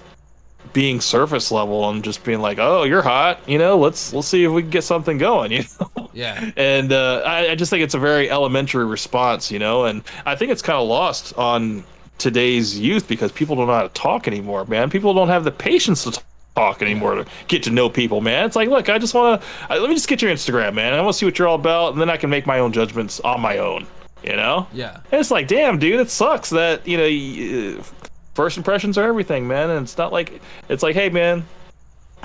being surface level and just being like, oh, you're hot, you know, let's see if we can get something going, you know. Yeah. And I just think it's a very elementary response, you know, and I think it's kind of lost on today's youth because people don't know how to talk anymore, man. People don't have the patience to talk anymore to get to know people, man. It's like, look, I just want to let me just get your Instagram, man. I want to see what you're all about, and then I can make my own judgments on my own, you know. Yeah. And it's like, damn, dude, it sucks that, you know, first impressions are everything, man. And it's not like, it's like, hey, man,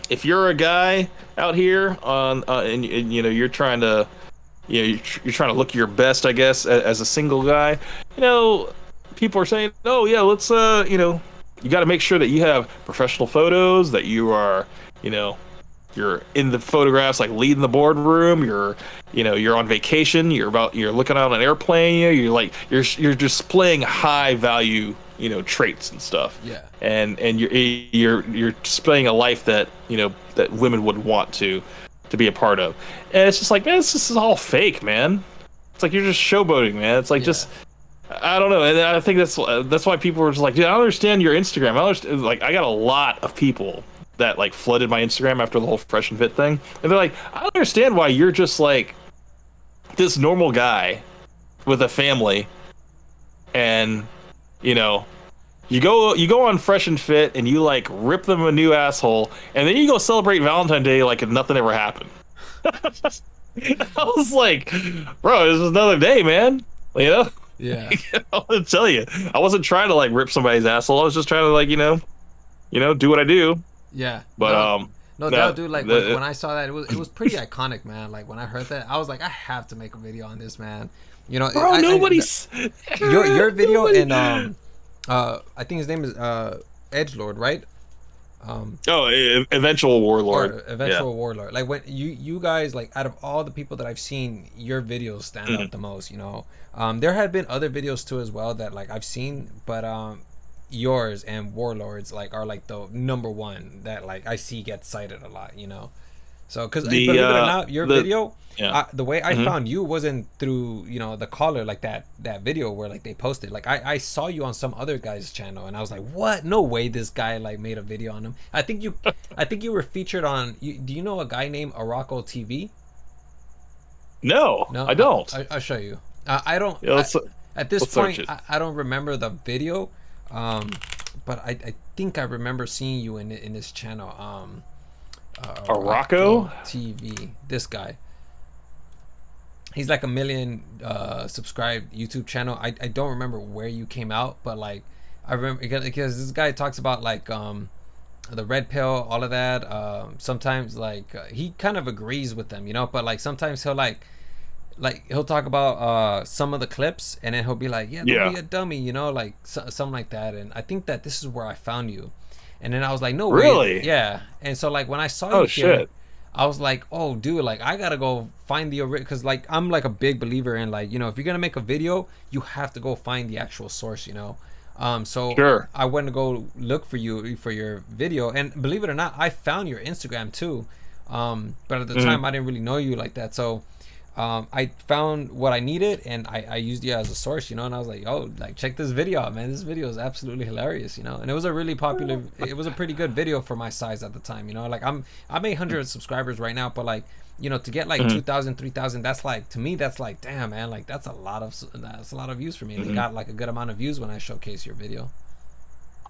if you're a guy out here on and you know, you're trying to, you know, you're trying to look your best, I guess, as a single guy, you know, people are saying, oh yeah, let's you know, you got to make sure that you have professional photos, that you are, you know, you're in the photographs, like leading the boardroom, you're, you know, you're on vacation, you're looking out on an airplane, you're like, you're displaying high value, you know, traits and stuff. Yeah. And you're displaying a life that, you know, that women would want to be a part of. And it's just like, man, this is all fake, man. It's like you're just showboating, man. It's like just, I don't know, and I think that's why people were just like, dude, I don't understand your Instagram. I understand, like, I got a lot of people that like flooded my Instagram after the whole Fresh and Fit thing, and they're like, I don't understand why you're just like this normal guy with a family, and you know, you go on Fresh and Fit and you like rip them a new asshole, and then you go celebrate Valentine's Day like nothing ever happened. I was like, bro, this is another day, man. You know. Yeah. I'll tell you, I wasn't trying to like rip somebody's asshole. I was just trying to like, you know, do what I do. Yeah. But no doubt, dude. Like when I saw that, it was pretty iconic, man. Like when I heard that, I was like, I have to make a video on this, man. You know, bro, nobody's your video and I think his name is Edgelord, right? Eventual Warlord. Eventual Warlord. Like when you guys, like, out of all the people that I've seen, your videos stand out the most, you know. There have been other videos too as well that like I've seen, but yours and Warlords like are like the number one that like I see get cited a lot, you know. So because believe it or not, your video, the way I found you wasn't through, you know, the caller, like that video where like they posted. Like I saw you on some other guy's channel and I was like, what? No way this guy like made a video on him. I think you were featured on. Do you know a guy named Araco TV? No, I don't. I'll show you. I don't. At this point, I don't remember the video, but I think I remember seeing you in this channel. Araco TV. This guy. He's like 1 million subscribed YouTube channel. I don't remember where you came out, but like I remember because this guy talks about like the red pill, all of that. Sometimes like he kind of agrees with them, you know, but like sometimes he'll talk about some of the clips and then he'll be like, yeah, don't be a dummy, you know, like something like that. And I think that this is where I found you. And then I was like, no, really? Yeah. And so like when I saw you here, I was like, oh, dude, like I gotta go find the original, because like I'm like a big believer in like, you know, if you're gonna make a video, you have to go find the actual source, you know. So Sure. I went to go look for you for your video, and believe it or not, I found your Instagram too. But at the time, I didn't really know you like that, so I found what I needed, and I used you as a source, you know. And I was like, oh, like check this video out, man. This video is absolutely hilarious, you know. And it was a really popular, it was a pretty good video for my size at the time, you know. Like I'm 800 subscribers right now, but like, you know, to get like 2,000, 3,000, that's like, to me, that's like, damn, man, like that's a lot of views for me. And they got like a good amount of views when I showcase your video.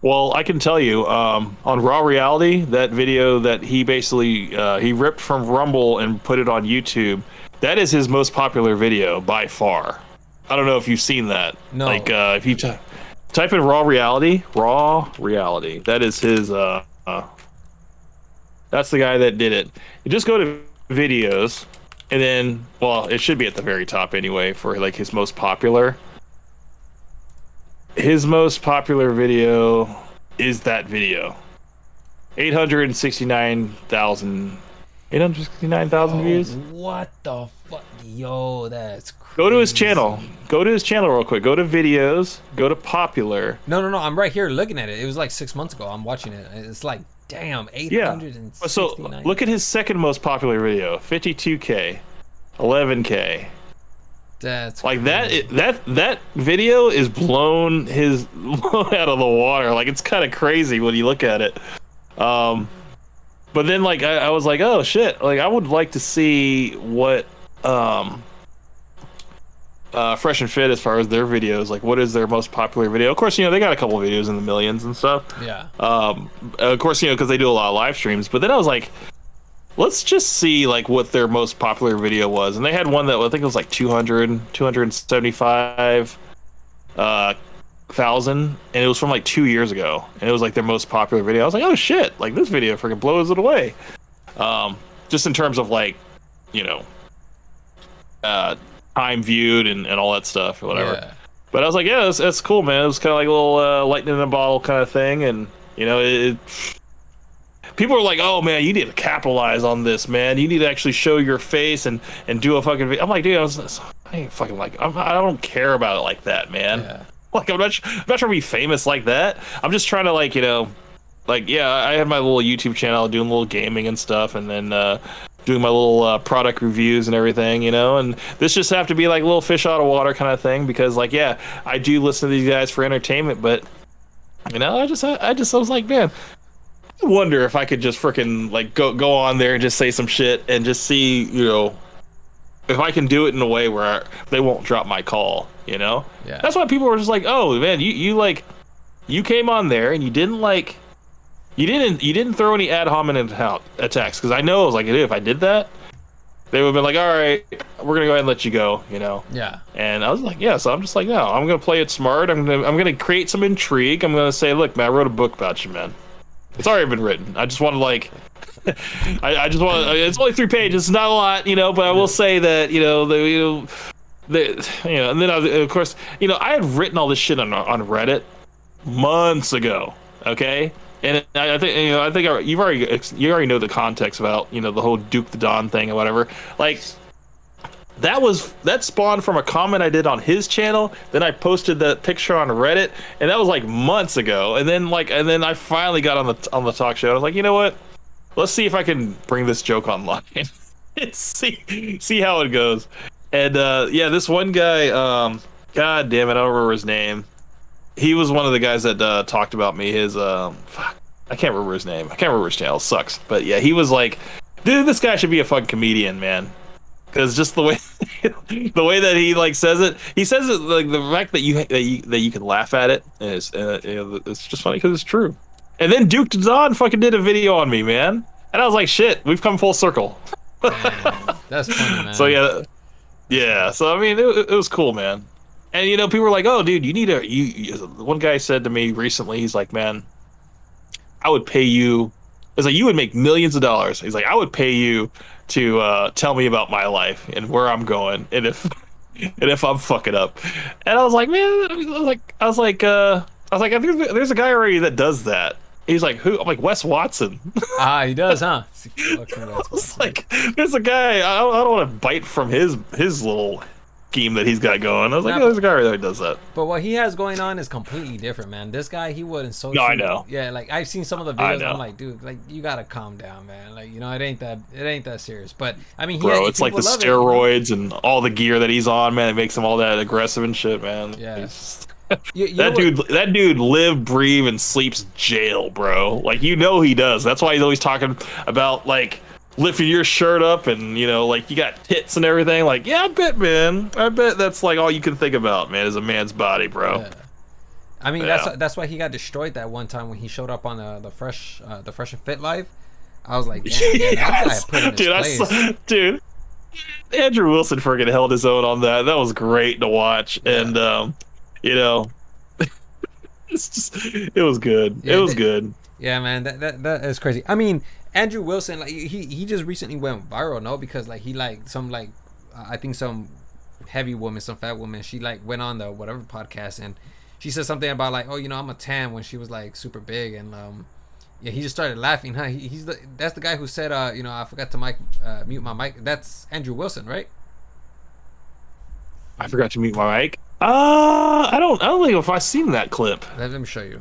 Well, I can tell you, on Raw Reality, that video that he basically he ripped from Rumble and put it on YouTube, that is his most popular video by far. I don't know if you've seen that. No. Like if you type in Raw Reality, that is his. That's the guy that did it. You just go to videos, and then, well, it should be at the very top anyway for like his most popular. His most popular video is that video. 869,000 views. What the fuck? Yo, that's crazy. Go to his channel. Go to his channel real quick. Go to videos. Go to popular. No. I'm right here looking at it. It was like 6 months ago. I'm watching it. It's like, damn, 869. Yeah. So look at his second most popular video. 52K, 11K. That's like crazy. that video is blown out of the water. Like, it's kind of crazy when you look at it. But then like I was like, oh shit, like I would like to see what Fresh and Fit, as far as their videos, like what is their most popular video. Of course, you know, they got a couple of videos in the millions and stuff. Yeah. Of course, you know, because they do a lot of live streams. But then I was like, let's just see like what their most popular video was. And they had one that I think it was like 275,000, and it was from like 2 years ago, and it was like their most popular video. I was like, oh shit, like this video freaking blows it away. Just in terms of like, you know, time viewed and all that stuff or whatever. Yeah. But I was like, yeah, that's cool, man. It was kind of like a little lightning in a bottle kind of thing. And you know, people are like, oh man, you need to capitalize on this, man. You need to actually show your face and do a fucking video. I'm like, dude, I ain't fucking like, I don't care about it like that, man. Yeah. Like, I'm not trying to be famous like that. I'm just trying to, like, you know, like, yeah, I had my little YouTube channel doing a little gaming and stuff, and then doing my little product reviews and everything, you know. And this just have to be like a little fish out of water kind of thing, because, like, yeah, I do listen to these guys for entertainment, but, you know, I was like, man, I wonder if I could just freaking like go on there and just say some shit and just see, you know, if I can do it in a way where they won't drop my call, you know? Yeah. That's why people were just like, oh man, you came on there and you didn't throw any ad hominem attacks, because I know, I was like, if I did that, they would have been like, all right, we're gonna go ahead and let you go, you know? Yeah. And I was like, yeah. So I'm just like, no, I'm gonna play it smart. I'm gonna create some intrigue. I'm gonna say, look, man, I wrote a book about you, man. It's already been written. I just want to like, I just want to. It's only 3 pages. It's not a lot, you know. But I will say that, you know, and then of course, you know, I had written all this shit on Reddit months ago. Okay, and I think, you know, you already know the context about, you know, the whole Duke the Don thing or whatever. Like, that spawned from a comment I did on his channel. Then I posted that picture on Reddit, and that was like months ago. And then I finally got on the talk show. I was like, you know what? Let's see if I can bring this joke online and see how it goes. And yeah, this one guy, god damn it, I don't remember his name. He was one of the guys that talked about me. His fuck, I can't remember his name. I can't remember his channel. It sucks. But yeah, he was like, dude, this guy should be a fucking comedian, man. Because just the way that he like says it, like the fact that you can laugh at it is, you know, it's just funny because it's true. And then Duke Don fucking did a video on me, man, and I was like, shit, we've come full circle. That's funny, man. So yeah. So I mean, it was cool, man. And you know, people were like, oh, dude, you need to. One guy said to me recently, he's like, man, I would pay you. It's like, you would make millions of dollars. He's like, I would pay you to tell me about my life and where I'm going, and if I'm fucking up. And I was like, man, I was like, there's a guy already that does that. He's like, who? I'm like, Wes Watson. Ah, he does, huh? It's like, there's a guy. I don't want to bite from his little scheme that he's got going. I was like, oh, there's a guy right there who does that. But what he has going on is completely different, man. This guy, he wouldn't social. No, I know. Yeah, like I've seen some of the videos. I'm like, dude, like you gotta calm down, man. Like, you know, it ain't that serious. But I mean, bro, it's like the steroids and all the gear that he's on, man. It makes him all that aggressive and shit, man. Yeah. That dude live, breathe, and sleeps jail, bro. Like, you know he does. That's why he's always talking about like lifting your shirt up and, you know, like you got tits and everything. Like, yeah, I bet, man. I bet that's like all you can think about, man, is a man's body, bro. Yeah. I mean, that's why he got destroyed that one time when he showed up on the Fresh and Fit Live. I was like, damn, man, that guy put in his place. Dude, Andrew Wilson freaking held his own on that. That was great to watch, and you know, it's just, it was good. Yeah, it was good. Yeah, man, that is crazy. I mean, Andrew Wilson, like he just recently went viral, no? Because like he like some like I think some heavy woman, some fat woman, she like went on the whatever podcast and she said something about like, oh, you know, I'm a 10 when she was like super big, and yeah, he just started laughing. Huh? That's the guy who said, you know, I forgot to mute my mic. That's Andrew Wilson, right? I forgot to mute my mic. I don't think if I've seen that clip. Let me show you.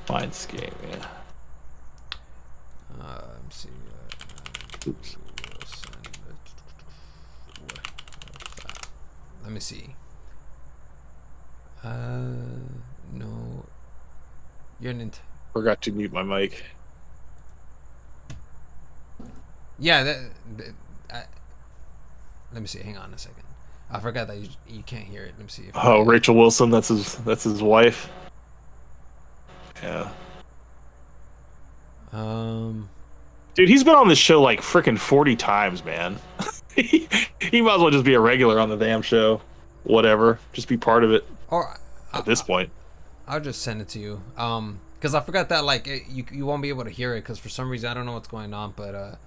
Mindscape, yeah. Let me see. Oops. Let me see. No. You're an Forgot to mute my mic. Yeah, let me see. Hang on a second. I forgot that you can't hear it. Let me see. Oh, Rachel Wilson. That's his wife. Yeah. Dude, he's been on this show like freaking 40 times, man. he might as well just be a regular on the damn show. Whatever, just be part of it. Or at this point, I'll just send it to you. Because I forgot that like you won't be able to hear it because for some reason I don't know what's going on, but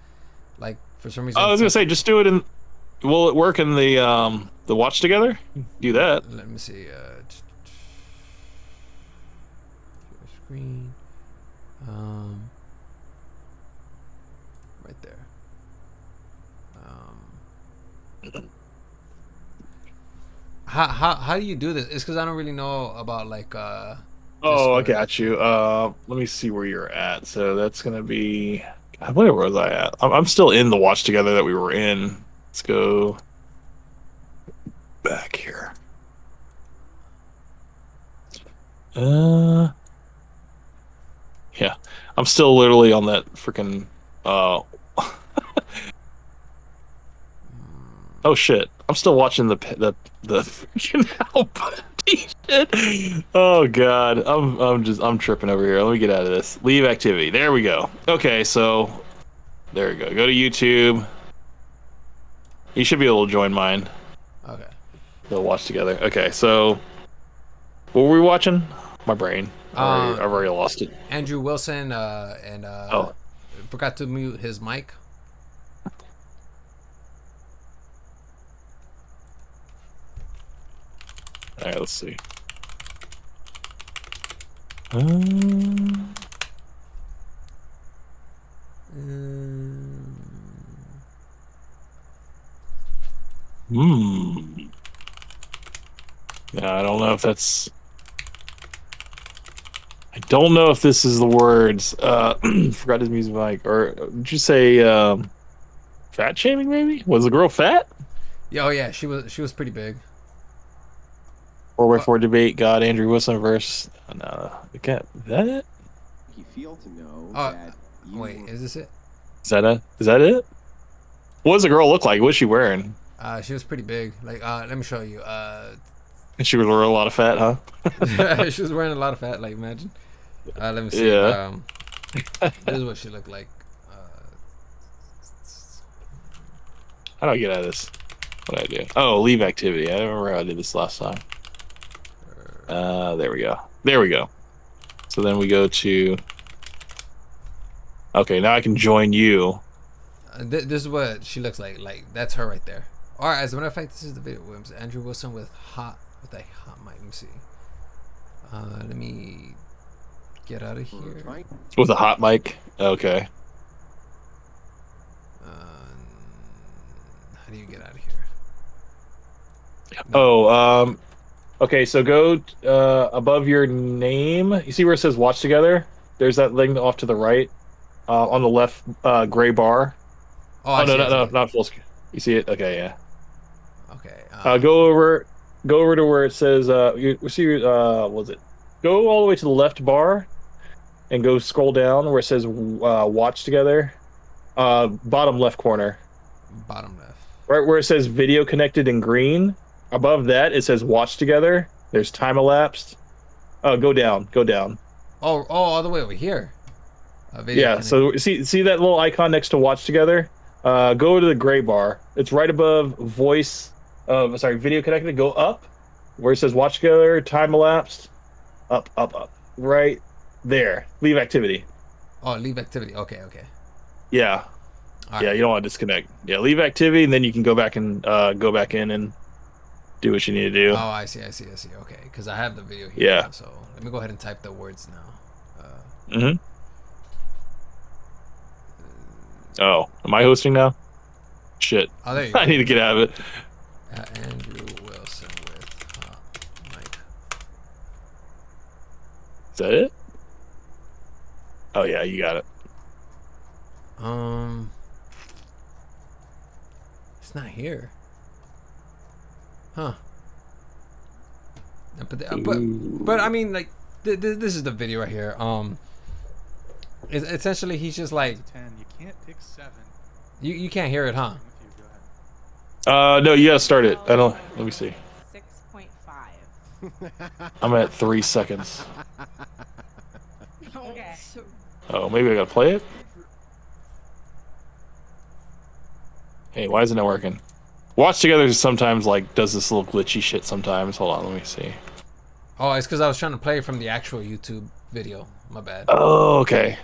like for some reason. I was gonna say just do it in. Will it work in the watch together? Do that. Let me see. Screen. Right there. How do you do this? It's because I don't really know about like Oh, I got you. Let me see where you're at. So that's gonna be. God, where was I at? I'm still in the watch together that we were in. Let's go back here. Yeah, I'm still literally on that freaking. Oh shit! I'm still watching the freaking shit. Oh god, I'm tripping over here. Let me get out of this. Leave activity. There we go. Okay, so there we go. Go to YouTube. You should be able to join mine. Okay. They'll watch together. Okay, so what were we watching? My brain. I've already lost it. Andrew Wilson and forgot to mute his mic. All right, let's see. Yeah, I don't know if that's. I don't know if this is the words. Forgot his music mic. Or did you say fat shaming? Maybe was the girl fat? Yeah, oh yeah, she was pretty big. 4x4 debate. God, Andrew Wilson versus. No, is that it? You feel to know that. Wait, is this it? Is that it? What does the girl look like? What's she wearing? She was pretty big. Like, let me show you. She was wearing a lot of fat, huh? She was wearing a lot of fat. Like, imagine. Let me see. Yeah. This is what she looked like. How do I get out of this? What do I do? Oh, leave activity. I remember how I did this last time. There we go. There we go. So then we go to. Okay, now I can join you. This is what she looks like. Like, that's her right there. All right, as a matter of fact, this is the video. Andrew Wilson with a hot mic. Let me see. Let me. get out of here? With a hot mic. Okay. How do you get out of here? Oh, okay, so go above your name. You see where it says watch together? There's that thing off to the right. On the left gray bar. Oh, no, not full screen. You see it? Okay, yeah. Okay. Go over to where it says you see what was it? Go all the way to the left bar and go scroll down where it says watch together. Bottom left corner. Bottom left. Right where it says video connected in green. Above that it says watch together. There's time elapsed. Go down. Oh, all the way over here. Yeah, so see that little icon next to watch together? Go to the gray bar. It's right above voice video connected. Go up where it says watch together, time elapsed. Up. Right there. Leave activity. Oh, leave activity. Okay. Yeah. Yeah, you don't want to disconnect. Yeah, leave activity, and then you can go back and go back in and do what you need to do. Oh, I see. Okay, because I have the video here. Yeah. Now, so let me go ahead and type the words now. Oh, am I hosting now? Shit. Oh, there you go. I need to get out of it. Andrew Wilson with Mike. Is that it? Oh yeah, you got it. It's not here. Huh. But I mean, like, this is the video right here. Essentially he's just like 10. You can't pick 7. You can't hear it, huh? No, you gotta start it. I don't. Let me see. 6.5. I'm at 3 seconds. Okay. Oh, maybe I gotta play it. Hey, why isn't it working? Watch together sometimes like does this little glitchy shit sometimes. Hold on, let me see. Oh, it's because I was trying to play it from the actual YouTube video. My bad. Oh, okay.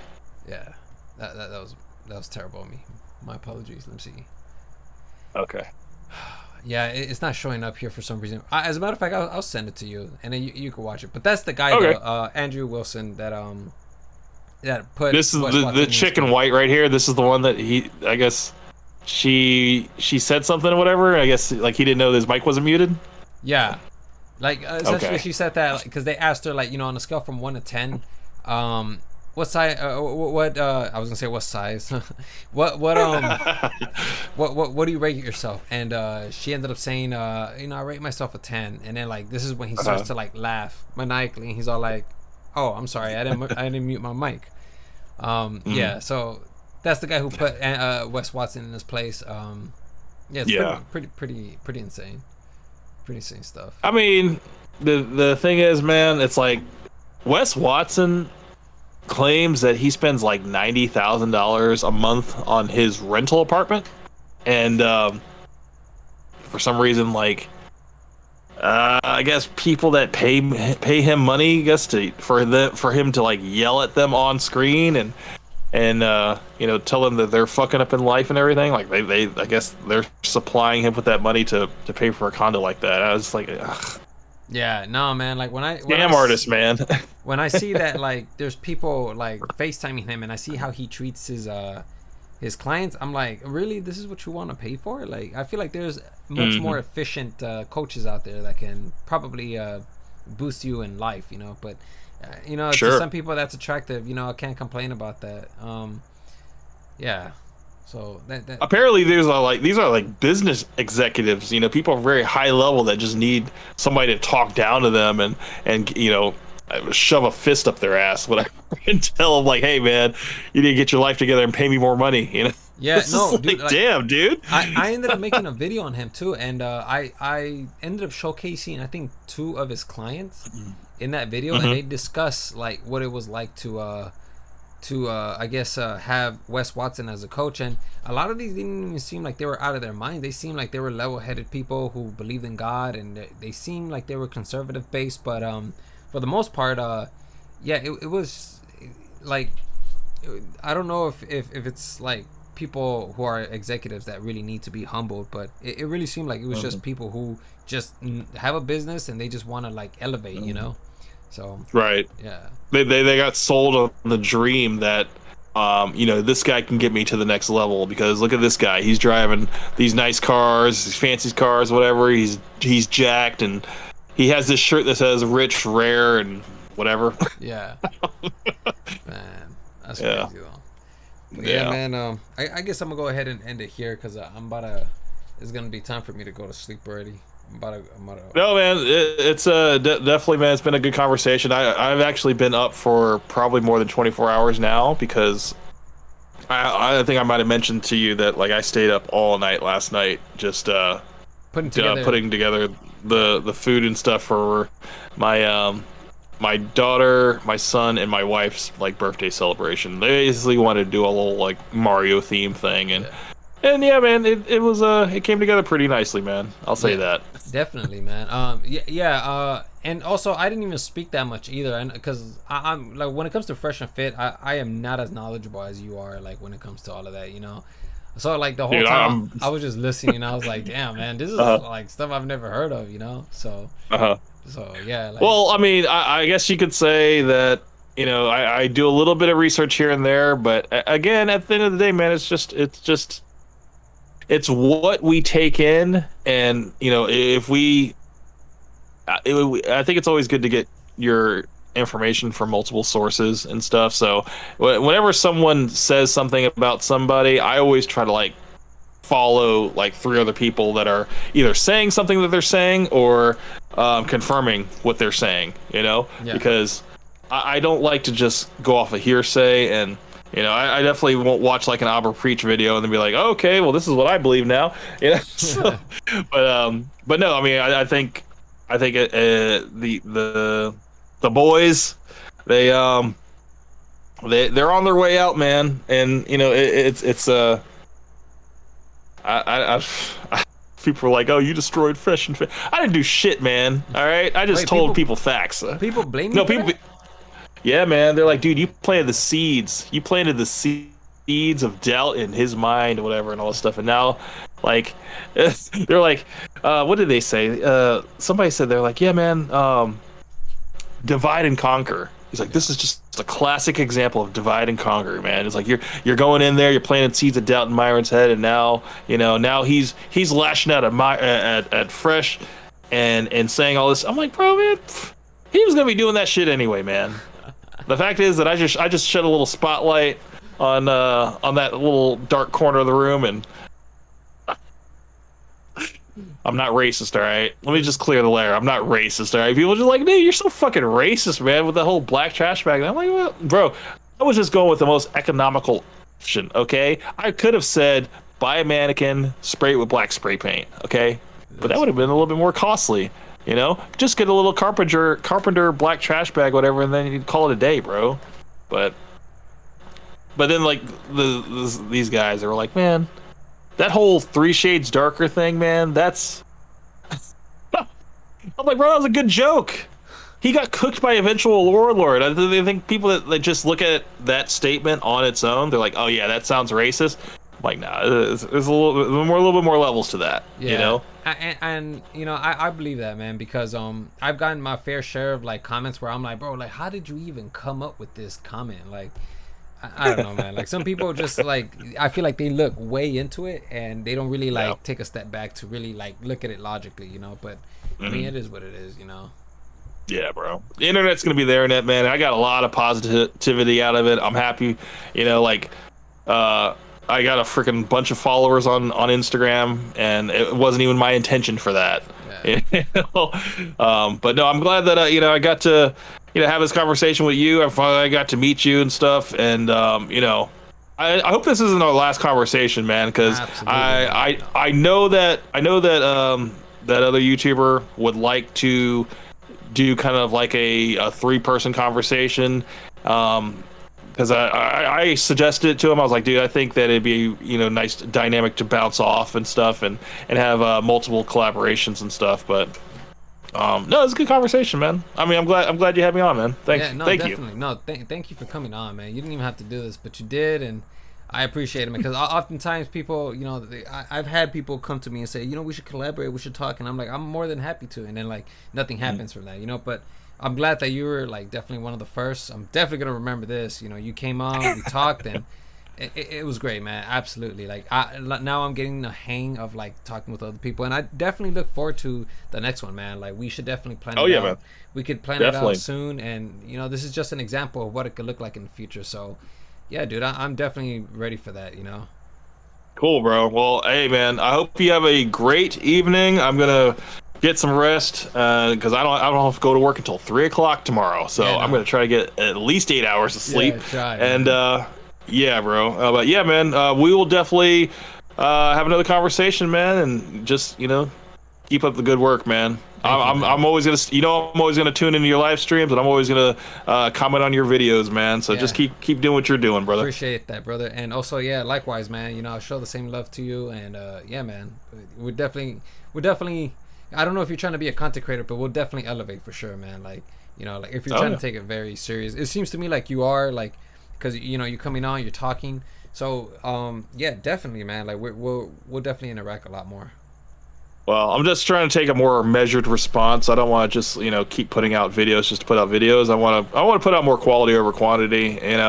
Yeah, that was terrible of me. My apologies. Let me see. Okay. Yeah, it's not showing up here for some reason. As a matter of fact, I'll send it to you, and then you can watch it. But that's the guy, okay. Andrew Wilson, that put. This is the chick in white right here. This is the one that I guess she said something or whatever. I guess like he didn't know his mic wasn't muted. Yeah, like essentially okay. She said that because they asked her, like, on a scale from 1 to 10, what size? What I was gonna say what size? what do you rate yourself? And she ended up saying, I rate myself a 10. And then like this is when he starts to like laugh maniacally, and he's all like, "Oh, I'm sorry, I didn't mute my mic." Yeah, so that's the guy who put Wes Watson in his place. Yeah, it's pretty insane. Pretty insane stuff. I mean, the thing is, man, it's like Wes Watson claims that he spends like $90,000 a month on his rental apartment, and for some reason, like I guess people that pay him money, I guess, for him to like yell at them on screen and tell them that they're fucking up in life and everything. Like they I guess they're supplying him with that money to pay for a condo like that. I was like, ugh. Yeah, no, man. Like when artist, man. When I see that, like, there's people like FaceTiming him, and I see how he treats his clients, I'm like, really, this is what you want to pay for? Like, I feel like there's much more efficient coaches out there that can probably boost you in life, But sure. To some people that's attractive. I can't complain about that. Yeah. So that apparently these are like business executives, people very high level that just need somebody to talk down to them and shove a fist up their ass, whatever, and tell them like, hey man, you need to get your life together and pay me more money. Yeah, no, dude, like, damn, dude. I ended up making a video on him too, and I ended up showcasing I think 2 of his clients in that video, and they discuss like what it was like to I guess have Wes Watson as a coach. And a lot of these didn't even seem like they were out of their mind. They seemed like they were level-headed people who believed in God, and they seemed like they were conservative based, but for the most part, yeah, it was like, I don't know if it's like people who are executives that really need to be humbled, but it really seemed like it was just people who just have a business and they just want to like elevate, So right. Yeah. They got sold on the dream that you know, this guy can get me to the next level because look at this guy. He's driving these nice cars, these fancy cars, whatever. He's jacked and he has this shirt that says rich, rare, and whatever. Yeah. Man, that's crazy though. But yeah, man. I guess I'm gonna go ahead and end it here because I'm about to. It's gonna be time for me to go to sleep already. I'm about to. No, man. It's definitely, man. It's been a good conversation. I've actually been up for probably more than 24 hours now because I think I might have mentioned to you that like I stayed up all night last night just putting together the food and stuff for my my daughter, my son, and my wife's like birthday celebration. They basically wanted to do a little like Mario theme thing, and yeah, man, it was it came together pretty nicely, man. I'll say that. Definitely, man. And also I didn't even speak that much either, and because I'm like when it comes to Fresh and Fit, I am not as knowledgeable as you are, like when it comes to all of that, you know. So like the whole time I was just listening, and I was like, damn, man, this is like stuff I've never heard of, you know. So. So yeah. Like, well, I mean, I guess you could say that, you know, I do a little bit of research here and there, but again, at the end of the day, man, it's what we take in, and you know, I think it's always good to get your information from multiple sources and stuff. So whenever someone says something about somebody, I always try to like follow like 3 other people that are either saying something that they're saying or confirming what they're saying, you know, because I don't like to just go off of hearsay, and you know, I definitely won't watch like an Aber Preach video and then be like, oh, okay, well, this is what I believe now, you know. So, but no, I mean, I think the boys, they're on their way out, man, and you know, it's people were like, "Oh, you destroyed Fresh and Fit." I didn't do shit, man. All right, I just told people facts. People blame no you. people. Yeah, man. They're like, "Dude, you planted the seeds. You planted the seeds of doubt in his mind, or whatever, and all this stuff." And now, like, they're like, "What did they say?" Somebody said they're like, "Yeah, man. Divide and conquer." He's like, "This is just a classic example of divide and conquer, man." It's like you're going in there, you're planting seeds of doubt in Myron's head, and now, you know, now he's lashing out at Fresh, and saying all this. I'm like, bro, man, he was gonna be doing that shit anyway, man. The fact is that I just shed a little spotlight on that little dark corner of the room, and I'm not racist, all right? Let me just clear the layer. I'm not racist, all right? People are just like, dude, you're so fucking racist, man, with the whole black trash bag. And I'm like, well, bro, I was just going with the most economical option, okay? I could have said, buy a mannequin, spray it with black spray paint, okay? But that would have been a little bit more costly, you know? Just get a little carpenter black trash bag, whatever, and then you'd call it a day, bro. But then, like, these guys, they were like, man, that whole 3 Shades Darker thing, man, that's... I'm like, bro, that was a good joke. He got cooked by eventual warlord. I think people that just look at that statement on its own, they're like, oh yeah, that sounds racist. I'm like, nah, there's a little bit more levels to that, you know? And you know, I believe that, man, because I've gotten my fair share of like comments where I'm like, bro, like, how did you even come up with this comment? Like, I don't know, man. Like, some people just like, I feel like they look way into it and they don't really like take a step back to really like look at it logically, you know. But I mean, it is what it is, you know. Yeah, bro. The internet's gonna be the internet, man. I got a lot of positivity out of it. I'm happy, you know. Like, I got a freaking bunch of followers on Instagram, and it wasn't even my intention for that. Yeah. You know? But no, I'm glad that you know, I got to, you know, have this conversation with you. I got to meet you and stuff, and you know, I hope this isn't our last conversation, man, because I know that that other YouTuber would like to do kind of like a 3-person conversation, because I suggested it to him. I was like, dude, I think that it'd be, you know, nice dynamic to bounce off and stuff, and have multiple collaborations and stuff. But no, it's a good conversation, man. I mean, I'm glad you had me on, man. Thank you. No, thank you for coming on, man. You didn't even have to do this, but you did, and I appreciate it, because oftentimes people, you know, I've had people come to me and say, you know, we should collaborate, we should talk, and I'm like, I'm more than happy to, and then like nothing happens from that, you know. But I'm glad that you were like definitely one of the first. I'm definitely gonna remember this. You know, you came on, we talked, and it was great, man. Absolutely. Like now I'm getting the hang of like talking with other people, and I definitely look forward to the next one, man. Like we should definitely plan it out. Man. We could plan it out soon, and you know, this is just an example of what it could look like in the future. So, yeah, dude, I'm definitely ready for that. You know. Cool, bro. Well, hey, man, I hope you have a great evening. I'm gonna get some rest because I don't have to go to work until 3 o'clock tomorrow. So yeah, I'm gonna try to get at least 8 hours of sleep. Yeah, try, and yeah, bro. But yeah, man, we will definitely have another conversation, man, and just keep up the good work, man. I'm always gonna, I'm always gonna tune into your live streams, and I'm always gonna comment on your videos, man. So just keep doing what you're doing, brother. Appreciate that, brother. And also, yeah, likewise, man. You know, I'll show the same love to you, and yeah, man, we're definitely. I don't know if you're trying to be a content creator, but we'll definitely elevate for sure, man. Like, like if you're trying to take it very serious, it seems to me like you are, like, because you're coming on, you're talking. So yeah, definitely, man. Like we'll definitely interact a lot more. Well, I'm just trying to take a more measured response. I don't want to just keep putting out videos just to put out videos. I want to put out more quality over quantity, and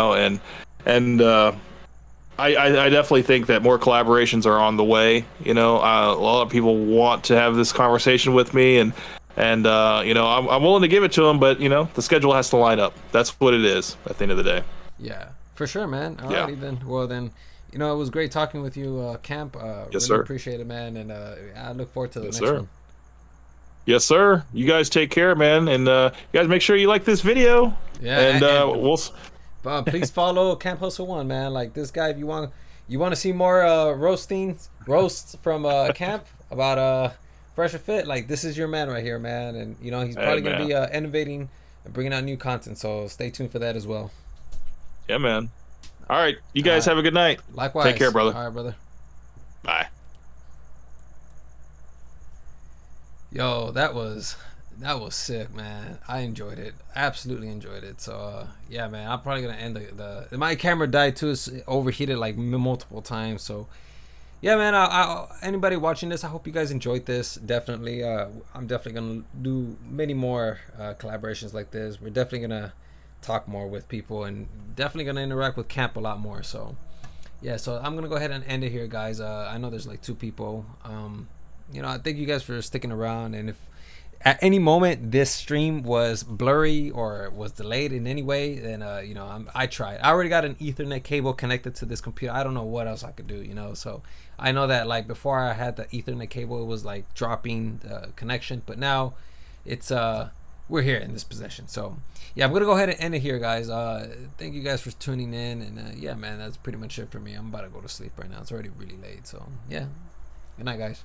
I definitely think that more collaborations are on the way. A lot of people want to have this conversation with me, and I'm willing to give it to them, but the schedule has to line up. That's what it is at the end of the day. Yeah, for sure, man. Alrighty then. Well then. It was great talking with you, Camp. Yes, really sir. Appreciate it, man, and I look forward to the next one. Yes, sir. You guys take care, man, and you guys make sure you like this video. Yeah, and we'll. Please follow CAMPHUSTLE1, man. Like this guy, if you want to see more roasts from Camp about Fresh and Fit, like this is your man right here, man. And he's probably gonna be innovating and bringing out new content. So stay tuned for that as well. Yeah, man. All right, you guys have a good night. Likewise. Take care, brother. All right, brother. Bye. Yo, that was sick, man. I enjoyed it. Absolutely enjoyed it. So yeah, man, I'm probably gonna end the my camera died too. It's overheated like multiple times. So yeah, man. Anybody watching this, I hope you guys enjoyed this. Definitely. I'm definitely gonna do many more collaborations like this. We're definitely gonna talk more with people, and definitely gonna interact with Camp a lot more. So yeah, so I'm gonna go ahead and end it here, guys. I know there's like 2 people. I thank you guys for sticking around, and if at any moment this stream was blurry or was delayed in any way, then I tried. I already got an Ethernet cable connected to this computer. I don't know what else I could do, so I know that like before I had the Ethernet cable, it was like dropping the connection, but now it's we're here in this position. So yeah, I'm gonna go ahead and end it here, guys. Thank you guys for tuning in, and yeah, man, that's pretty much it for me. I'm about to go to sleep right now. It's already really late, so yeah, good night, guys.